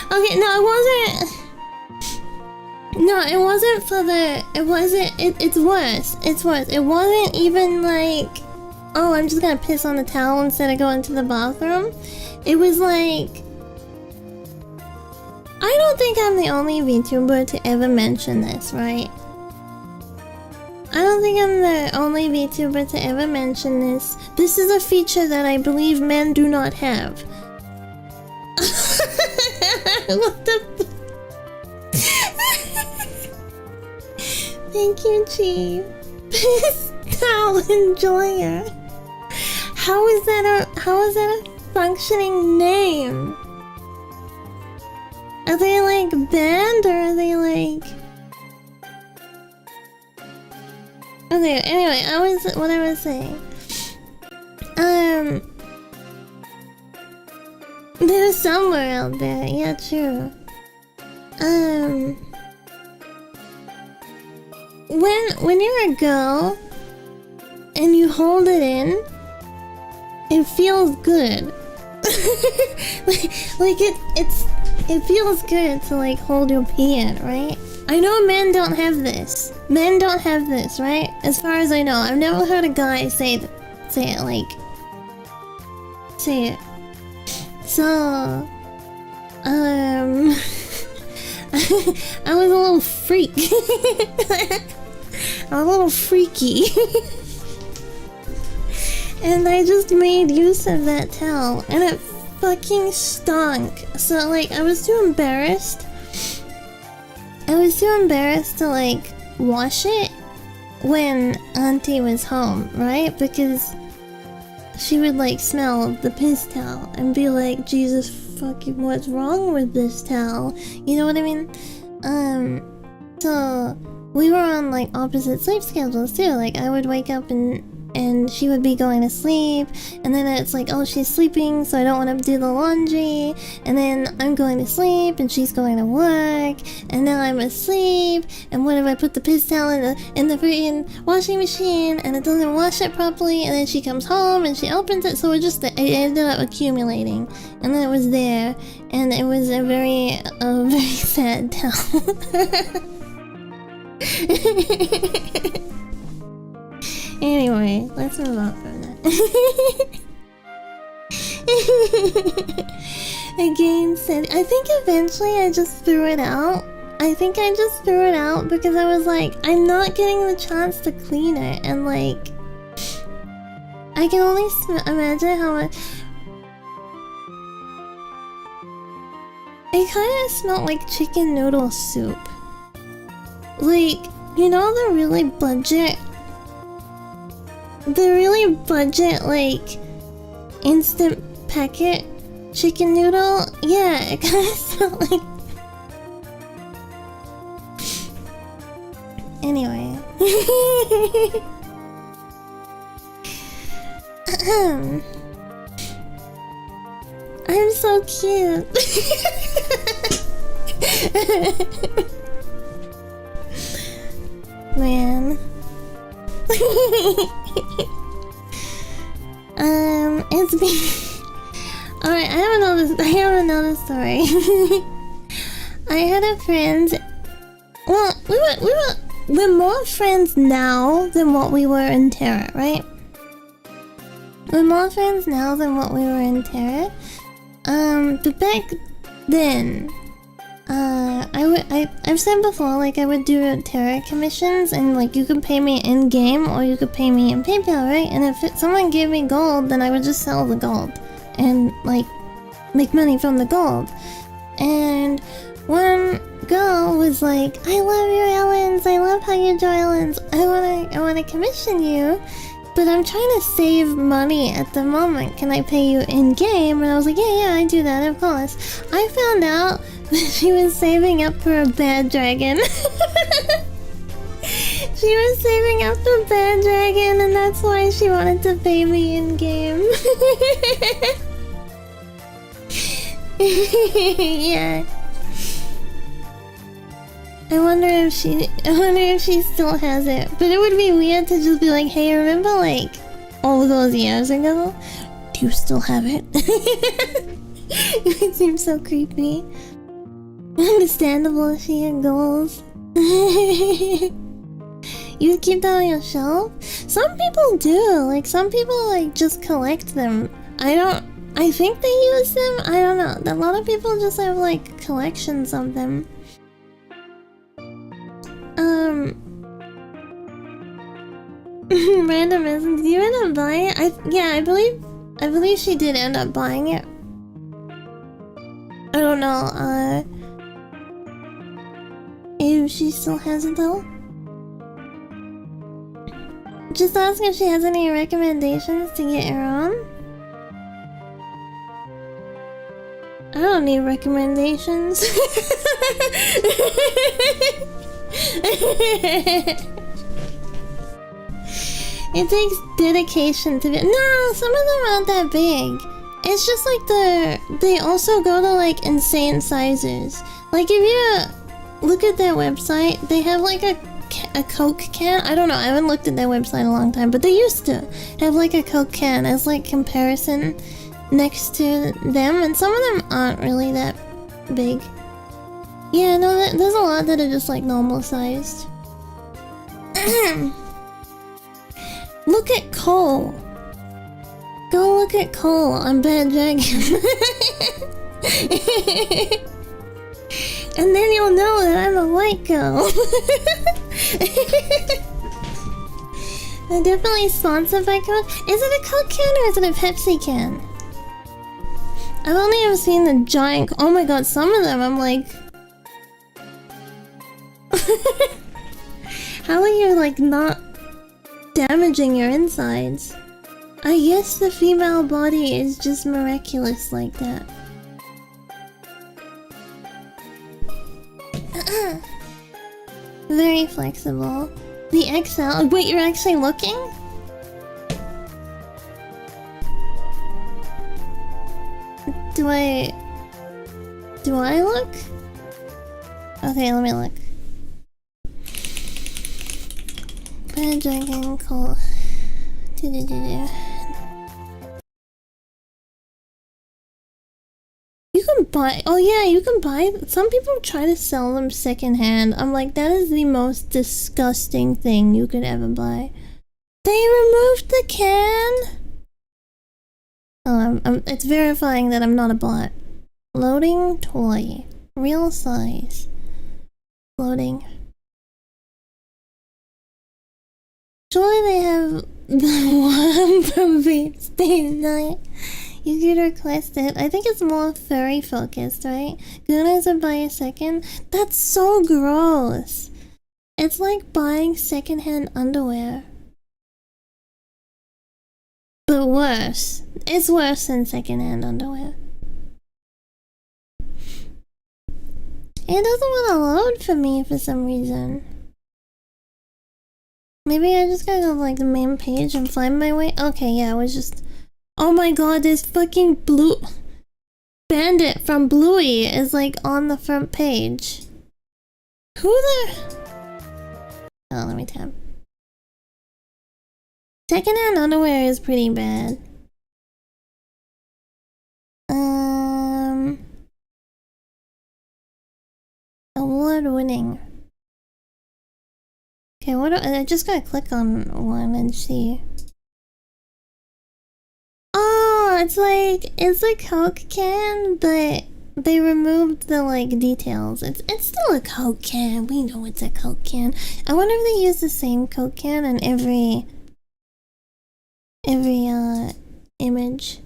Okay, no, it wasn't. No, it wasn't for the. It wasn't. It's worse. It's worse. It wasn't even like, oh, I'm just gonna piss on the towel instead of going to the bathroom. It was like, I don't think I'm the only VTuber to ever mention this, right? I don't think I'm the only VTuber to ever mention this. This is a feature that I believe men do not have. What the Thank you, Chief. Piss towel enjoyer. How is that a functioning name? Are they like banned or are they like... Okay, anyway, what I was saying. There's somewhere out there, yeah, true. When you're a girl and you hold it in, it feels good. It feels good to like hold your pee in, right? I know men don't have this. Men don't have this, right? As far as I know, I've never heard a guy say it. So, I was a little freak. I'm a little freaky. And I just made use of that towel, and it fucking stunk. So, like, I was too embarrassed. I was too embarrassed to, like, wash it. when Auntie was home, right? Because she would like smell the piss towel and be like, Jesus fucking, what's wrong with this towel? You know what I mean? So we were on like opposite sleep schedules too. Like I would wake up and she would be going to sleep, and then it's like, oh, she's sleeping, so I don't want to do the laundry, and then I'm going to sleep and she's going to work, and now I'm asleep, and what if I put the piss towel in the freaking washing machine and it doesn't wash it properly, and then she comes home and she opens it, so it ended up accumulating, and then it was there, and it was a very sad towel. Anyway, let's move on from that. Again said, I think eventually I just threw it out. I think I just threw it out because I was like, I'm not getting the chance to clean it, and like, I can only imagine how much. It kind of smelled like chicken noodle soup. Like, you know the really budget, like, instant packet chicken noodle? Yeah, it kind of smelled like... Anyway. I'm so cute. Man. It's been... Alright, I have another story. I had a friend... Well, we're more friends now than what we were in Terra, right? We're more friends now than what we were in Terra. But back then... I've said before, like, I would do Terra commissions, and like, you could pay me in game or you could pay me in PayPal, right? And if someone gave me gold, then I would just sell the gold and like make money from the gold. And one girl was like, I love your Ellens, I love how you draw Ellens, I wanna commission you, but I'm trying to save money at the moment. Can I pay you in game? And I was like, yeah, I do that, of course. I found out she was saving up for a bad dragon. She was saving up for a bad dragon, and that's why she wanted to pay me in game. Yeah. I wonder if she still has it. But it would be weird to just be like, hey, remember like all those years ago? Do you still have it? It seems so creepy. Understandable if she had goals. You keep that on your shelf? Some people do. Like, some people like just collect them. I think they use them. I don't know. A lot of people just have like collections of them. Randomism, did you end up buying it? Yeah, I believe she did end up buying it. I don't know, if she still has it though. Just ask if she has any recommendations to get her on. I don't need recommendations. It takes dedication to be. No, some of them aren't that big. It's just like they also go to like insane sizes. Like if you look at their website, they have like a Coke can. I don't know, I haven't looked at their website in a long time, but they used to have like a Coke can as like comparison next to them, and some of them aren't really that big. Yeah, no, there's a lot that are just like normal sized. Look at Cole. Go look at Cole on Bad Dragon. And then you'll know that I'm a white girl. They're definitely sponsored by Coke. Is it a Coke can or is it a Pepsi can? I've only ever seen the giant... Oh my god, some of them I'm like... How are you like not damaging your insides. I guess the female body is just miraculous like that. Very flexible. The XL. Wait, you're actually looking? Do I look? Okay, let me look. Bad drinking cold. You can buy. Oh yeah, you can buy. Some people try to sell them secondhand. I'm like, that is the most disgusting thing you could ever buy. They removed the can. Oh, it's verifying that I'm not a bot. Loading toy. Real size. Loading. Surely they have the one from Vape State Night. You could request it. I think it's more furry focused, right? Gunas would buy a second. That's so gross. It's like buying secondhand underwear. But worse. It's worse than secondhand underwear. It doesn't want to load for me for some reason. Maybe I just gotta go to like the main page and find my way. Okay, yeah, it was just... Oh my god, this fucking blue... Bandit from Bluey is like on the front page. Who the... Oh, let me tab. Secondhand underwear is pretty bad. Award-winning. Okay, what do, I just gotta click on one and see. Oh, it's a Coke can, but they removed the like details. It's still a Coke can. We know it's a Coke can. I wonder if they use the same Coke can in every image.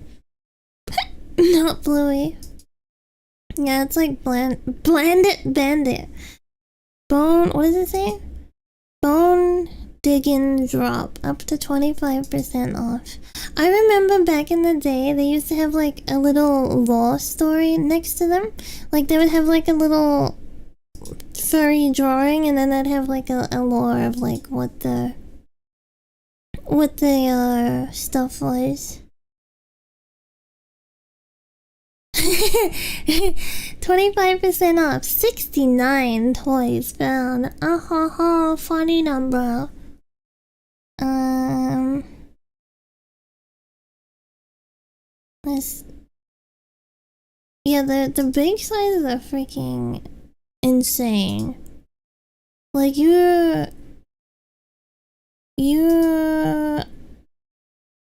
Not Bluey. Yeah, it's like Bandit. Bone, what does it say? Bone digging drop up to 25% off. I remember back in the day they used to have like a little lore story next to them. Like they would have like a little furry drawing and then they'd have like a lore of like what the stuff was. 25% off. 69 toys found. Funny number. This. Yeah, the big sizes are freaking insane. Like you're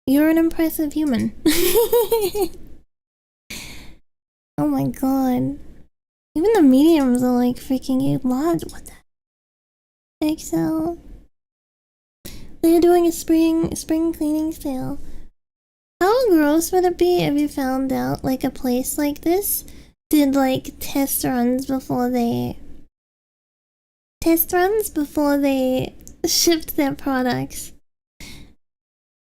an impressive human. Oh my god. Even the mediums are like freaking large. What the? XL. They're doing a spring cleaning sale. How gross would it be if you found out like a place like this did like test runs before they shipped their products?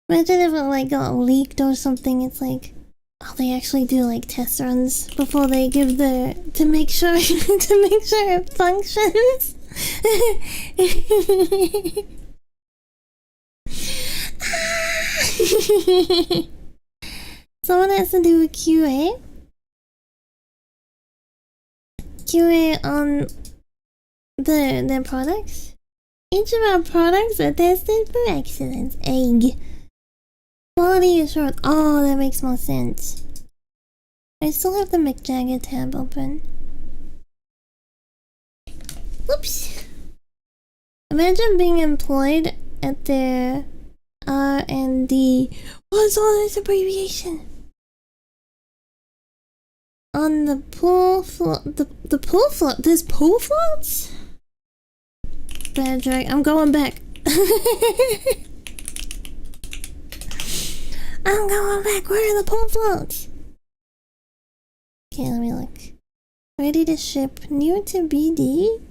Imagine if it like got leaked or something. It's like, oh, they actually do like test runs before they give to make sure it functions. Someone has to do a QA on their products. Each of our products are tested for excellence. Egg. Quality assured. Oh, that makes more sense. I still have the McJagger tab open. Whoops. Imagine being employed at their R&D. What's all this abbreviation? On the pool floor. The pool floor. There's pool floats? Bad drag. I'm going back. I'm going back. Where are the pool floats? Okay, let me look. Ready to ship. New to BD?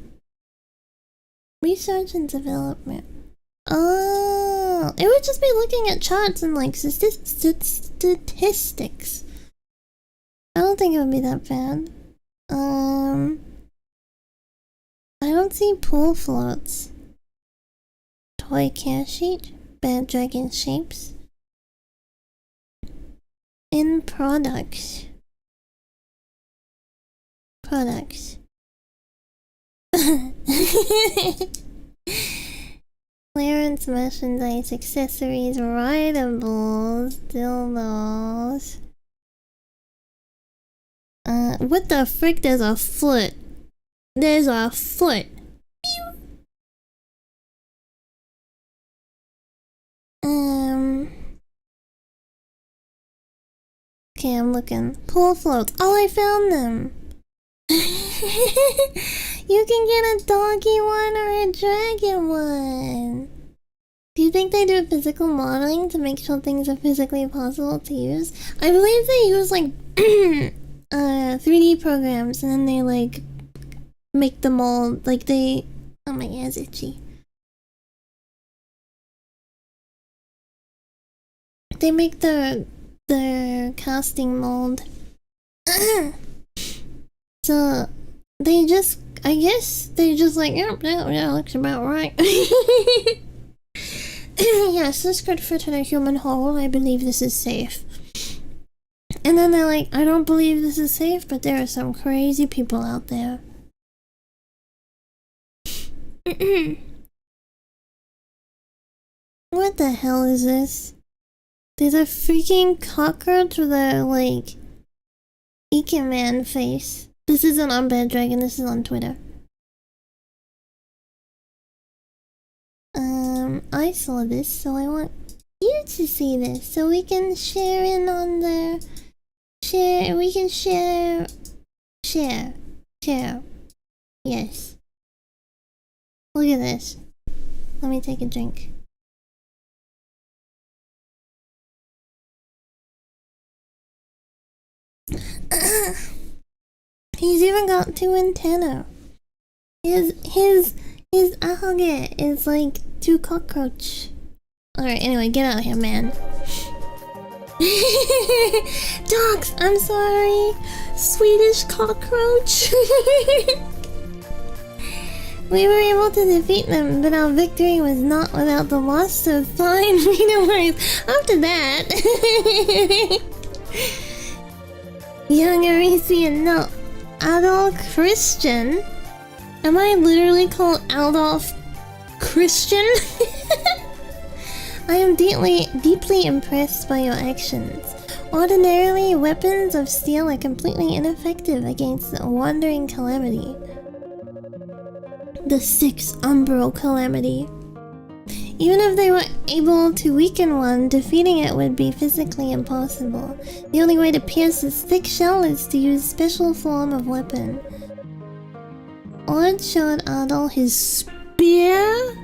Research and development. Oh, difficult. It would just be looking at charts and like statistics. I don't think it would be that bad. I don't see pool floats. Toy care sheet. Bad dragon shapes. In products. Products. Clearance merchandise, accessories, rideables, dildos. What the frick? There's a foot. There's a foot. Okay, I'm looking. Pool floats. Oh, I found them. You can get a doggy one or a dragon one. Do you think they do physical modeling to make sure things are physically possible to use? I believe they use like 3D programs and then they like make the mold. Like they... Oh my ear's itchy. They make the casting mold. So they just, I guess they just like, yep, yeah, looks about right. Yes, this could fit in a human hole. I believe this is safe. And then they're like, I don't believe this is safe, but there are some crazy people out there. What the hell is this? There's a freaking cockroach with a, like, Ike Man face. This isn't on Bad Dragon, this is on Twitter. I saw this, so I want you to see this, so we can share in on the... we can share... Share. Yes. Look at this. Let me take a drink. He's even got 2 antennae. His ahage is like 2 cockroach. Alright, anyway, get out of here, man. Dogs, I'm sorry. Swedish cockroach. We were able to defeat them, but our victory was not without the loss of fine freedom rights. After that... Young Arisian, no. Adolf Christian? Am I literally called Adolf Christian? I am deeply impressed by your actions. Ordinarily, weapons of steel are completely ineffective against the wandering calamity. The 6th umbral calamity. Even if they were able to weaken one, defeating it would be physically impossible. The only way to pierce its thick shell is to use a special form of weapon. Ord showed Adol his spear?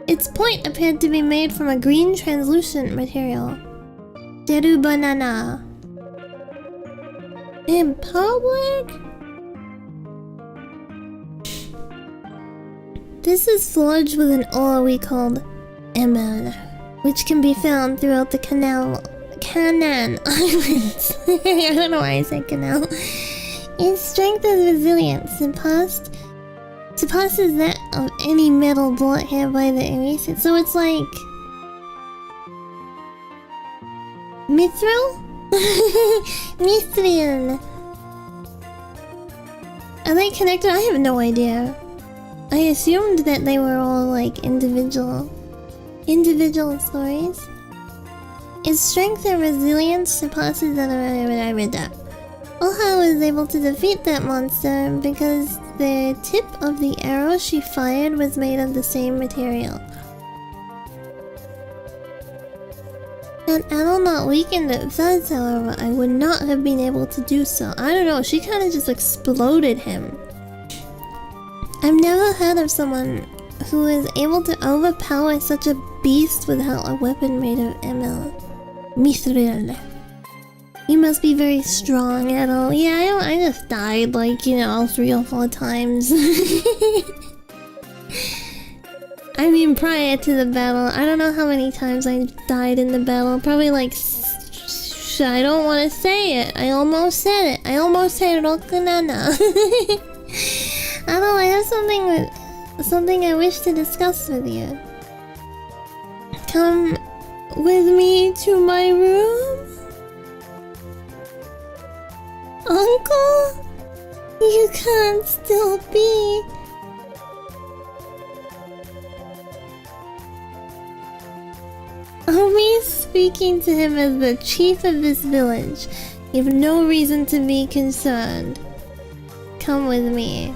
Its point appeared to be made from a green translucent material. Deru banana. In public? This is forged with an ore we called emerald, which can be found throughout the Canaan Islands. I don't know why I said canal. Its strength and resilience surpasses that of any metal brought here by the Eraser. So it's like... Mithril? Mithril. Are they connected? I have no idea. I assumed that they were all like individual stories. Its strength and resilience surpasses that of... Oha was able to defeat that monster because the tip of the arrow she fired was made of the same material. Had Adol not weakened its size, however, I would not have been able to do so. I don't know, she kind of just exploded him. I've never heard of someone who is able to overpower such a beast without a weapon made of emerald. Mithril. You must be very strong, Adol. Yeah, I just died, like, you know, 3 or 4 times. I mean, prior to the battle, I don't know how many times I died in the battle. Probably like... I don't want to say it. I almost said it. I almost said Rokunana. Adol, I have something I wish to discuss with you. Come with me to my room? Uncle? You can't still be. Me speaking to him as the chief of this village. You have no reason to be concerned. Come with me.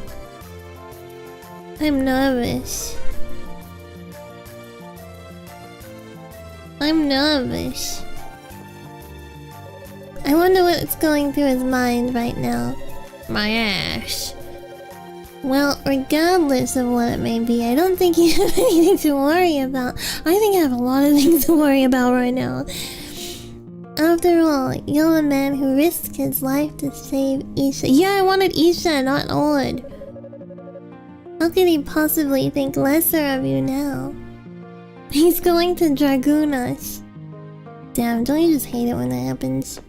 I'm nervous. I'm nervous. I wonder what's going through his mind right now. My ass. Well, regardless of what it may be, I don't think you have anything to worry about. I think I have a lot of things to worry about right now. After all, you're the man who risked his life to save Isha. Yeah, I wanted Isha, not Ord. How could he possibly think lesser of you now? He's going to dragoon us. Damn, don't you just hate it when that happens?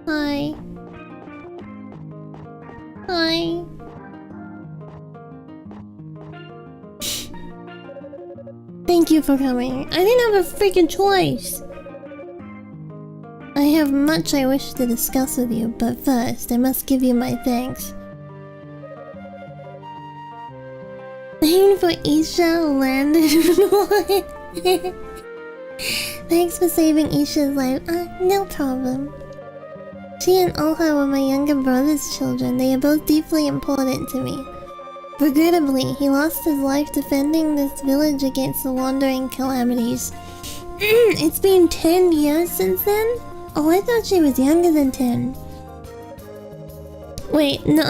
Hi. Hi. Thank you for coming. I didn't have a freaking choice. I have much I wish to discuss with you, but first, I must give you my thanks. Thanks for Isha landed. Thanks for saving Isha's life. No problem. She and Olha were my younger brother's children. They are both deeply important to me. Regrettably, he lost his life defending this village against the wandering calamities. It's been 10 years since then? Oh, I thought she was younger than 10. Wait, no.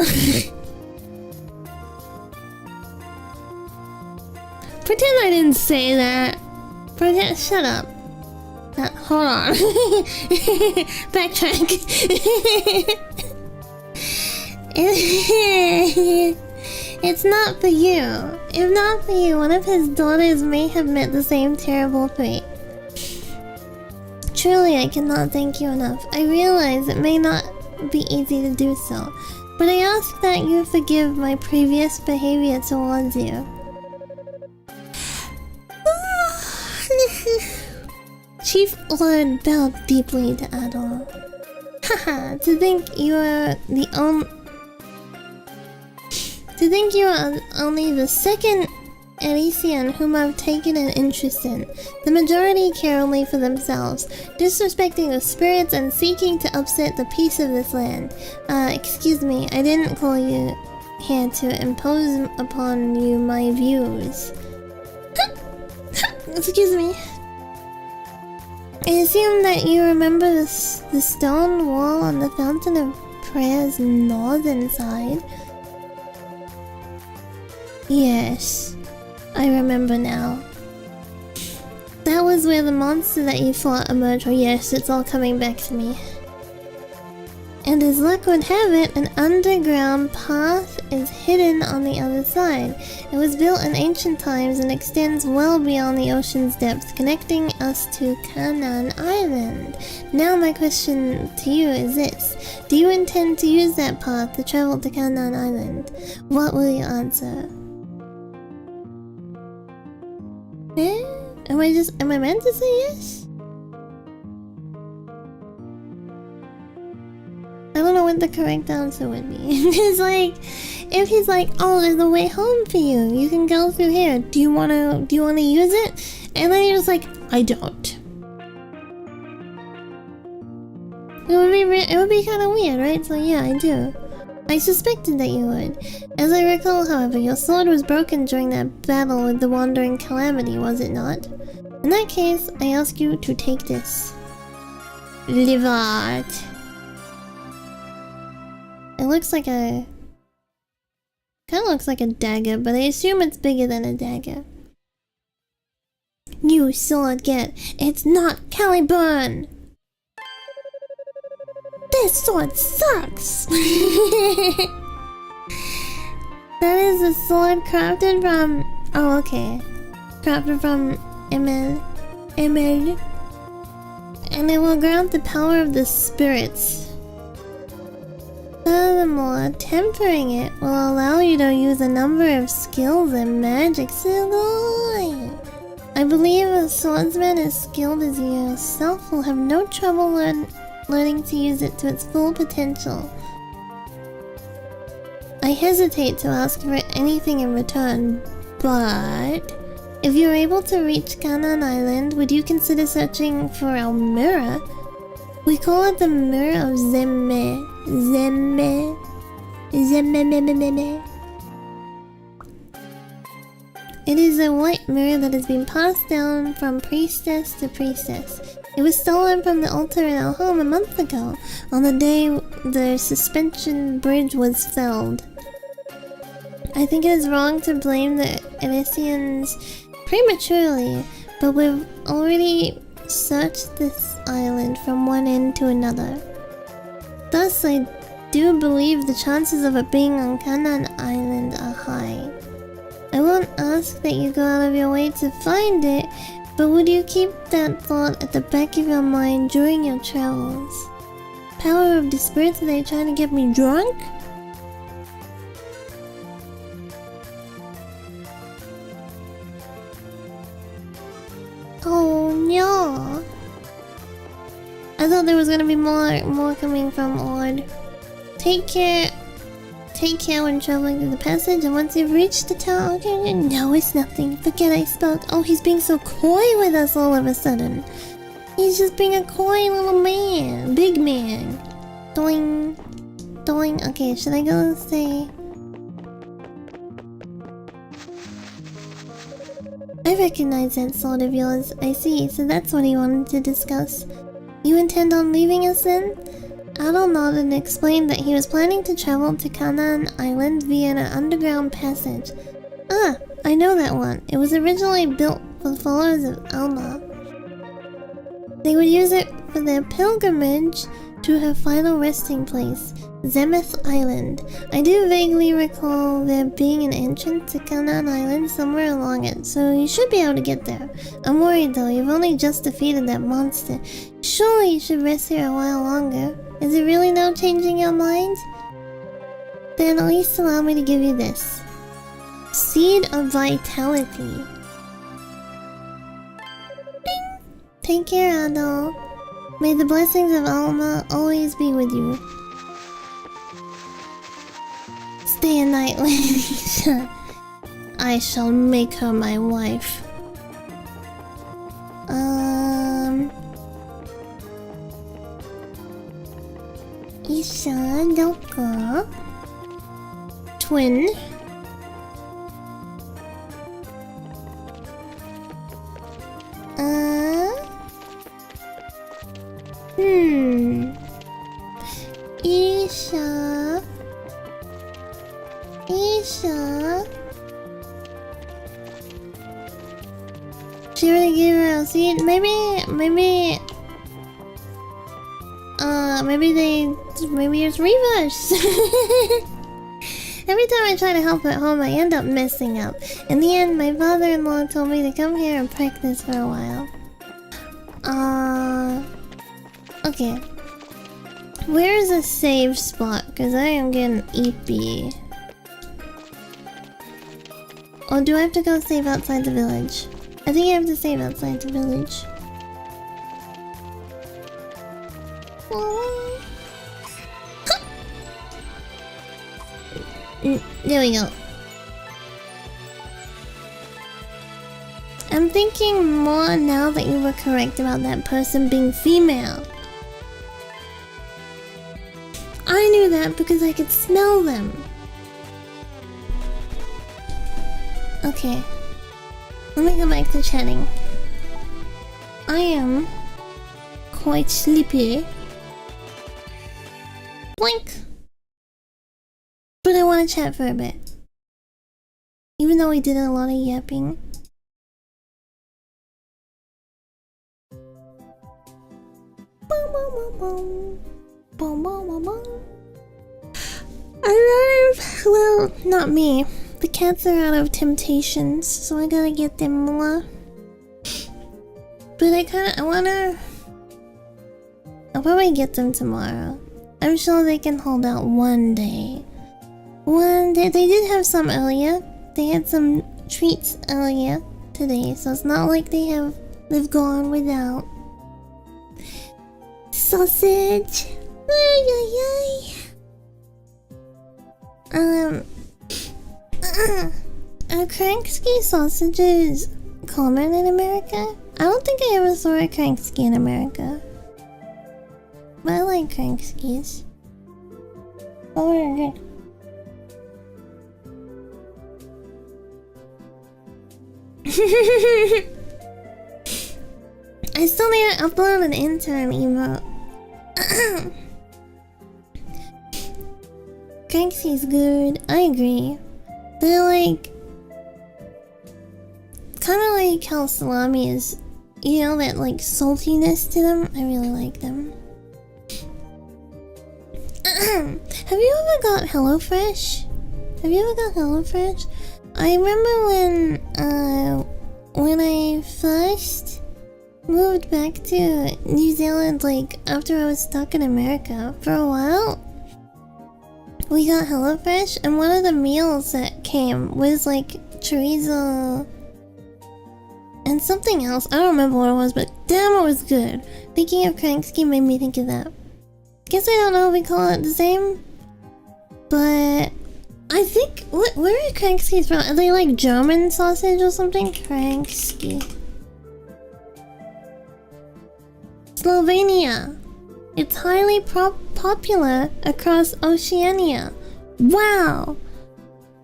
Pretend I didn't say that. Pretend. Shut up. Hold on. Backtrack. It's not for you. If not for you, one of his daughters may have met the same terrible fate. Truly, I cannot thank you enough. I realize it may not be easy to do so, but I ask that you forgive my previous behavior towards you. Chief Lord bowed deeply to Adol. Haha, to think you are only the second Elysian whom I've taken an interest in. The majority care only for themselves, disrespecting the spirits and seeking to upset the peace of this land. Excuse me, I didn't call you here to impose upon you my views. Excuse me. I assume that you remember the stone wall on the Fountain of Prayer's northern side? Yes, I remember now. That was where the monster that you fought emerged. Oh yes, it's all coming back to me. And as luck would have it, an underground path is hidden on the other side. It was built in ancient times and extends well beyond the ocean's depths, connecting us to Canaan Island. Now my question to you is this. Do you intend to use that path to travel to Canaan Island? What will you answer? Am I meant to say yes? I don't know what the correct answer would be. It's like, if he's like, oh, there's a way home for you. You can go through here. Do you wanna use it? And then you're just like, I don't. It would be kind of weird, right? So yeah, I do. I suspected that you would. As I recall, however, your sword was broken during that battle with the Wandering Calamity, was it not? In that case, I ask you to take this. Live art. It looks like a... kinda looks like a dagger, but I assume it's bigger than a dagger. You sword get. It's not Caliburn. This sword sucks. That is a sword crafted from... Oh, okay. Crafted from Emil. And it will grant the power of the spirits. Furthermore, tempering it will allow you to use a number of skills and magic. I believe a swordsman as skilled as you yourself will have no trouble learning to use it to its full potential. I hesitate to ask for anything in return, but if you're able to reach Canaan Island, would you consider searching for our mirror? We call it the Mirror of Zemme. It is a white mirror that has been passed down from priestess to priestess. It was stolen from the altar in our home a month ago, on the day the suspension bridge was felled. I think it is wrong to blame the Elysians prematurely, but we've already searched this island from one end to another. Thus, I do believe the chances of it being on Canaan Island are high. I won't ask that you go out of your way to find it, but would you keep that thought at the back of your mind during your travels? Power of the spirits, are they trying to get me drunk? Oh no! I thought there was gonna be more coming from Ord. Take care when traveling through the passage, and once you've reached the town... Okay, no, it's nothing. Forget I spoke. Oh, he's being so coy with us all of a sudden. He's just being a coy little man. Big man. Doing... Okay, should I go say... I recognize that sword of yours. I see, so that's what he wanted to discuss. You intend on leaving us then? Adol nodded and explained that he was planning to travel to Canaan Island via an underground passage. Ah, I know that one. It was originally built for the followers of Alma. They would use it for their pilgrimage to her final resting place, Zemeth Island. I do vaguely recall there being an entrance to Canaan Island somewhere along it, so you should be able to get there. I'm worried though, you've only just defeated that monster. Surely you should rest here a while longer. Is it really now changing your mind? Then at least allow me to give you this. Seed of Vitality. Ding! Take care, Adol. May the blessings of Alma always be with you. Stay a night, lady. I shall make her my wife. Isha, Doka. Twin. Isha. She already gave her a seat. Maybe it's reverse. Every time I try to help at home, I end up messing up. In the end, my father-in-law told me to come here and practice for a while. Okay. Where's a save spot? Because I am getting eepy. Or do I have to go save outside the village? I think I have to save outside the village. There we go. I'm thinking more now that you were correct about that person being female. I knew that because I could smell them. Okay. Let me go back to chatting. I am quite sleepy. Blink! But I want to chat for a bit. Even though we did a lot of yapping. Boom, boom, boom, boom. Boom, boom, boom, boom. Well, not me. The cats are out of temptations, so I gotta get them more. But I'll probably get them tomorrow. I'm sure they can hold out one day. One day. They did have some earlier. They had some treats earlier today, so it's not like they've gone without. Sausage! Ay, ay, ay. Are Kranksky sausages common in America? I don't think I ever saw a Kranksky in America. But I like Krankskys. Oh, they're good. I still need to upload an intern emote. Kranksy's good. I agree. They're like... kinda like how salami is... You know, that like saltiness to them? I really like them. Have you ever got HelloFresh? Have you ever got HelloFresh? I remember when I first moved back to New Zealand, like after I was stuck in America for a while, we got HelloFresh, and one of the meals that came was like chorizo and something else. I don't remember what it was, but damn, it was good. Thinking of Kranksky made me think of that. Guess I don't know if we call it the same, but I think where are Kranksky's from? Are they like German sausage or something? Kranksky. Slovenia. It's highly popular across Oceania. Wow!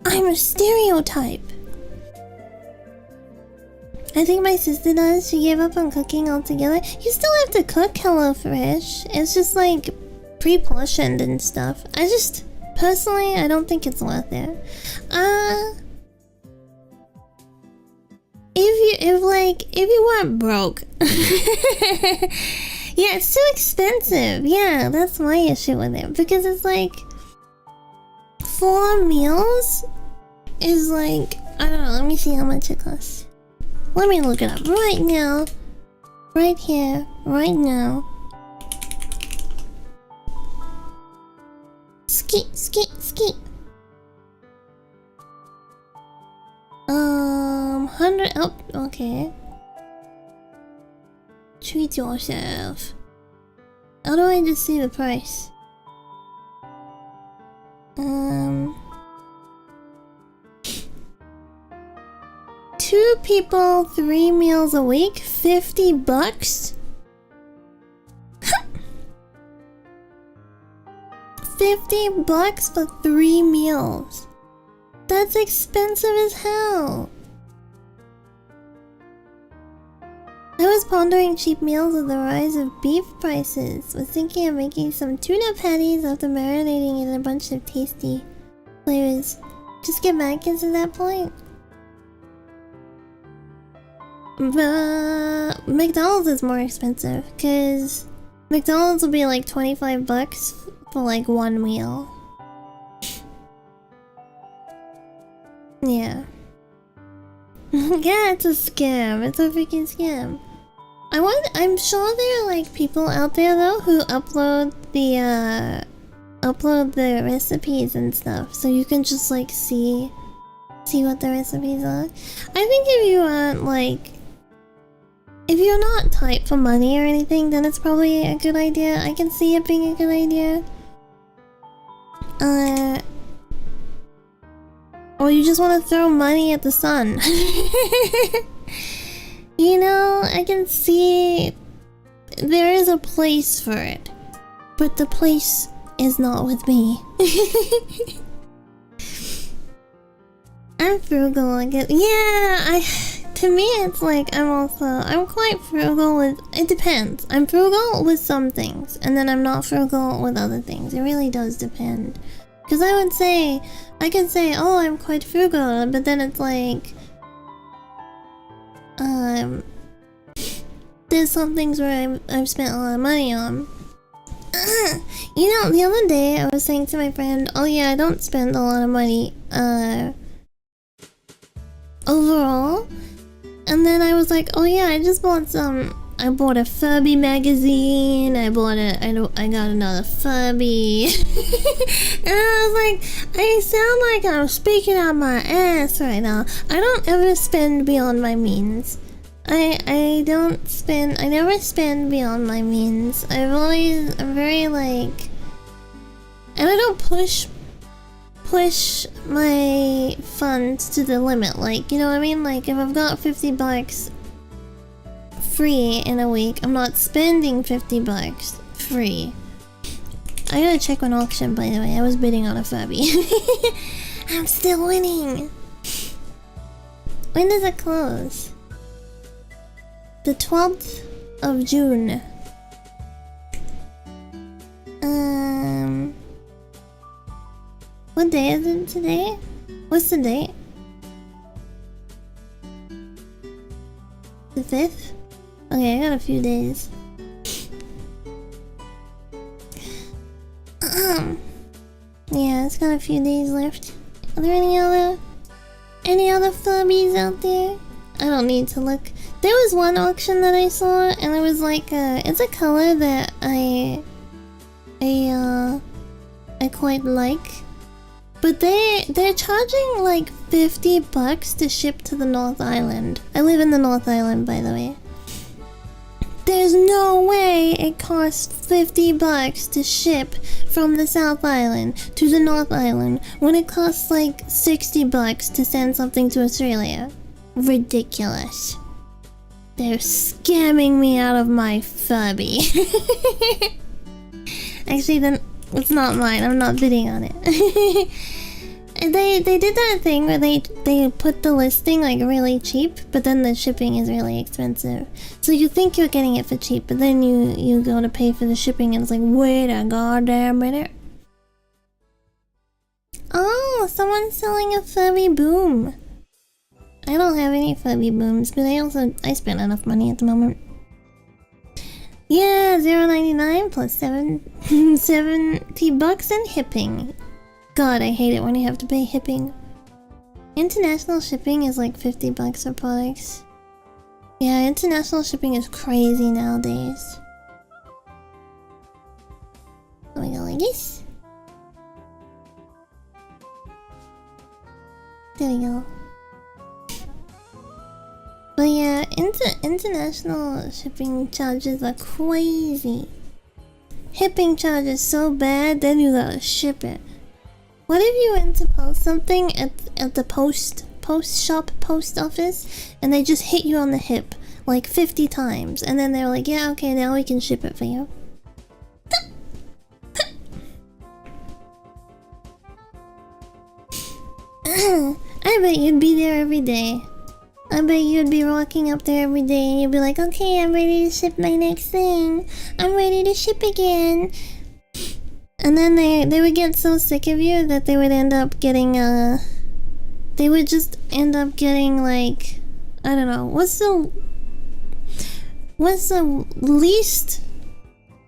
I'm a stereotype. I think my sister does. She gave up on cooking altogether. You still have to cook HelloFresh. It's just like pre-portioned and stuff. Personally, I don't think it's worth it. If you weren't broke. Yeah, it's too expensive. Yeah, that's my issue with it. Because it's like 4 meals is like, I don't know, let me see how much it costs. Let me look it up right now. Right here, right now. Ski. 100, oh, okay. Treat yourself. How do I just see the price? 2 people, 3 meals a week, $50? 50 bucks for 3 meals. That's expensive as hell. I was pondering cheap meals with the rise of beef prices. Was thinking of making some tuna patties after marinating in a bunch of tasty flavors. Just get back into that point. McDonald's is more expensive, cause McDonald's will be like 25 bucks for like 1 meal. Yeah. Yeah, it's a scam. It's a freaking scam. I'm sure there are like people out there though who upload the recipes and stuff, so you can just like see what the recipes are. I think if you're not tight for money or anything, then it's probably a good idea. I can see it being a good idea. Or you just want to throw money at the sun. You know, I can see there is a place for it, but the place is not with me. I'm frugal, I guess. Yeah, to me it's like I'm quite frugal with, it depends. I'm frugal with some things, and then I'm not frugal with other things. It really does depend. Because I can say, oh, I'm quite frugal, but then it's like, there's some things where I've spent a lot of money on. You know, the other day I was saying to my friend, oh yeah, I don't spend a lot of money, overall. And then I was like, oh yeah, I just bought I bought a Furby magazine, I got another Furby. And I was like, I sound like I'm speaking out my ass right now. I don't ever spend beyond my means. I never spend beyond my means. I'm very like, and I don't push my funds to the limit, like, you know what I mean? Like, if I've got $50 free in a week, I'm not spending $50 free. I gotta check on auction, by the way. I was bidding on a Furby. I'm still winning. When does it close? The 12th of June. What day is it today? What's the date? The 5th? Okay, I got a few days. Yeah, it's got a few days left. Are there any other Furbies out there? I don't need to look. There was one auction that I saw, and it was like it's a color that I quite like. But they're charging like $50 to ship to the North Island. I live in the North Island, by the way. There's no way it costs $50 to ship from the South Island to the North Island when it costs like $60 to send something to Australia. Ridiculous. They're scamming me out of my Furby. Actually, then it's not mine. I'm not bidding on it. They did that thing where they put the listing like really cheap, but then the shipping is really expensive. So you think you're getting it for cheap, but then you go to pay for the shipping and it's like, wait a goddamn minute. Oh, someone's selling a Furby boom. I don't have any Furby booms, but I spent enough money at the moment. Yeah, $0.99 plus $70 in shipping. God, I hate it when you have to pay shipping. International shipping is like $50 for products. Yeah, international shipping is crazy nowadays. So we go like this. There we go. But yeah, international shipping charges are crazy. Shipping charges so bad, then you gotta ship it. What if you went to post something at the post office, and they just hit you on the hip like 50 times, and then they're like, yeah, okay, now we can ship it for you. I bet you'd be there every day. I bet you'd be rocking up there every day and you'd be like, okay, I'm ready to ship my next thing. I'm ready to ship again. And then they would get so sick of you that they would end up getting, they would just end up getting like, I don't know, what's the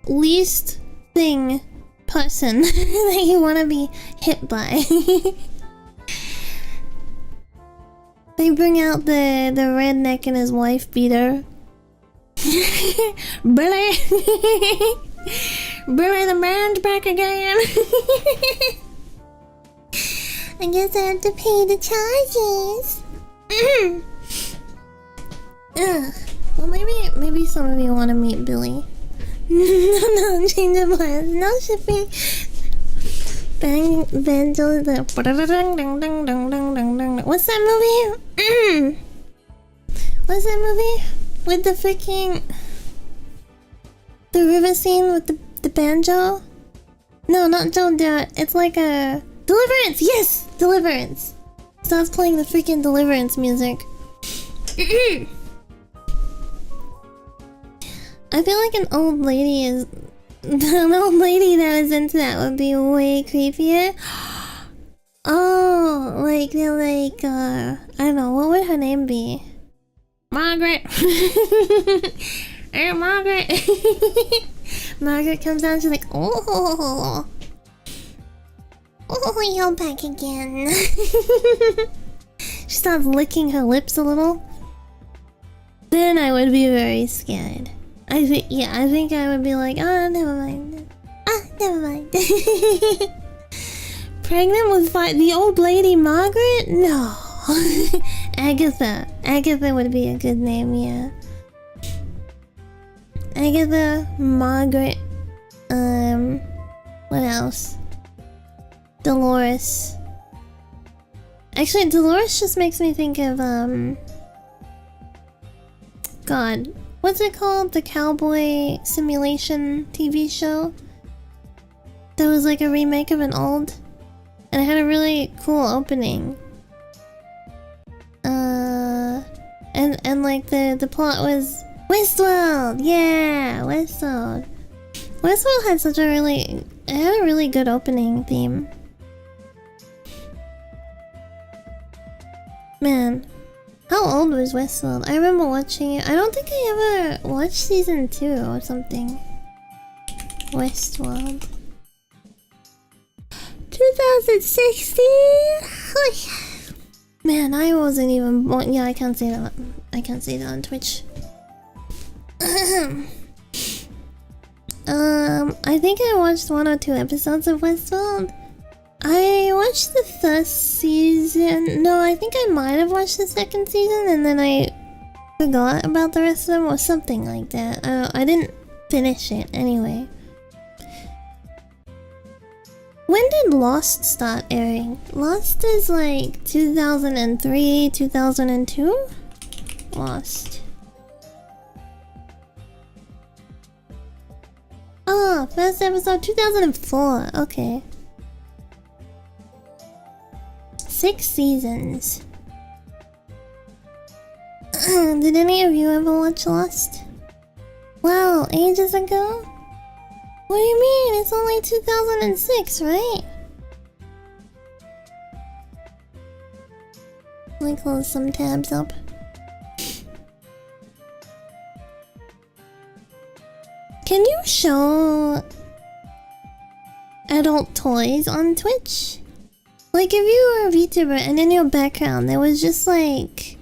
least thing person that you want to be hit by? They bring out the redneck and his wife beater. Billy! Billy the man's back again! I guess I have to pay the charges. Well, maybe some of you want to meet Billy. No, change of plans. No shipping. Banjo the what's that movie? What's that movie with the freaking the river scene with the banjo? No, not Joe Dirt. It's like a Deliverance. Yes, Deliverance. Starts playing the freaking Deliverance music. I feel like an old lady that is into that would be way creepier. Oh, like they're like, I don't know, what would her name be? Margaret. Hey, Margaret. Margaret comes down, she's like, oh, you're back again. She starts licking her lips a little. Then I would be very scared. I think I would be like, oh, never mind. Never mind. Pregnant with the old lady Margaret? No. Agatha. Agatha would be a good name, yeah. Agatha, Margaret, what else? Dolores. Actually, Dolores just makes me think of, God, what's it called? The Cowboy Simulation TV show? That was like a remake of an old, and it had a really cool opening. And like the plot was Westworld, yeah, Westworld. Westworld had such a it had a really good opening theme. Man, how old was Westworld? I remember watching it. I don't think I ever watched season 2 or something. Westworld. 2016? Man, I wasn't even born. Yeah, I can't say that. I can't say that on Twitch. I think I watched 1 or 2 episodes of Westworld. I watched the first season. No, I think I might have watched the second season and then I forgot about the rest of them or something like that. I didn't finish it anyway. When did Lost start airing? Lost is like 2003, 2002? Lost. Oh, first episode 2004. Okay. 6 seasons. Did any of you ever watch Lost? Wow, ages ago? What do you mean? It's only 2006, right? Let me close some tabs up. Can you show adult toys on Twitch? Like if you were a VTuber and in your background there was just like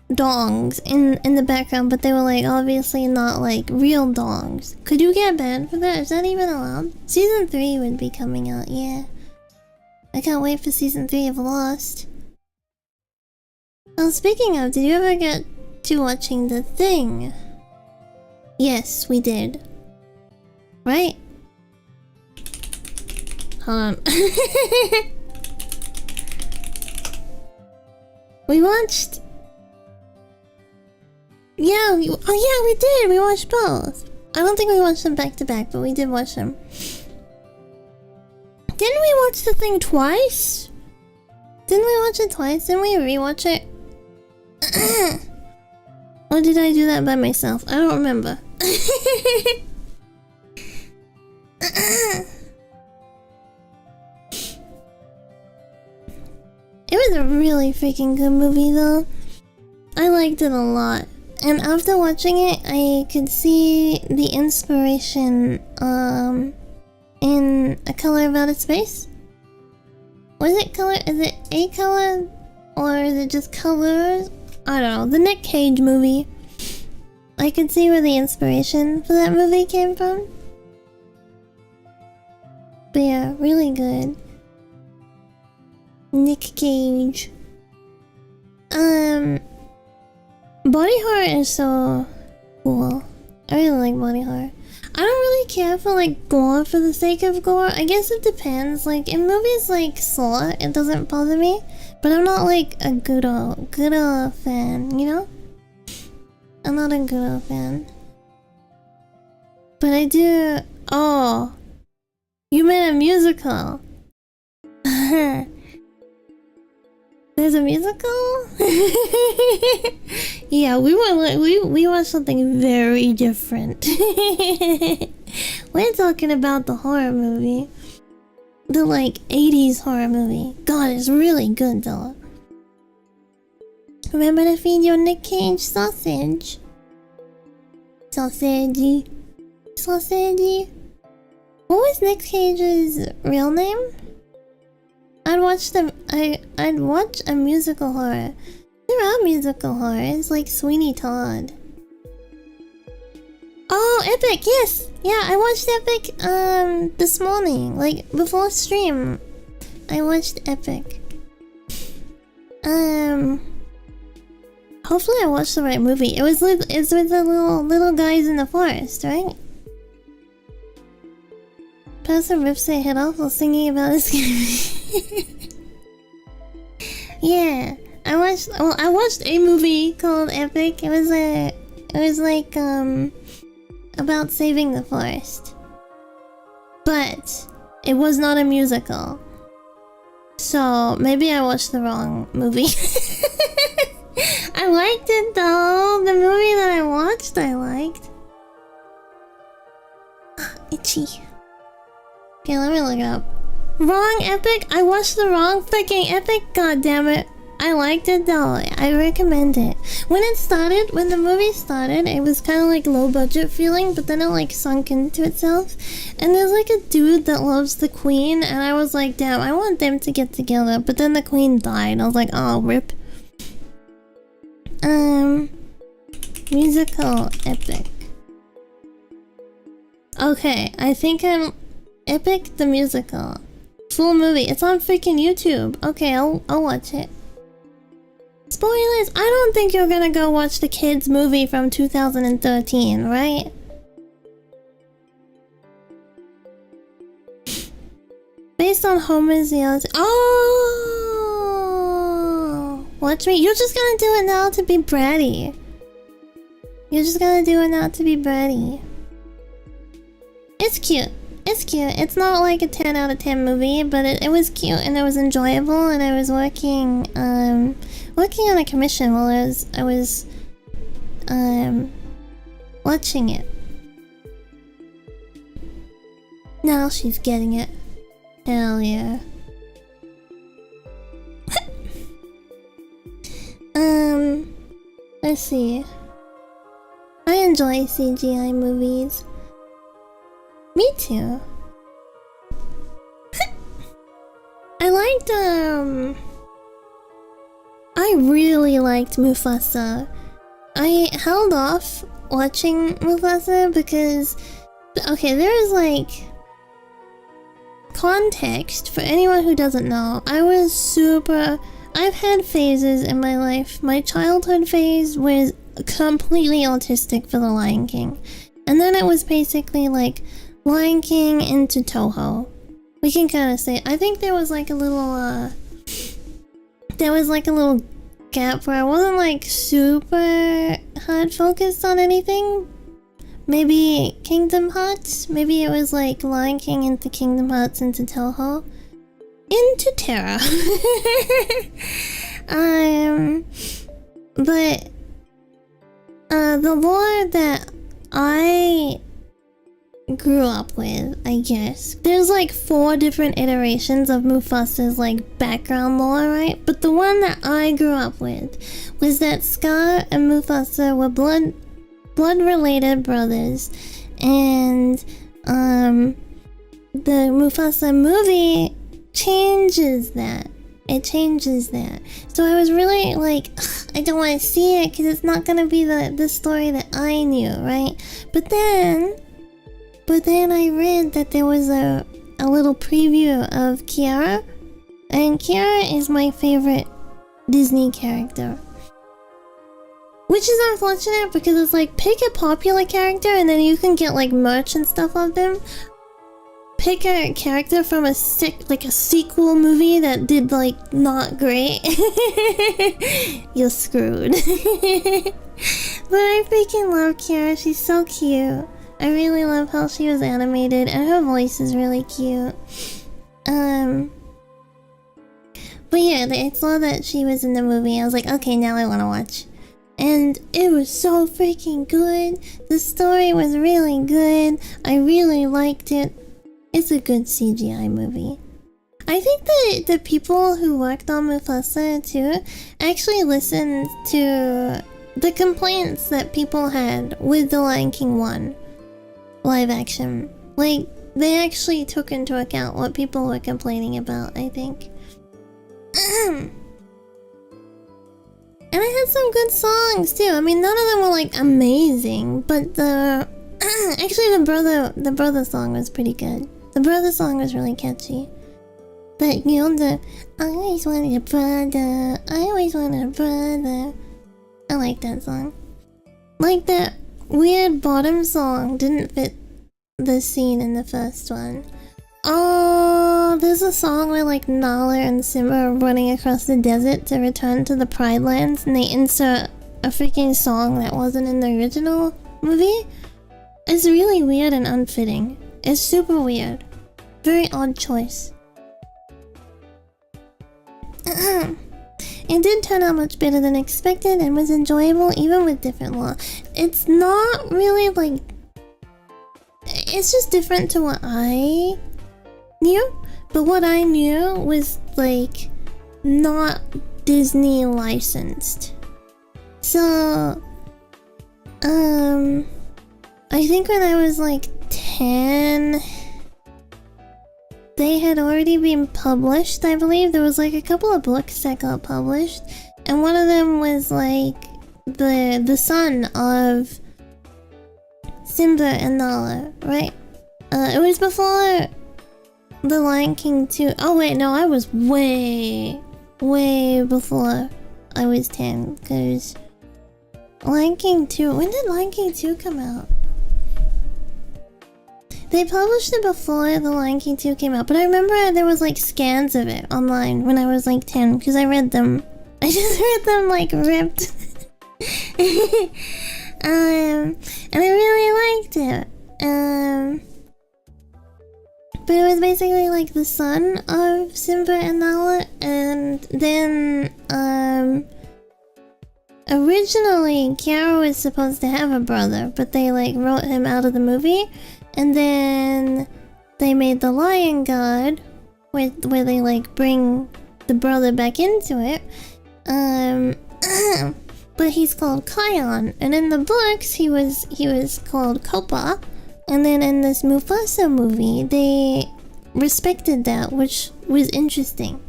dongs in the background, but they were like obviously not like real dongs. Could you get banned for that? Is that even allowed? Season 3 would be coming out, yeah. I can't wait for season 3 of Lost. Oh, speaking of, did you ever get to watching The Thing? Yes, we did. Right? Hold on. We watched... Yeah, oh yeah, we did! We watched both! I don't think we watched them back to back, but we did watch them. Didn't we watch The Thing twice? Didn't we watch it twice? Didn't we rewatch it? Or did I do that by myself? I don't remember. It was a really freaking good movie though. I liked it a lot. And after watching it, I could see the inspiration in A Color of Outer Space. Was it color? Is it a color? Or is it just colors? I don't know. The Nick Cage movie. I could see where the inspiration for that movie came from. But yeah, really good. Nick Cage. Body horror is so cool. I really like body horror. I don't really care for like gore for the sake of gore. I guess it depends. Like in movies like Saw, it doesn't bother me. But I'm not like a good old fan, you know? I'm not a good old fan. But I do... Oh! You made a musical! There's a musical? Yeah, we watched something very different. We're talking about the horror movie. The like 80s horror movie. God, it's really good though. Remember to feed your Nick Cage sausage. Sausagey. Sausagey. What was Nick Cage's real name? I'd watch a musical horror. There are musical horrors like Sweeney Todd. Oh, Epic, yes! Yeah, I watched Epic this morning, like before stream. I watched Epic. Hopefully I watched the right movie. It's with the little guys in the forest, right? Person rips their head off while singing about this game. Yeah, I watched a movie called Epic. It was like about saving the forest, but it was not a musical. So maybe I watched the wrong movie. I liked it though. The movie that I watched, I liked. Itchy. Okay, let me look it up. Wrong Epic? I watched the wrong freaking Epic? God damn it. I liked it though. I recommend it. When the movie started, it was kind of like low budget feeling, but then it like sunk into itself. And there's like a dude that loves the queen, and I was like, damn, I want them to get together. But then the queen died. I was like, oh, rip. Musical Epic. Okay, I think I'm Epic the Musical. Full movie. It's on freaking YouTube. Okay, I'll watch it. Spoilers! I don't think you're gonna go watch the kids movie from 2013, right? Based on Homer's reality. Oh! Watch me. You're just gonna do it now to be bratty. You're just gonna do it now to be bratty. It's cute. It's cute. It's not like a 10 out of 10 movie, but it was cute and it was enjoyable, and I was working on a commission while I was watching it. Now she's getting it. Hell yeah. Let's see. I enjoy CGI movies. Me too. I really liked Mufasa. I held off watching Mufasa because, okay, there's like context for anyone who doesn't know. I've had phases in my life. My childhood phase was completely autistic for The Lion King. And then it was basically like Lion King into Toho. We can kind of say, I think there was like a little gap where I wasn't like super hard focused on anything. Maybe Kingdom Hearts? Maybe it was like Lion King into Kingdom Hearts into Toho. Into Terra. But the lore that I grew up with, I guess. There's like 4 different iterations of Mufasa's like background lore, right? But the one that I grew up with was that Scar and Mufasa were blood related brothers, and the Mufasa movie changes that. It changes that. So I was really like, I don't want to see it because it's not gonna be the story that I knew, right? But then I read that there was a little preview of Kiara, and Kiara is my favorite Disney character. Which is unfortunate because it's like, pick a popular character and then you can get like merch and stuff of them. Pick a character from a sequel movie that did like not great. You're screwed. But I freaking love Kiara. She's so cute. I really love how she was animated, and her voice is really cute. But yeah, I saw that she was in the movie. I was like, okay, now I want to watch. And it was so freaking good. The story was really good. I really liked it. It's a good CGI movie. I think that the people who worked on Mufasa too actually listened to the complaints that people had with the Lion King 1 live action. Like, they actually took into account what people were complaining about, I think. And I had some good songs too. I mean, none of them were like amazing, but the actually the brother song was pretty good. The brother song was really catchy. But you know, the I always wanted a brother, I always wanted a brother. I like that song. Like that weird bottom song didn't fit the scene in the first one. Oh, there's a song where like Nala and Simba are running across the desert to return to the Pride Lands, and they insert a freaking song that wasn't in the original movie. It's really weird and unfitting. It's super weird. Very odd choice. It did turn out much better than expected and was enjoyable even with different lore. It's not really like... It's just different to what I knew. But what I knew was like not Disney licensed. So... I think when I was like 10... They had already been published, I believe. There was like a couple of books that got published. And one of them was like the son of Simba and Nala, right? It was before The Lion King 2. Oh wait, no, I was way before I was 10. Because Lion King 2... When did Lion King 2 come out? They published it before The Lion King 2 came out, but I remember there was like scans of it online when I was like 10, because I read them. I just read them like ripped. And I really liked it. But it was basically like the son of Simba and Nala, and then originally Kiara was supposed to have a brother, but they like wrote him out of the movie. And then they made the Lion God, where they like bring the brother back into it. But he's called Kion, and in the books he was called Kopa. And then in this Mufasa movie, they respected that, which was interesting,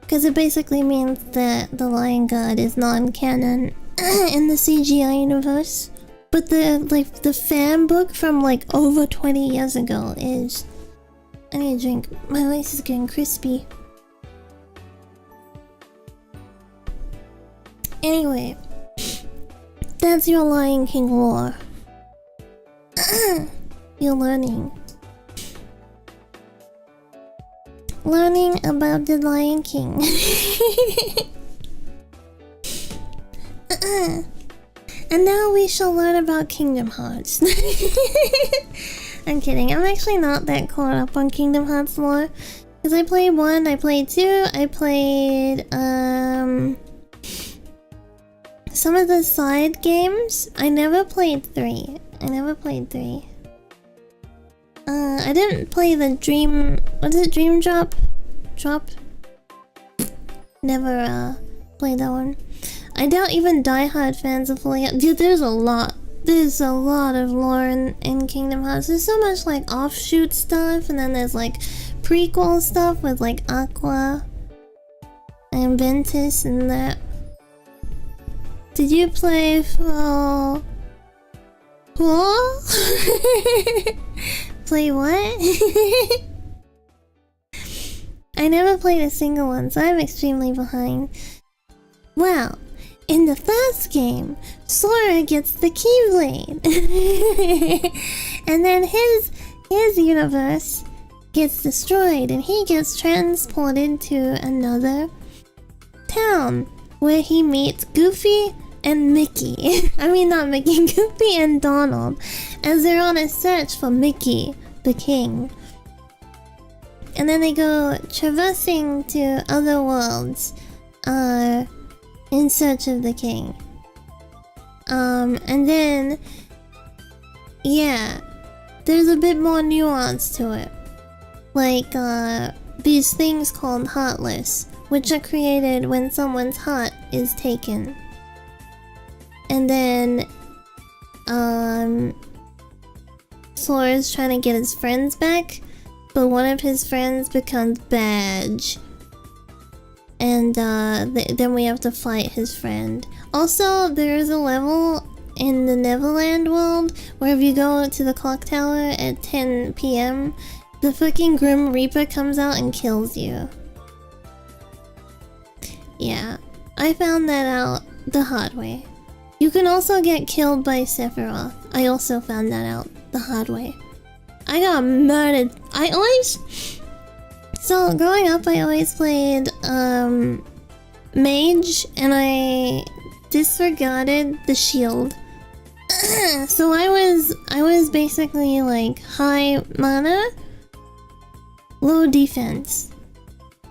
because it basically means that the Lion God is non-canon in the CGI universe. But the fan book from like over 20 years ago is... I need a drink. My voice is getting crispy. Anyway, that's your Lion King lore. You're learning. Learning about the Lion King. And now we shall learn about Kingdom Hearts. I'm kidding. I'm actually not that caught up on Kingdom Hearts lore. Because I played 1, I played 2, I played some of the side games. I never played 3. I didn't play the Dream... What is it? Dream Drop? Never played that one. I doubt even diehard fans are fully... Dude, there's a lot of lore in Kingdom Hearts. There's so much like offshoot stuff, and then there's like prequel stuff with like Aqua and Ventus and that. Did you play for... Play what? I never played a single one, so I'm extremely behind. Well, in the first game, Sora gets the Keyblade. And then his universe gets destroyed, and he gets transported to another town where he meets Goofy and Mickey. I mean, not Mickey, Goofy and Donald, as they're on a search for Mickey, the king. And then they go traversing to other worlds, in search of the king. And then, yeah, there's a bit more nuance to it. Like, these things called hot lists, which are created when someone's hot is taken. And then, Sora's trying to get his friends back, but one of his friends becomes Badge. And, then we have to fight his friend. Also, there is a level in the Neverland world where if you go to the clock tower at 10 PM, the fucking Grim Reaper comes out and kills you. Yeah, I found that out the hard way. You can also get killed by Sephiroth. I also found that out the hard way. I got murdered. So, growing up, I always played, Mage, and I disregarded the shield. So I was basically like high mana, low defense.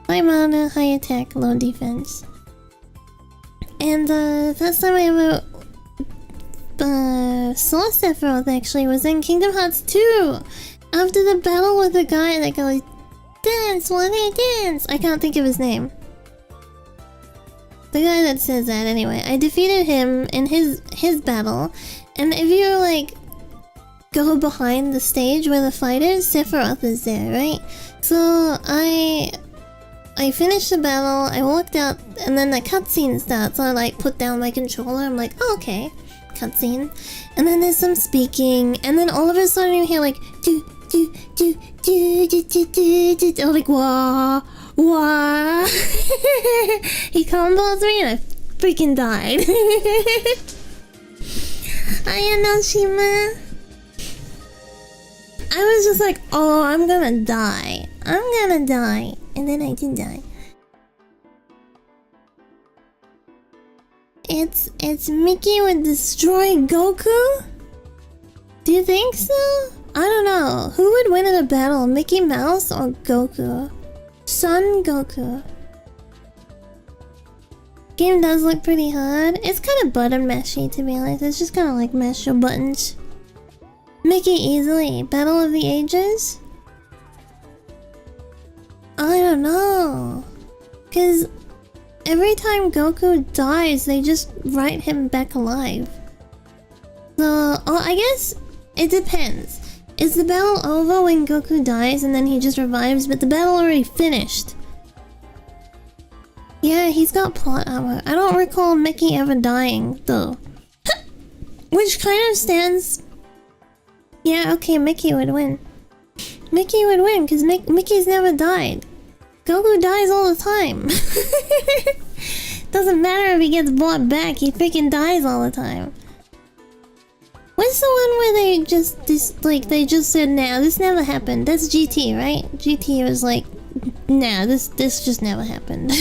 High mana, high attack, low defense. And first time I ever saw Sephiroth actually was in Kingdom Hearts 2. After the battle with the guy that goes, "Dance, one dance." I can't think of his name. The guy that says that anyway. I defeated him in his battle. And if you like go behind the stage where the fight is, Sephiroth is there, right? So I finished the battle, I walked out, and then the cutscene starts. So I like put down my controller, I'm like, oh, okay, cutscene. And then there's some speaking, and then all of a sudden you hear like do. I'm like, wah. He combos me and I freaking died. Ayanoshima. I was just like, oh, I'm gonna die. And then I did die. It's Mickey would destroy Goku? Do you think so? I don't know. Who would win in a battle, Mickey Mouse or Goku? Son Goku. Game does look pretty hard. It's kind of button mashy, to be honest. It's just kind of like mash your buttons. Mickey easily. Battle of the Ages? I don't know. Because every time Goku dies, they just write him back alive. So, I guess it depends. Is the battle over when Goku dies and then he just revives, but the battle already finished? Yeah, he's got plot armor. I don't recall Mickey ever dying, though. Which kind of stands... Yeah, okay, Mickey would win. Mickey would win, because Mickey's never died. Goku dies all the time. Doesn't matter if he gets brought back, he freaking dies all the time. What's the one where they just said, nah, this never happened? That's GT, right? GT was like, nah, this just never happened.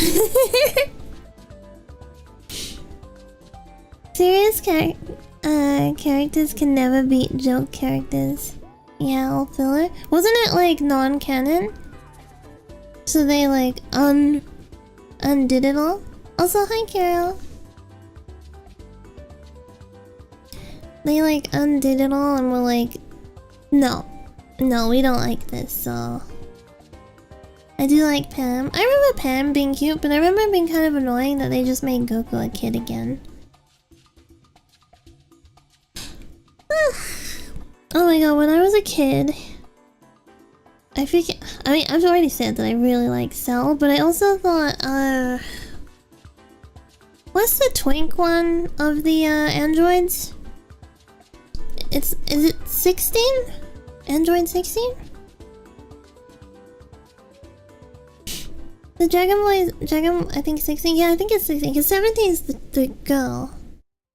Serious characters can never beat joke characters. Yeah, all filler. Wasn't it like non-canon? So they like undid it all? Also, hi Carol. They like undid it all and were like, no, we don't like this, so... I do like Pam. I remember Pam being cute, but I remember it being kind of annoying that they just made Goku a kid again. Oh my god, when I was a kid... I've already said that I really like Cell, but I also thought, what's the twink one of the, androids? Is it 16? Android 16? The Dragon, I think 16? Yeah, I think it's 16, because 17 is the girl.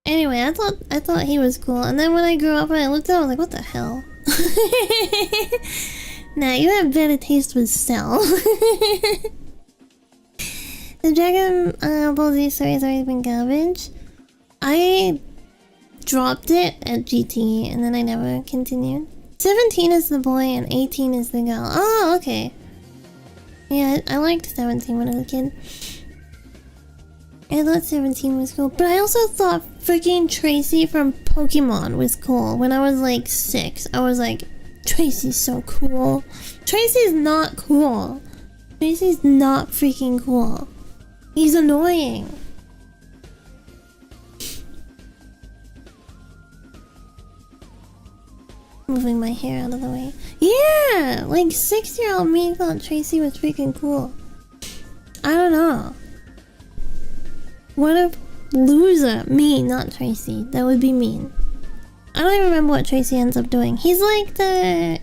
Anyway, I thought he was cool, and then when I grew up and I looked at him, I was like, what the hell? Nah, you have better taste with Cell. The Dragon Ball Z series has always been garbage. I dropped it at GT and then I never continued. 17 is the boy and 18 is the girl. Oh, okay. Yeah, I liked 17 when I was a kid. I thought 17 was cool, but I also thought freaking Tracy from Pokemon was cool. When I was like 6, I was like, Tracy's so cool. Tracy's not cool. Tracy's not freaking cool. He's annoying. Moving my hair out of the way. Yeah! Like 6-year-old me thought Tracy was freaking cool. I don't know. What a loser. Me, not Tracy. That would be mean. I don't even remember what Tracy ends up doing. He's like the...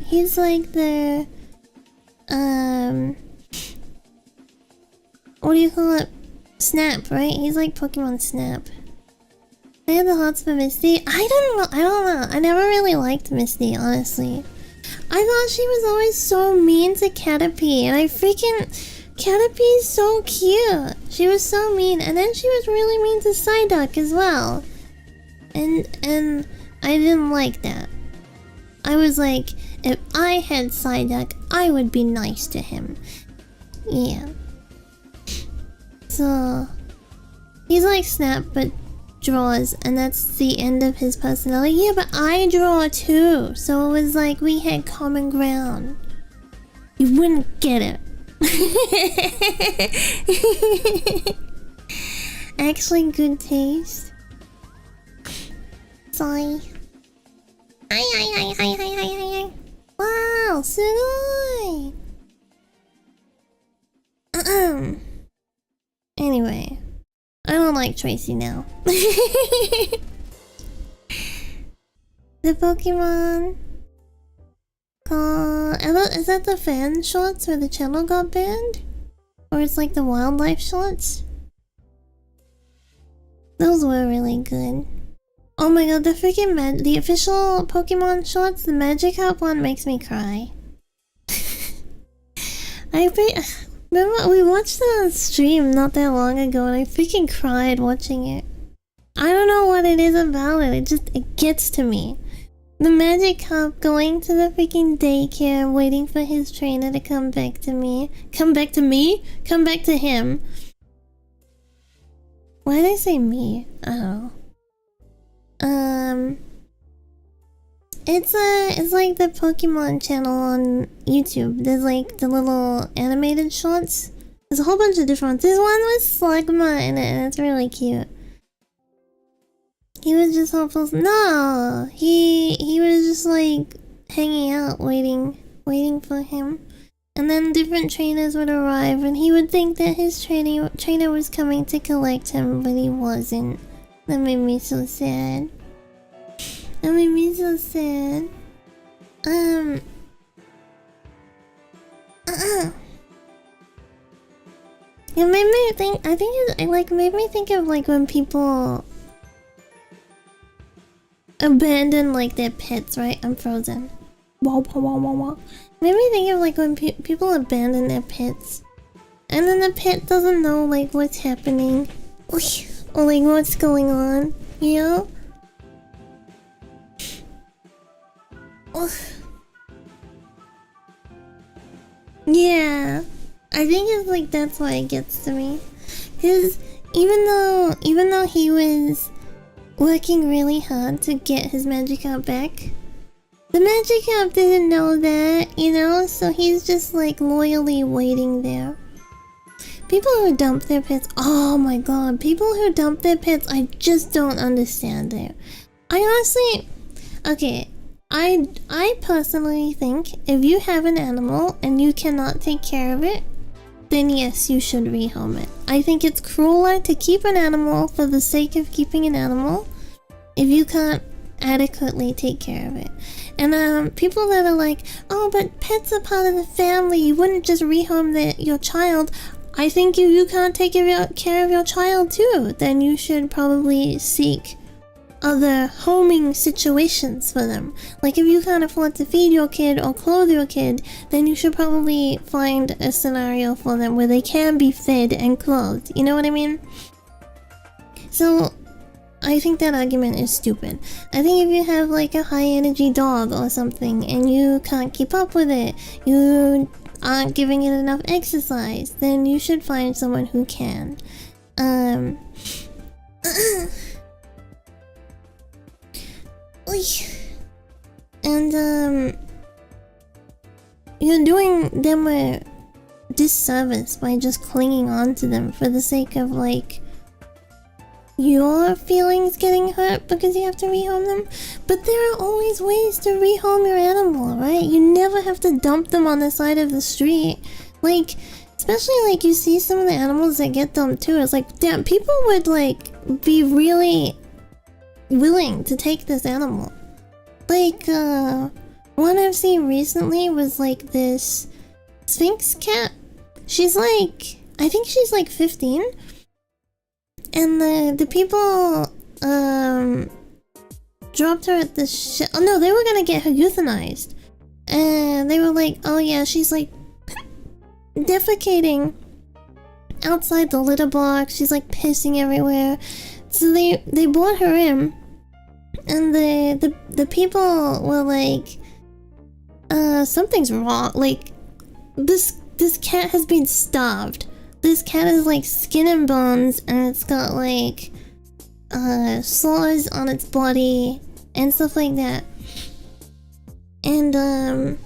What do you call it? Snap, right? He's like Pokemon Snap. I had the hots for Misty. I don't know. I never really liked Misty, honestly. I thought she was always so mean to Caterpie, and I freaking... Caterpie's so cute. She was so mean, and then she was really mean to Psyduck as well. And I didn't like that. I was like, if I had Psyduck, I would be nice to him. Yeah. So... He's like Snap, but draws, and that's the end of his personality. Yeah, but I draw too, so it was like we had common ground. You wouldn't get it. Actually, good taste. Sorry. Hi. Wow, sugoi. Anyway. I don't like Tracy now. The Pokemon called... Is that the fan shorts where the channel got banned? Or it's like the wildlife shorts? Those were really good. Oh my god, the freaking the official Pokemon shorts, the Magikarp one makes me cry. Remember, we watched it on stream not that long ago and I freaking cried watching it. I don't know what it is about it, it gets to me. The Magikarp going to the freaking daycare, waiting for his trainer to come back to me. Come back to me? Come back to him. Why did I say me? I don't know. It's like the Pokemon channel on YouTube. There's like the little animated shorts. There's a whole bunch of different ones. There's one with Slugma in it and it's really cute. He was just hopeful. No! He was just like hanging out, waiting for him. And then different trainers would arrive and he would think that his trainer was coming to collect him, but he wasn't. That made me so sad. That made me so sad. It made me think. I think it like made me think of like when people abandon like their pets. Right? I'm frozen. Wah, wah, wah, wah, wah. Made me think of like when people abandon their pets, and then the pet doesn't know like what's happening, or like what's going on. You know? Yeah, I think it's like that's why it gets to me, because even though he was working really hard to get his Magikarp back, the Magikarp didn't know that, you know, so he's just like loyally waiting there. People who dump their pets, oh my god, people who dump their pets, I just don't understand it. I honestly, okay, I personally think if you have an animal and you cannot take care of it, then yes, you should rehome it. I think it's crueler to keep an animal for the sake of keeping an animal if you can't adequately take care of it. And people that are like, oh, but pets are part of the family, you wouldn't just rehome your child. I think if you can't take care of your child too, then you should probably seek other homing situations for them. Like if you can't afford to feed your kid or clothe your kid, then you should probably find a scenario for them where they can be fed and clothed. You know what I mean? So I think that argument is stupid. I think if you have like a high energy dog or something and you can't keep up with it, you aren't giving it enough exercise, then you should find someone who can. And you're doing them disservice by just clinging on to them for the sake of like your feelings getting hurt because you have to rehome them. But there are always ways to rehome your animal, right? You never have to dump them on the side of the street. Like, especially like you see some of the animals that get dumped too. It's like, damn, people would like be really willing to take this animal. Like, one I've seen recently was like this Sphinx cat. She's like, I think she's like 15. And the people, dropped her at the oh no, they were gonna get her euthanized. And they were like, oh yeah, she's like defecating outside the litter box. She's like pissing everywhere. So they brought her in. And the people were like, something's wrong. Like, this cat has been starved. This cat is like skin and bones, and it's got like sores on its body and stuff like that. And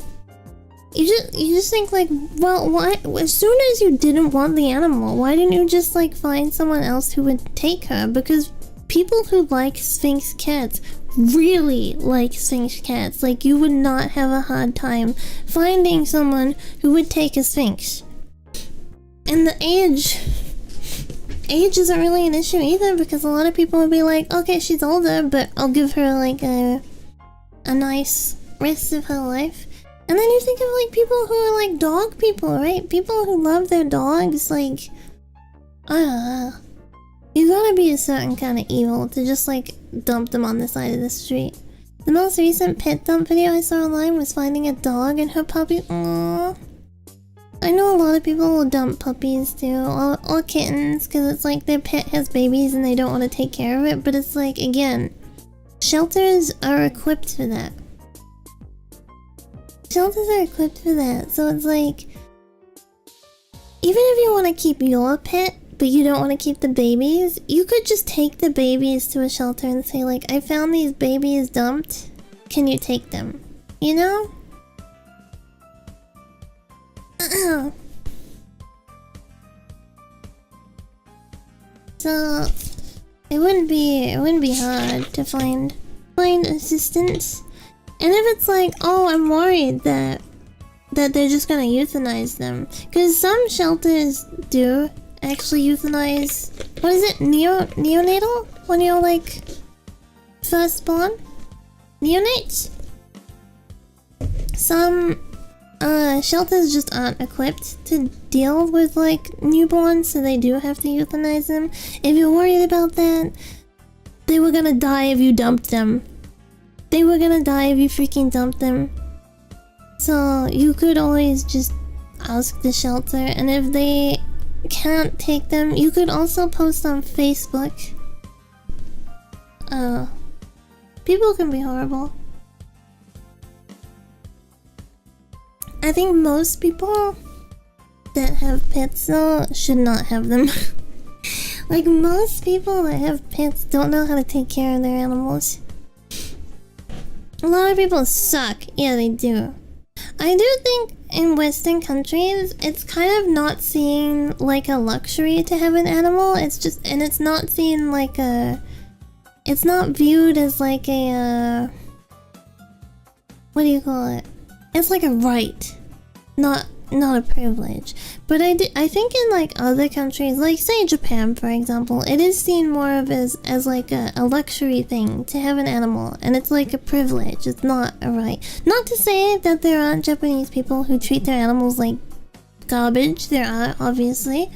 you just think like, well, why? As soon as you didn't want the animal, why didn't you just like find someone else who would take her? Because people who like Sphinx cats really like Sphinx cats. Like, you would not have a hard time finding someone who would take a Sphinx. And the age isn't really an issue either, because a lot of people would be like, okay, she's older, but I'll give her like a nice rest of her life. And then you think of like people who are like dog people, right? People who love their dogs, like, I don't know. You gotta be a certain kind of evil to just like dump them on the side of the street. The most recent pet dump video I saw online was finding a dog and her puppy. Aww. I know a lot of people will dump puppies too, or kittens, because it's like their pet has babies and they don't want to take care of it. But it's like, again, shelters are equipped for that. Shelters are equipped for that, so it's like, even if you want to keep your pet, but you don't want to keep the babies, you could just take the babies to a shelter and say like, I found these babies dumped, can you take them? You know? So it wouldn't be hard to find assistance. And if it's like, oh, I'm worried that they're just gonna euthanize them, because some shelters do actually euthanize, what is it, neonatal, when you're like first born, neonates. Some shelters just aren't equipped to deal with like newborns, so they do have to euthanize them. If you're worried about that, they were gonna die if you dumped them. They were gonna die if you freaking dumped them. So you could always just ask the shelter, and if they can't take them, you could also post on Facebook. People can be horrible. I think most people that have pets though should not have them. Like, most people that have pets don't know how to take care of their animals. A lot of people suck. Yeah, they do. I do think in Western countries, it's kind of not seen like a luxury to have an animal. It's just, and it's not seen like a, it's not viewed as like a, what do you call it? It's like a right, not a privilege. But I think in like other countries, like say Japan for example, it is seen more of as like a luxury thing to have an animal, and it's like a privilege. It's not a right. Not to say that there aren't Japanese people who treat their animals like garbage. There are, obviously,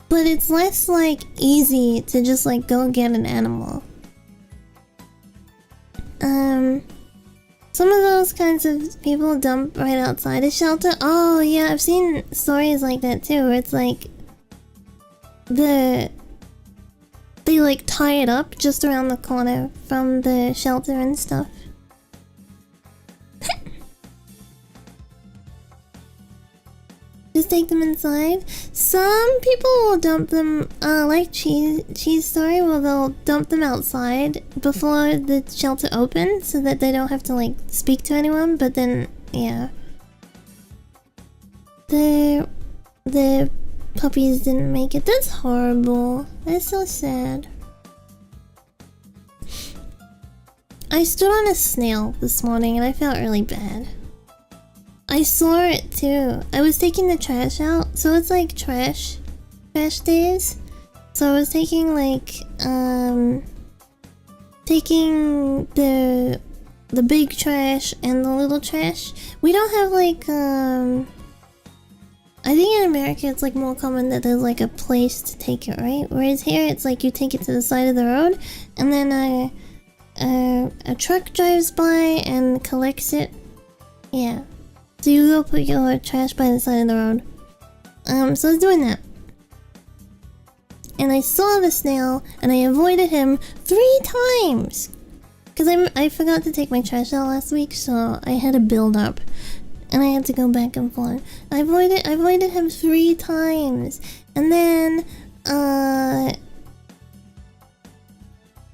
but it's less like easy to just like go get an animal. Some of those kinds of people dump right outside a shelter. Oh yeah, I've seen stories like that too, where it's like they like tie it up just around the corner from the shelter and stuff. Just take them inside. Some people will dump them, like Cheese Story, well, they'll dump them outside before the shelter opens so that they don't have to, like, speak to anyone, but then, yeah. The the puppies didn't make it. That's horrible. That's so sad. I stood on a snail this morning and I felt really bad. I saw it too. I was taking the trash out, so it's like trash days. So I was taking like taking the big trash and the little trash. We don't have like I think in America it's like more common that there's like a place to take it, right? Whereas here it's like you take it to the side of the road and then a truck drives by and collects it. Yeah. So you go put your trash by the side of the road. So I was doing that. And I saw the snail and I avoided him 3 times. Cause I forgot to take my trash out last week, so I had a build up. And I had to go back and forth. I avoided him 3 times. And then I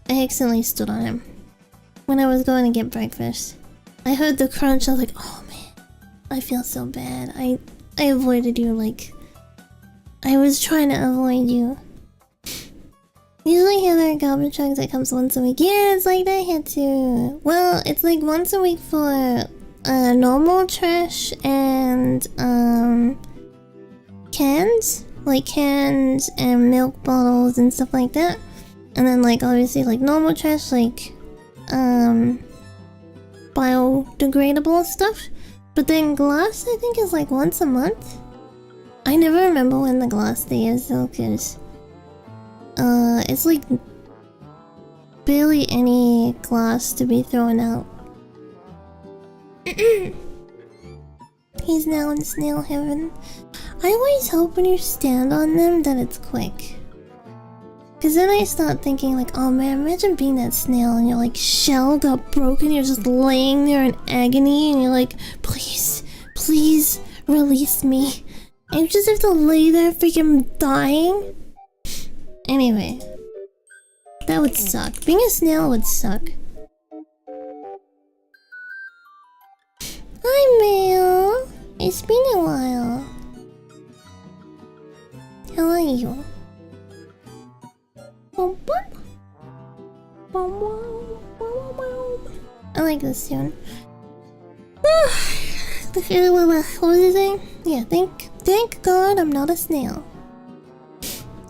accidentally stood on him when I was going to get breakfast. I heard the crunch. I was like, oh man, I feel so bad. I avoided you like I was trying to avoid you. Usually here there are garbage trucks that comes once a week. Yeah, it's like that here too. Well, it's like once a week for normal trash and cans. Like cans and milk bottles and stuff like that. And then like obviously like normal trash like biodegradable stuff. But then glass I think is like once a month. I never remember when the glass day is though, cause it's like barely any glass to be thrown out. He's now in snail heaven. I always hope when you stand on them that it's quick. Cause then I start thinking like, oh man, imagine being that snail and you're like shell got broken, you're just laying there in agony and you're like, please, please release me. And you just have to lay there freaking dying. Anyway, that would suck. Being a snail would suck. Hi, Mail. It's been a while. How are you? I like this tune. What was he saying? Yeah, thank God I'm not a snail.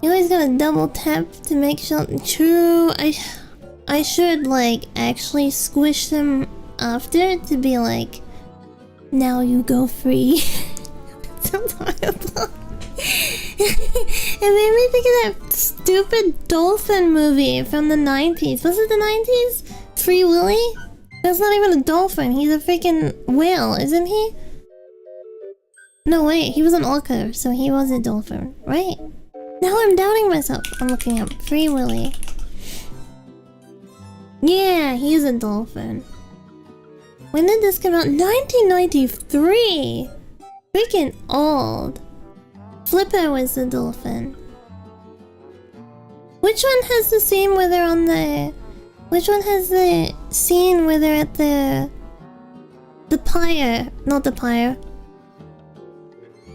You always gotta double tap to make sure. True, I should like actually squish them after to be like, now you go free. Sounds horrible. It made me think of that stupid dolphin movie from the 90s. Was it the 90s? Free Willy? That's not even a dolphin. He's a freaking whale, isn't he? No, wait. He was an orca, so he was a dolphin, right? Now I'm doubting myself. I'm looking up Free Willy. Yeah, he's a dolphin. When did this come out? 1993! Freaking old. Flipper was the dolphin. Which one has the scene where they're on the... Which one has the scene where they're at the pyre? Not the pyre.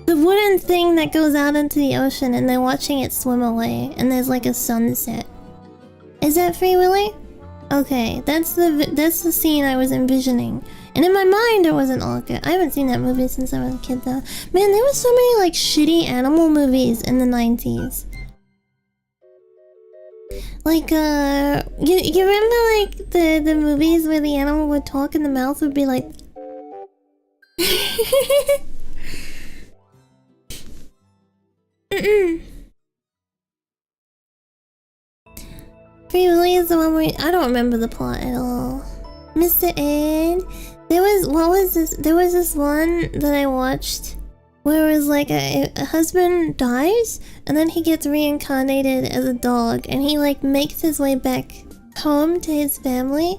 The wooden thing that goes out into the ocean and they're watching it swim away. And there's like a sunset. Is that Free Willy? Okay, that's the scene I was envisioning. And in my mind it was an orca. I haven't seen that movie since I was a kid though. Man, there were so many like shitty animal movies in the 90s. Like you remember like the movies where the animal would talk and the mouth would be like Free Willy is the one where I don't remember the plot at all. Mr. Ed, there was this one that I watched where it was like a husband dies and then he gets reincarnated as a dog and he like makes his way back home to his family,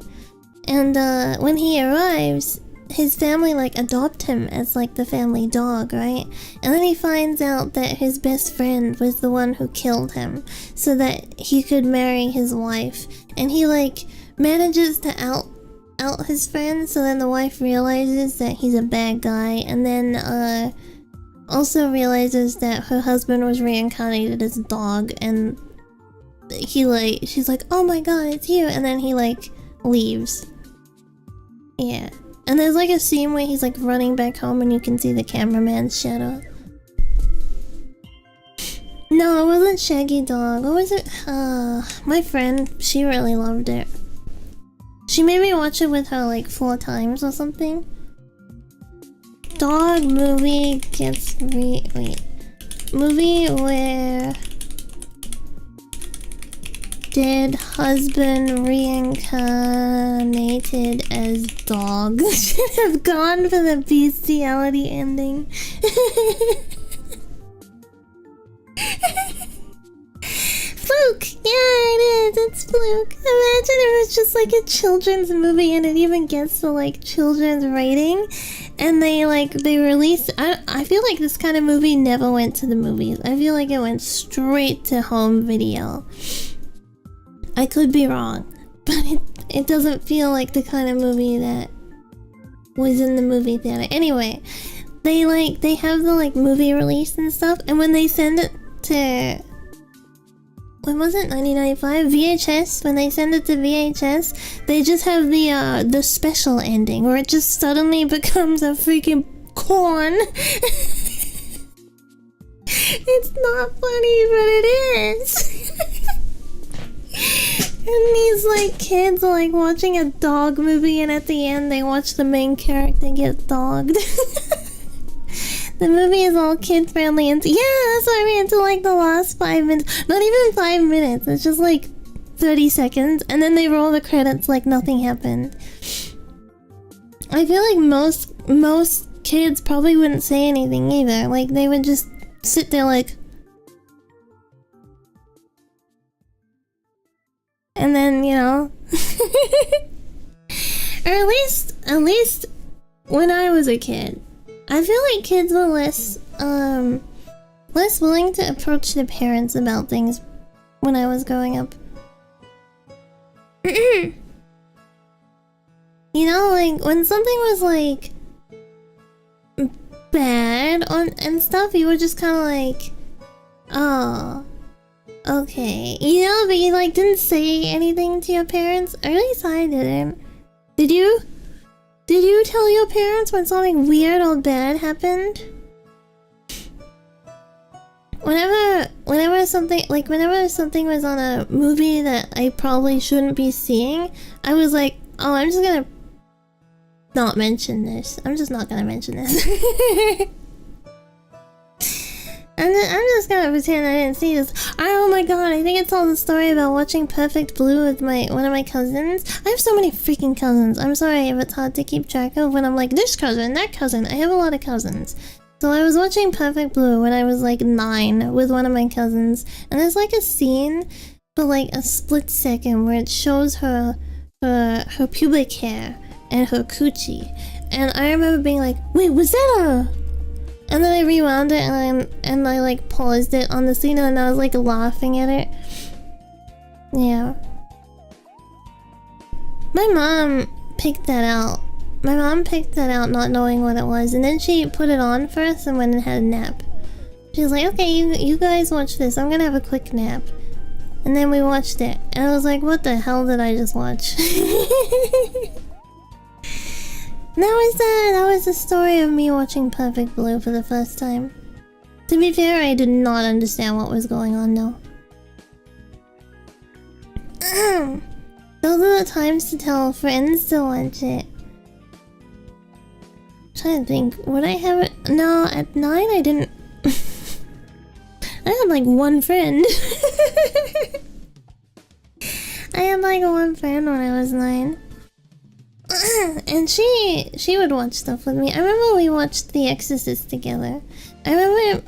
and when he arrives his family like adopt him as like the family dog, right? And then he finds out that his best friend was the one who killed him so that he could marry his wife, and he like manages to out his friend, so then the wife realizes that he's a bad guy, and then also realizes that her husband was reincarnated as a dog, and she's like, oh my god, it's you, and then he like leaves. Yeah. And there's like a scene where he's like running back home and you can see the cameraman's shadow. No, it wasn't Shaggy Dog. What was it? My friend, she really loved it. She made me watch it with her like 4 times or something. Dog movie gets wait. Movie where dead husband reincarnated as dog. Should have gone for the bestiality ending. Fluke! Yeah, it is. It's Fluke. Imagine it was just like a children's movie and it even gets the like children's rating. And they released... I feel like this kind of movie never went to the movies. I feel like it went straight to home video. I could be wrong, but it doesn't feel like the kind of movie that was in the movie theater. Anyway, they have the like movie release and stuff, and when they send it to... when was it? 1995? VHS? When they send it to VHS, they just have the special ending, where it just suddenly becomes a freaking corn. It's not funny, but it is. And these like kids are like watching a dog movie, and at the end they watch the main character get dogged. The movie is all kid friendly, and yeah, that's what I mean, until like the last 5 minutes. Not even 5 minutes, it's just like 30 seconds, and then they roll the credits like nothing happened. I feel like most kids probably wouldn't say anything either. Like they would just sit there like, and then, you know. Or at least when I was a kid, I feel like kids were less willing to approach their parents about things when I was growing up. You know, like when something was like bad and stuff, you were just kind of like, oh, okay, you know, but you like didn't say anything to your parents. Or at least I didn't. Did you? Did you tell your parents when something weird or bad happened? Whenever something was on a movie that I probably shouldn't be seeing, I was like, oh, I'm just gonna not mention this. I'm just not gonna mention this. I'm just gonna pretend I didn't see this. Oh my god, I think I told the story about watching Perfect Blue with one of my cousins. I have so many freaking cousins. I'm sorry if it's hard to keep track of when I'm like, this cousin, that cousin. I have a lot of cousins. So I was watching Perfect Blue when I was like 9 with one of my cousins. And there's like a scene for like a split second where it shows her pubic hair and her coochie. And I remember being like, wait, was that a... And then I rewound it and I like paused it on the scene, and I was like laughing at it. Yeah. My mom picked that out. My mom picked that out not knowing what it was, and then she put it on for us and went and had a nap. She was like, okay, you guys watch this. I'm gonna have a quick nap. And then we watched it. And I was like, what the hell did I just watch? That was the story of me watching Perfect Blue for the first time. To be fair, I did not understand what was going on though. Those are the times to tell friends to watch it. I'm trying to think, would I have it? No, at 9 I didn't. I had like one friend. I had like one friend when I was 9. And she would watch stuff with me. I remember we watched The Exorcist together. I remember,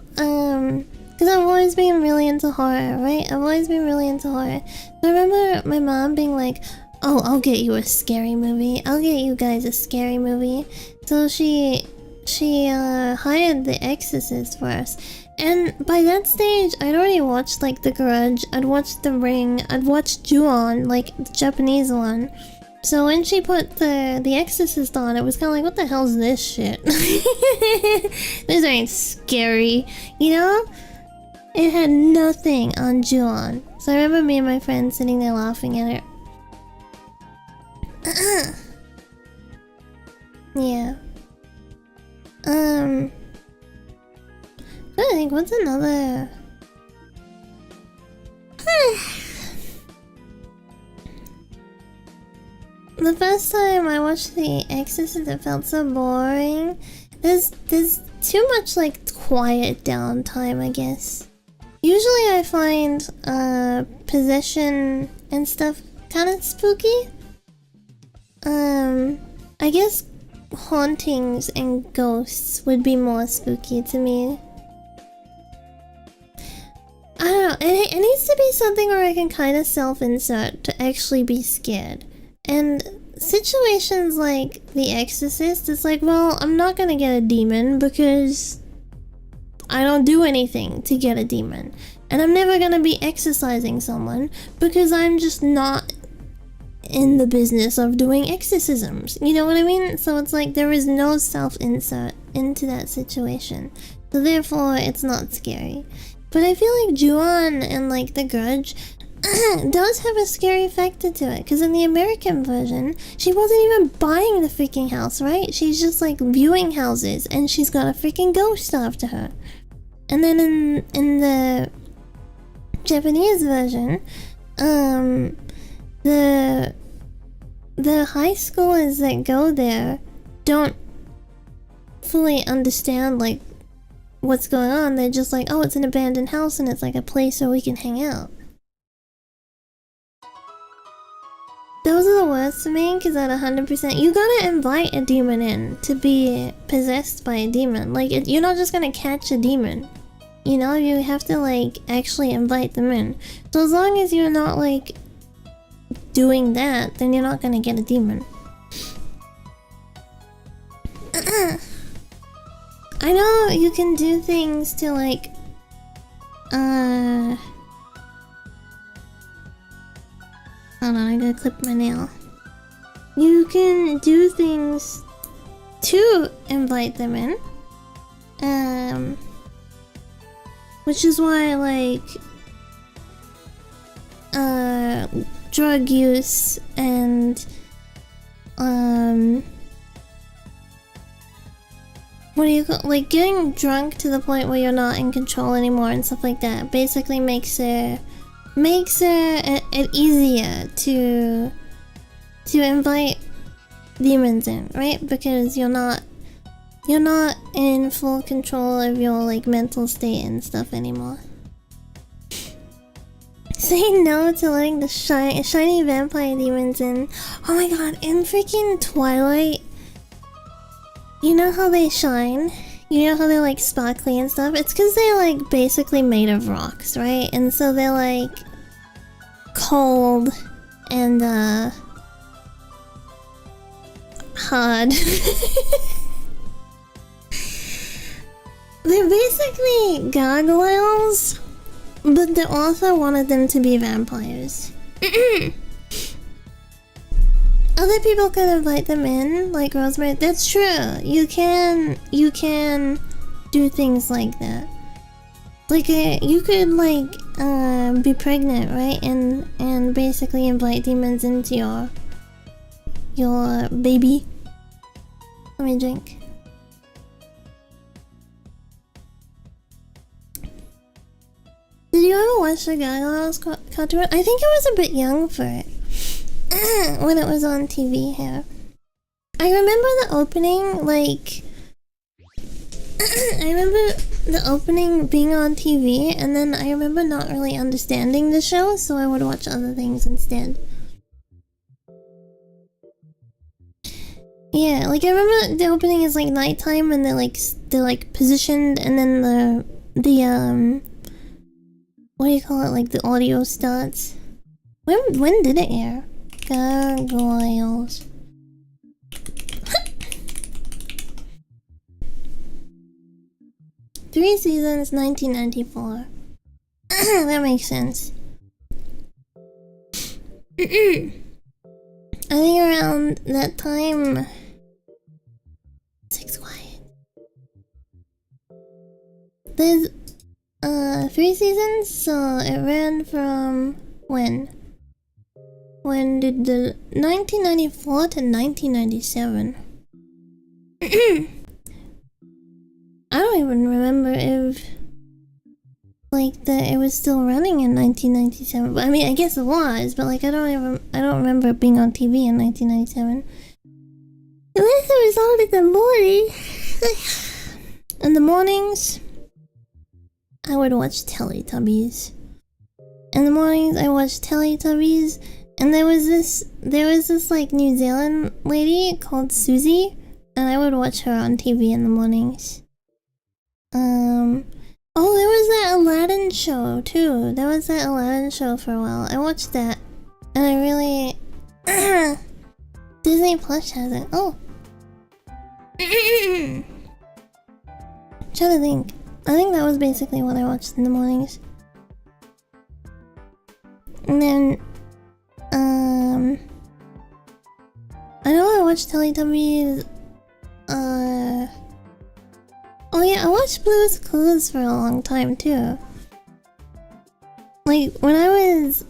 because I've always been really into horror, right? I've always been really into horror. So I remember my mom being like, oh, I'll get you a scary movie. I'll get you guys a scary movie. So she hired The Exorcist for us. And by that stage, I'd already watched like The Grudge, I'd watched The Ring, I'd watched Ju-on, like the Japanese one. So when she put the Exorcist on, it was kind of like, what the hell's this shit? This ain't scary, you know? It had nothing on Ju-on. So I remember me and my friend sitting there laughing at it. Yeah. I think, what's another... The first time I watched The Exorcist, it felt so boring. There's too much, like, quiet downtime, I guess. Usually I find, possession and stuff kind of spooky. I guess hauntings and ghosts would be more spooky to me. I don't know, it needs to be something where I can kind of self-insert to actually be scared. And situations like The Exorcist, it's like, well, I'm not gonna get a demon because I don't do anything to get a demon. And I'm never gonna be exorcising someone because I'm just not in the business of doing exorcisms. You know what I mean? So it's like there is no self-insert into that situation. So therefore, it's not scary. But I feel like Ju-on and like The Grudge does have a scary factor to it, because in the American version, she wasn't even buying the freaking house, right? She's just like viewing houses, and she's got a freaking ghost after her. And then in the Japanese version, the high schoolers that go there don't fully understand like what's going on. They're just like, oh, it's an abandoned house, and it's like a place where we can hang out. Those are the worst to me, because at 100%, you gotta invite a demon in to be possessed by a demon. Like, you're not just gonna catch a demon. You know, you have to, like, actually invite them in. So as long as you're not, like, doing that, then you're not gonna get a demon. I know you can do things to, like, hold on, I gotta clip my nail. You can do things to invite them in. Which is why, like, drug use and, what do you call, like, getting drunk to the point where you're not in control anymore and stuff like that basically makes it easier to invite demons in, right? Because you're not in full control of your like mental state and stuff anymore. Say no to letting the shiny vampire demons in. Oh my god, in freaking Twilight, you know how they shine? You know how they're like sparkly and stuff? It's because they're like basically made of rocks, right? And so they're like cold and hard. They're basically gargoyles, but the author wanted them to be vampires. Other people could invite them in, like Rosemary. That's true. You can do things like that. Like you could like be pregnant, right? And basically invite demons into your baby. Let me drink. Did you ever watch the Gargoyles cartoon? I think I was a bit young for it when it was on TV here. I remember the opening, like I remember the opening being on TV, and then I remember not really understanding the show, so I would watch other things instead. Yeah, like I remember the opening is like nighttime, and they're like positioned, and then the what do you call it? Like the audio starts. When did it air? Gargoyles. 3 seasons, 1994. That makes sense. I think around that time... Six quiet. There's 3 seasons, so it ran from when? When did the 1994 to 1997? I don't even remember if like it was still running in 1997. But I mean, I guess it was, but like I don't remember it being on TV in 1997. Unless it was on in the morning. In the mornings, I would watch Teletubbies. In the mornings, I watched Teletubbies, and there was this like New Zealand lady called Susie, and I would watch her on TV in the mornings. Oh, there was that Aladdin show too. There was that Aladdin show for a while. I watched that, and I really Disney Plus has it. Oh. Trying to think. I think that was basically what I watched in the mornings. And then, I know I watched Teletubbies, oh yeah, I watched Blue's Clues for a long time too. Like, when I was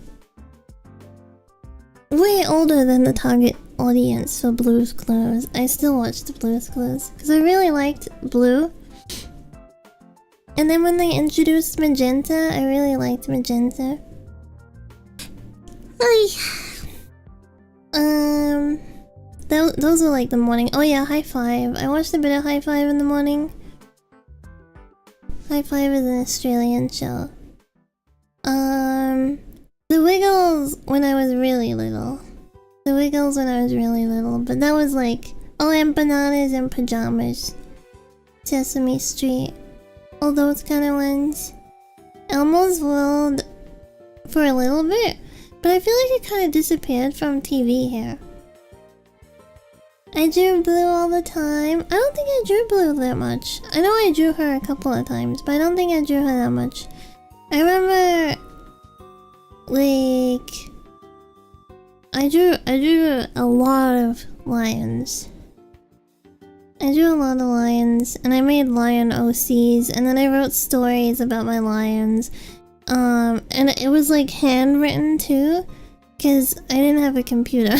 way older than the target audience for Blue's Clues, I still watched Blue's Clues, because I really liked Blue. And then when they introduced Magenta, I really liked Magenta. Those were like the morning. Oh yeah, High Five. I watched a bit of High Five in the morning. High Five is an Australian show. The Wiggles when I was really little. The Wiggles when I was really little. But that was like, oh, and Bananas in Pajamas. Sesame Street. All those kind of ones. Elmo's World for a little bit. But I feel like it kind of disappeared from TV here. I drew Blue all the time. I don't think I drew Blue that much. I know I drew her a couple of times, but I don't think I drew her that much. I remember, like, I drew a lot of lions. I drew a lot of lions, and I made lion OCs, and then I wrote stories about my lions. And it was like handwritten too, because I didn't have a computer.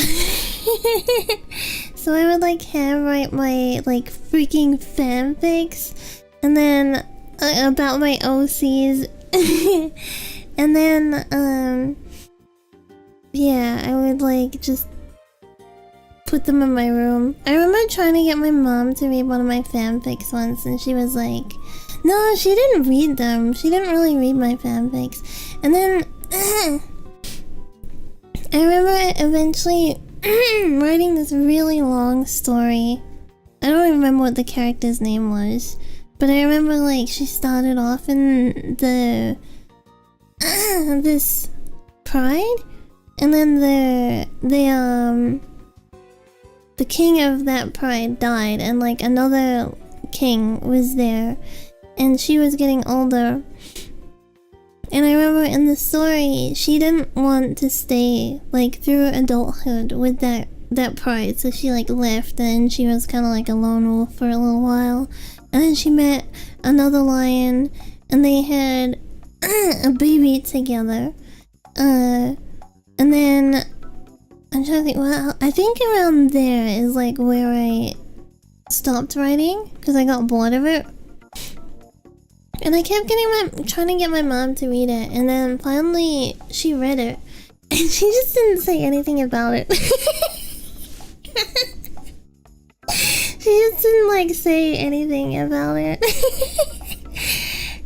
So I would like handwrite my like freaking fanfics, and then about my OCs. And then yeah, I would like just put them in my room. I remember trying to get my mom to read one of my fanfics once, and she was like, no, she didn't read them. She didn't really read my fanfics. And then I remember eventually writing this really long story. I don't remember what the character's name was, but I remember like she started off in the this pride, and then the king of that pride died, and like another king was there, and she was getting older. And I remember in the story, she didn't want to stay like through adulthood with that pride, so she like left, and she was kind of like a lone wolf for a little while. And then she met another lion, and they had a baby together. And then I'm trying to think. Well, I think around there is like where I stopped writing because I got bored of it. And I kept trying to get my mom to read it, and then finally she read it, and she just didn't say anything about it. She just didn't like say anything about it.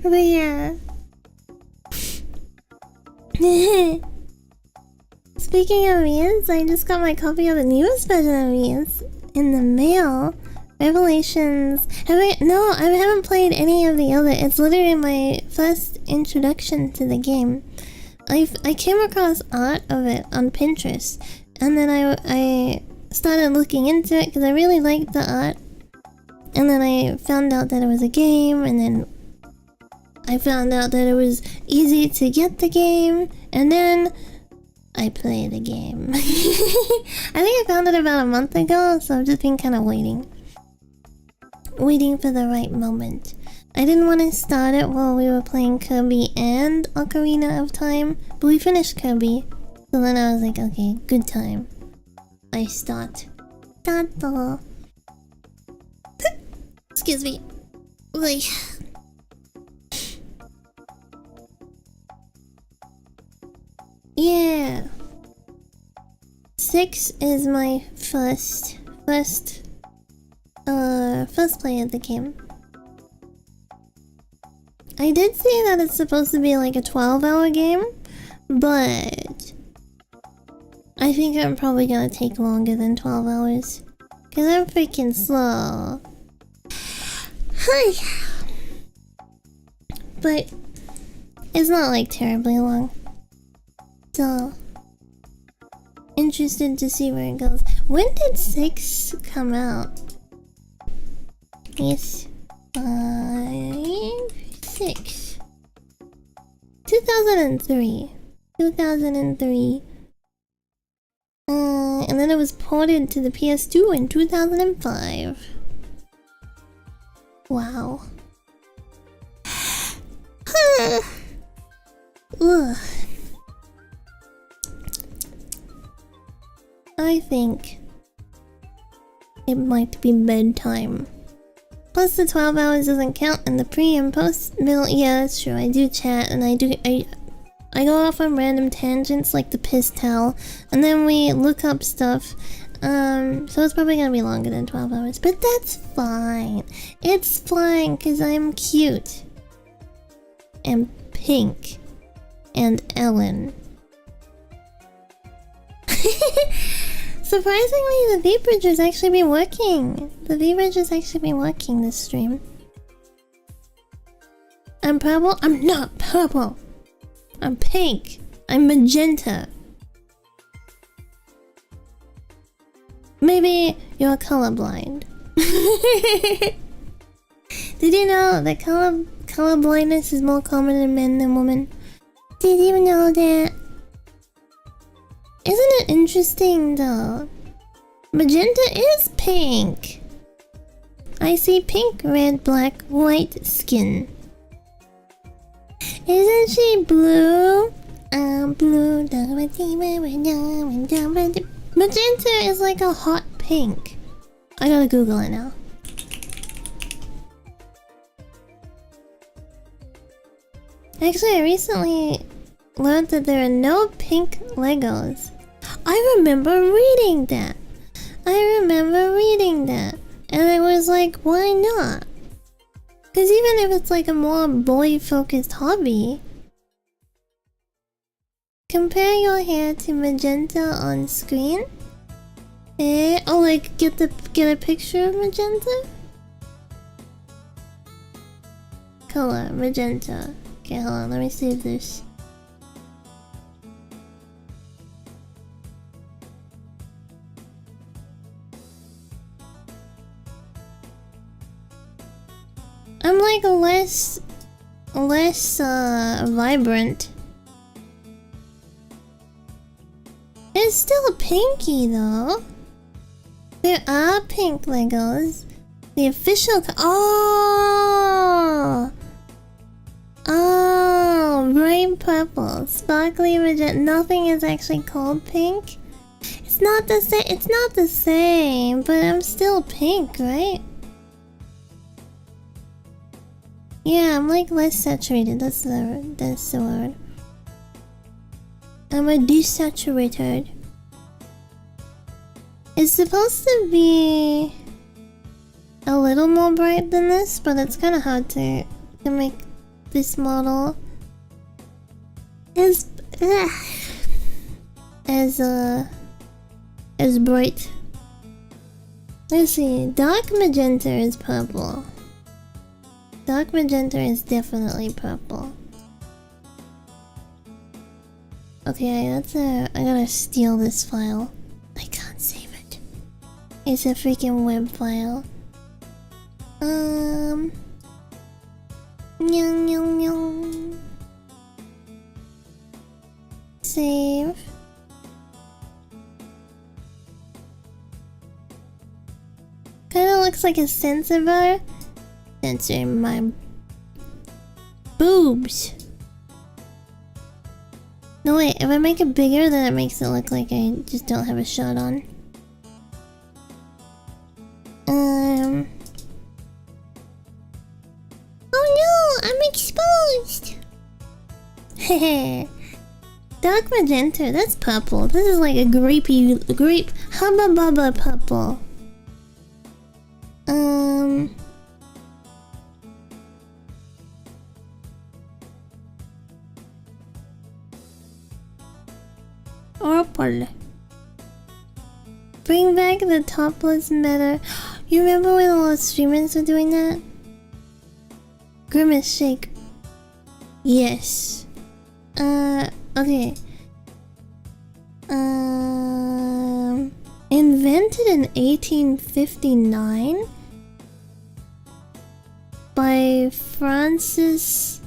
But yeah. Speaking of Mia's, I just got my copy of the newest version of Mia's in the mail. Revelations. I haven't played any of the other. It's literally my first introduction to the game. I came across art of it on Pinterest, and then I started looking into it because I really liked the art. And then I found out that it was a game, and then I found out that it was easy to get the game, and then I play the game. I think I found it about a month ago, so I've just been kind of waiting. Waiting for the right moment. I didn't want to start it while we were playing Kirby and Ocarina of Time, but we finished Kirby. So then I was like, okay, good time. I start. Excuse me. Like... Yeah. 6 is my first play of the game. I did say that it's supposed to be like a 12-hour game, but I think I'm probably gonna take longer than 12 hours. Cause I'm freaking slow. Hi. But it's not like terribly long. So interested to see where it goes. When did 6 come out? Yes. 5, 6. 2003. 2003. And then it was ported to the PS2 in 2005. Wow. Ugh. I think it might be bedtime. Plus the 12 hours doesn't count in the pre and post middle. Yeah, that's true. I do chat and I go off on random tangents like the piss towel, and then we look up stuff. So it's probably gonna be longer than 12 hours, but that's fine. It's fine because I'm cute and pink and Ellen. Surprisingly, the V-Bridge has actually been working. The V-Bridge has actually been working this stream. I'm purple? I'm not purple. I'm pink. I'm magenta. Maybe you're colorblind. Did you know that color blindness is more common in men than women? Did you know that? Isn't it interesting though? Magenta is pink. I see pink, red, black, white skin. Isn't she blue? I'm blue. Magenta is like a hot pink. I gotta Google it now. Actually, I recently learned that there are no pink Legos. I remember reading that. And I was like, why not? Because even if it's like a more boy-focused hobby, compare your hair to magenta on screen. Oh, like get a picture of magenta? Color, magenta. Okay, hold on, let me save this. I'm like less vibrant. It's still pinky though. There are pink Legos. The official Oh, bright purple, sparkly magenta. Nothing is actually called pink. It's not the same. It's not the same, but I'm still pink, right? Yeah, I'm like less saturated. That's the word. I'm a desaturated. It's supposed to be a little more bright than this, but it's kind of hard to make this model as bright. Let's see. Dark magenta is purple. Dark magenta is definitely purple. Okay, I gotta steal this file. I can't save it. It's a freaking web file. Nyong. Save. looks like a sensor bar. Censoring my boobs. No wait, if I make it bigger, then it makes it look like I just don't have a shirt on. Oh no, I'm exposed! Hehe. Dark magenta, that's purple. This is like a grape hubba bubba purple. Purple. Bring back the topless meta. You remember when all the streamers were doing that? Grimace shake. Yes. Okay. Invented in 1859 by Francis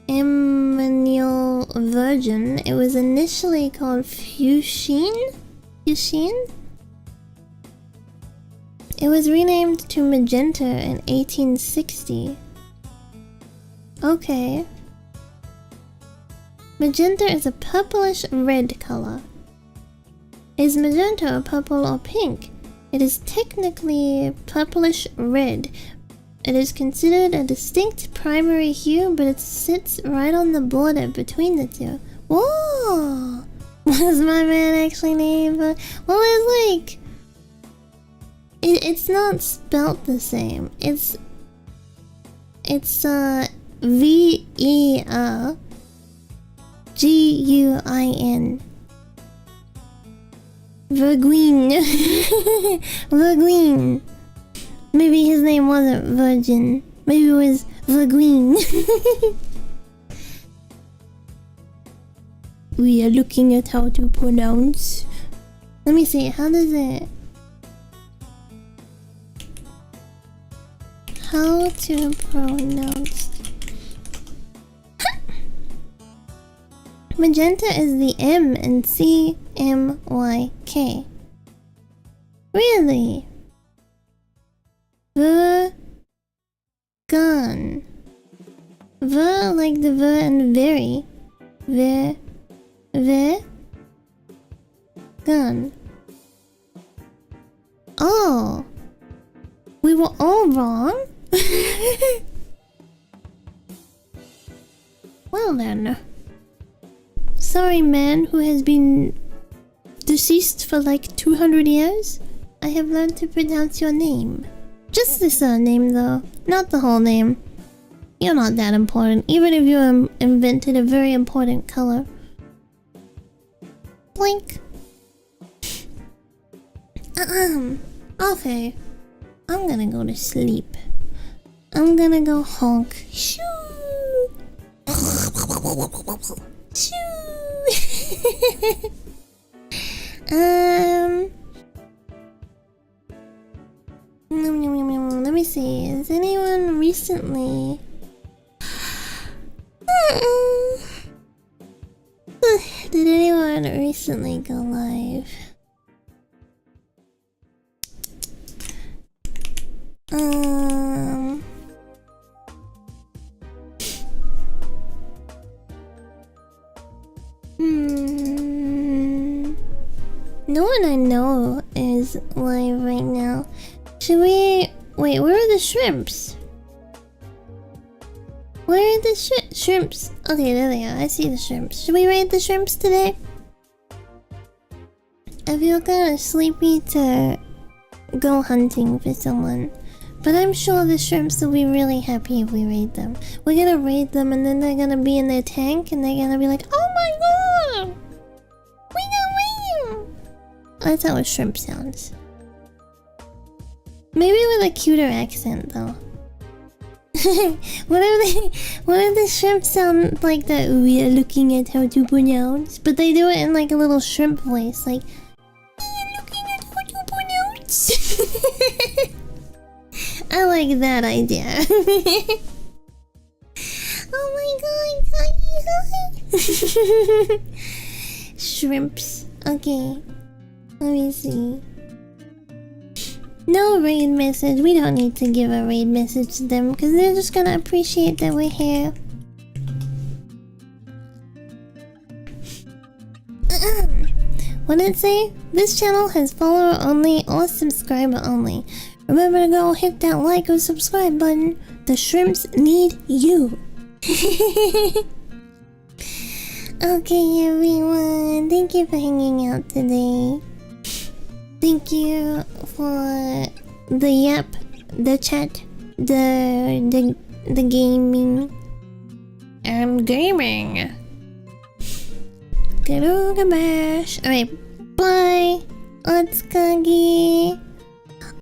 Emmanuel Virgin. It was initially called Fuchsin? Fuchsin? It was renamed to Magenta in 1860. Okay. Magenta is a purplish red color. Is magenta purple or pink? It is technically purplish red. It is considered a distinct primary hue, but it sits right on the border between the two. Whoa! Was my man actually named? Well, it's like... It's not spelt the same. It's V-E-R-G-U-I-N. Verguin. Verguin. Maybe his name wasn't Virgin. Maybe it was Verguin. We are looking at how to pronounce. Let me see. How does it... How to pronounce... Magenta is the M in C-M-Y-K. Really? Gun. Ver like the ver and very. Gun. Oh. We were all wrong? Well then. Sorry, man who has been deceased for like 200 years. I have learned to pronounce your name. Just the surname though, not the whole name. You're not that important, even if you invented a very important color. Blink. Okay. I'm gonna go to sleep. I'm gonna go honk. Shoo! Shoo! Let me see. Has anyone recently... Did anyone recently go live? No one I know is live right now. Should we... Wait, where are the shrimps? Where are the shrimps? Okay, there they are. I see the shrimps. Should we raid the shrimps today? I feel kind of sleepy to go hunting for someone. But I'm sure the shrimps will be really happy if we raid them. We're gonna raid them and then they're gonna be in their tank and they're gonna be like, oh my god! We got raid! That's how a shrimp sounds. Maybe with a cuter accent though. What if the shrimp sound like that? We are looking at how to pronounce, but they do it in like a little shrimp voice, like we are looking at how to pronounce. I like that idea. Oh my god, shrimps. Okay, let me see. No raid message. We don't need to give a raid message to them because they're just gonna appreciate that we're here. What did it say? This channel has follower only or subscriber only. Remember to go hit that like or subscribe button. The shrimps need you. Okay, everyone. Thank you for hanging out today. Thank you for the chat, the gaming. I'm gaming. Garuga bash. Alright, bye. Otsukagi.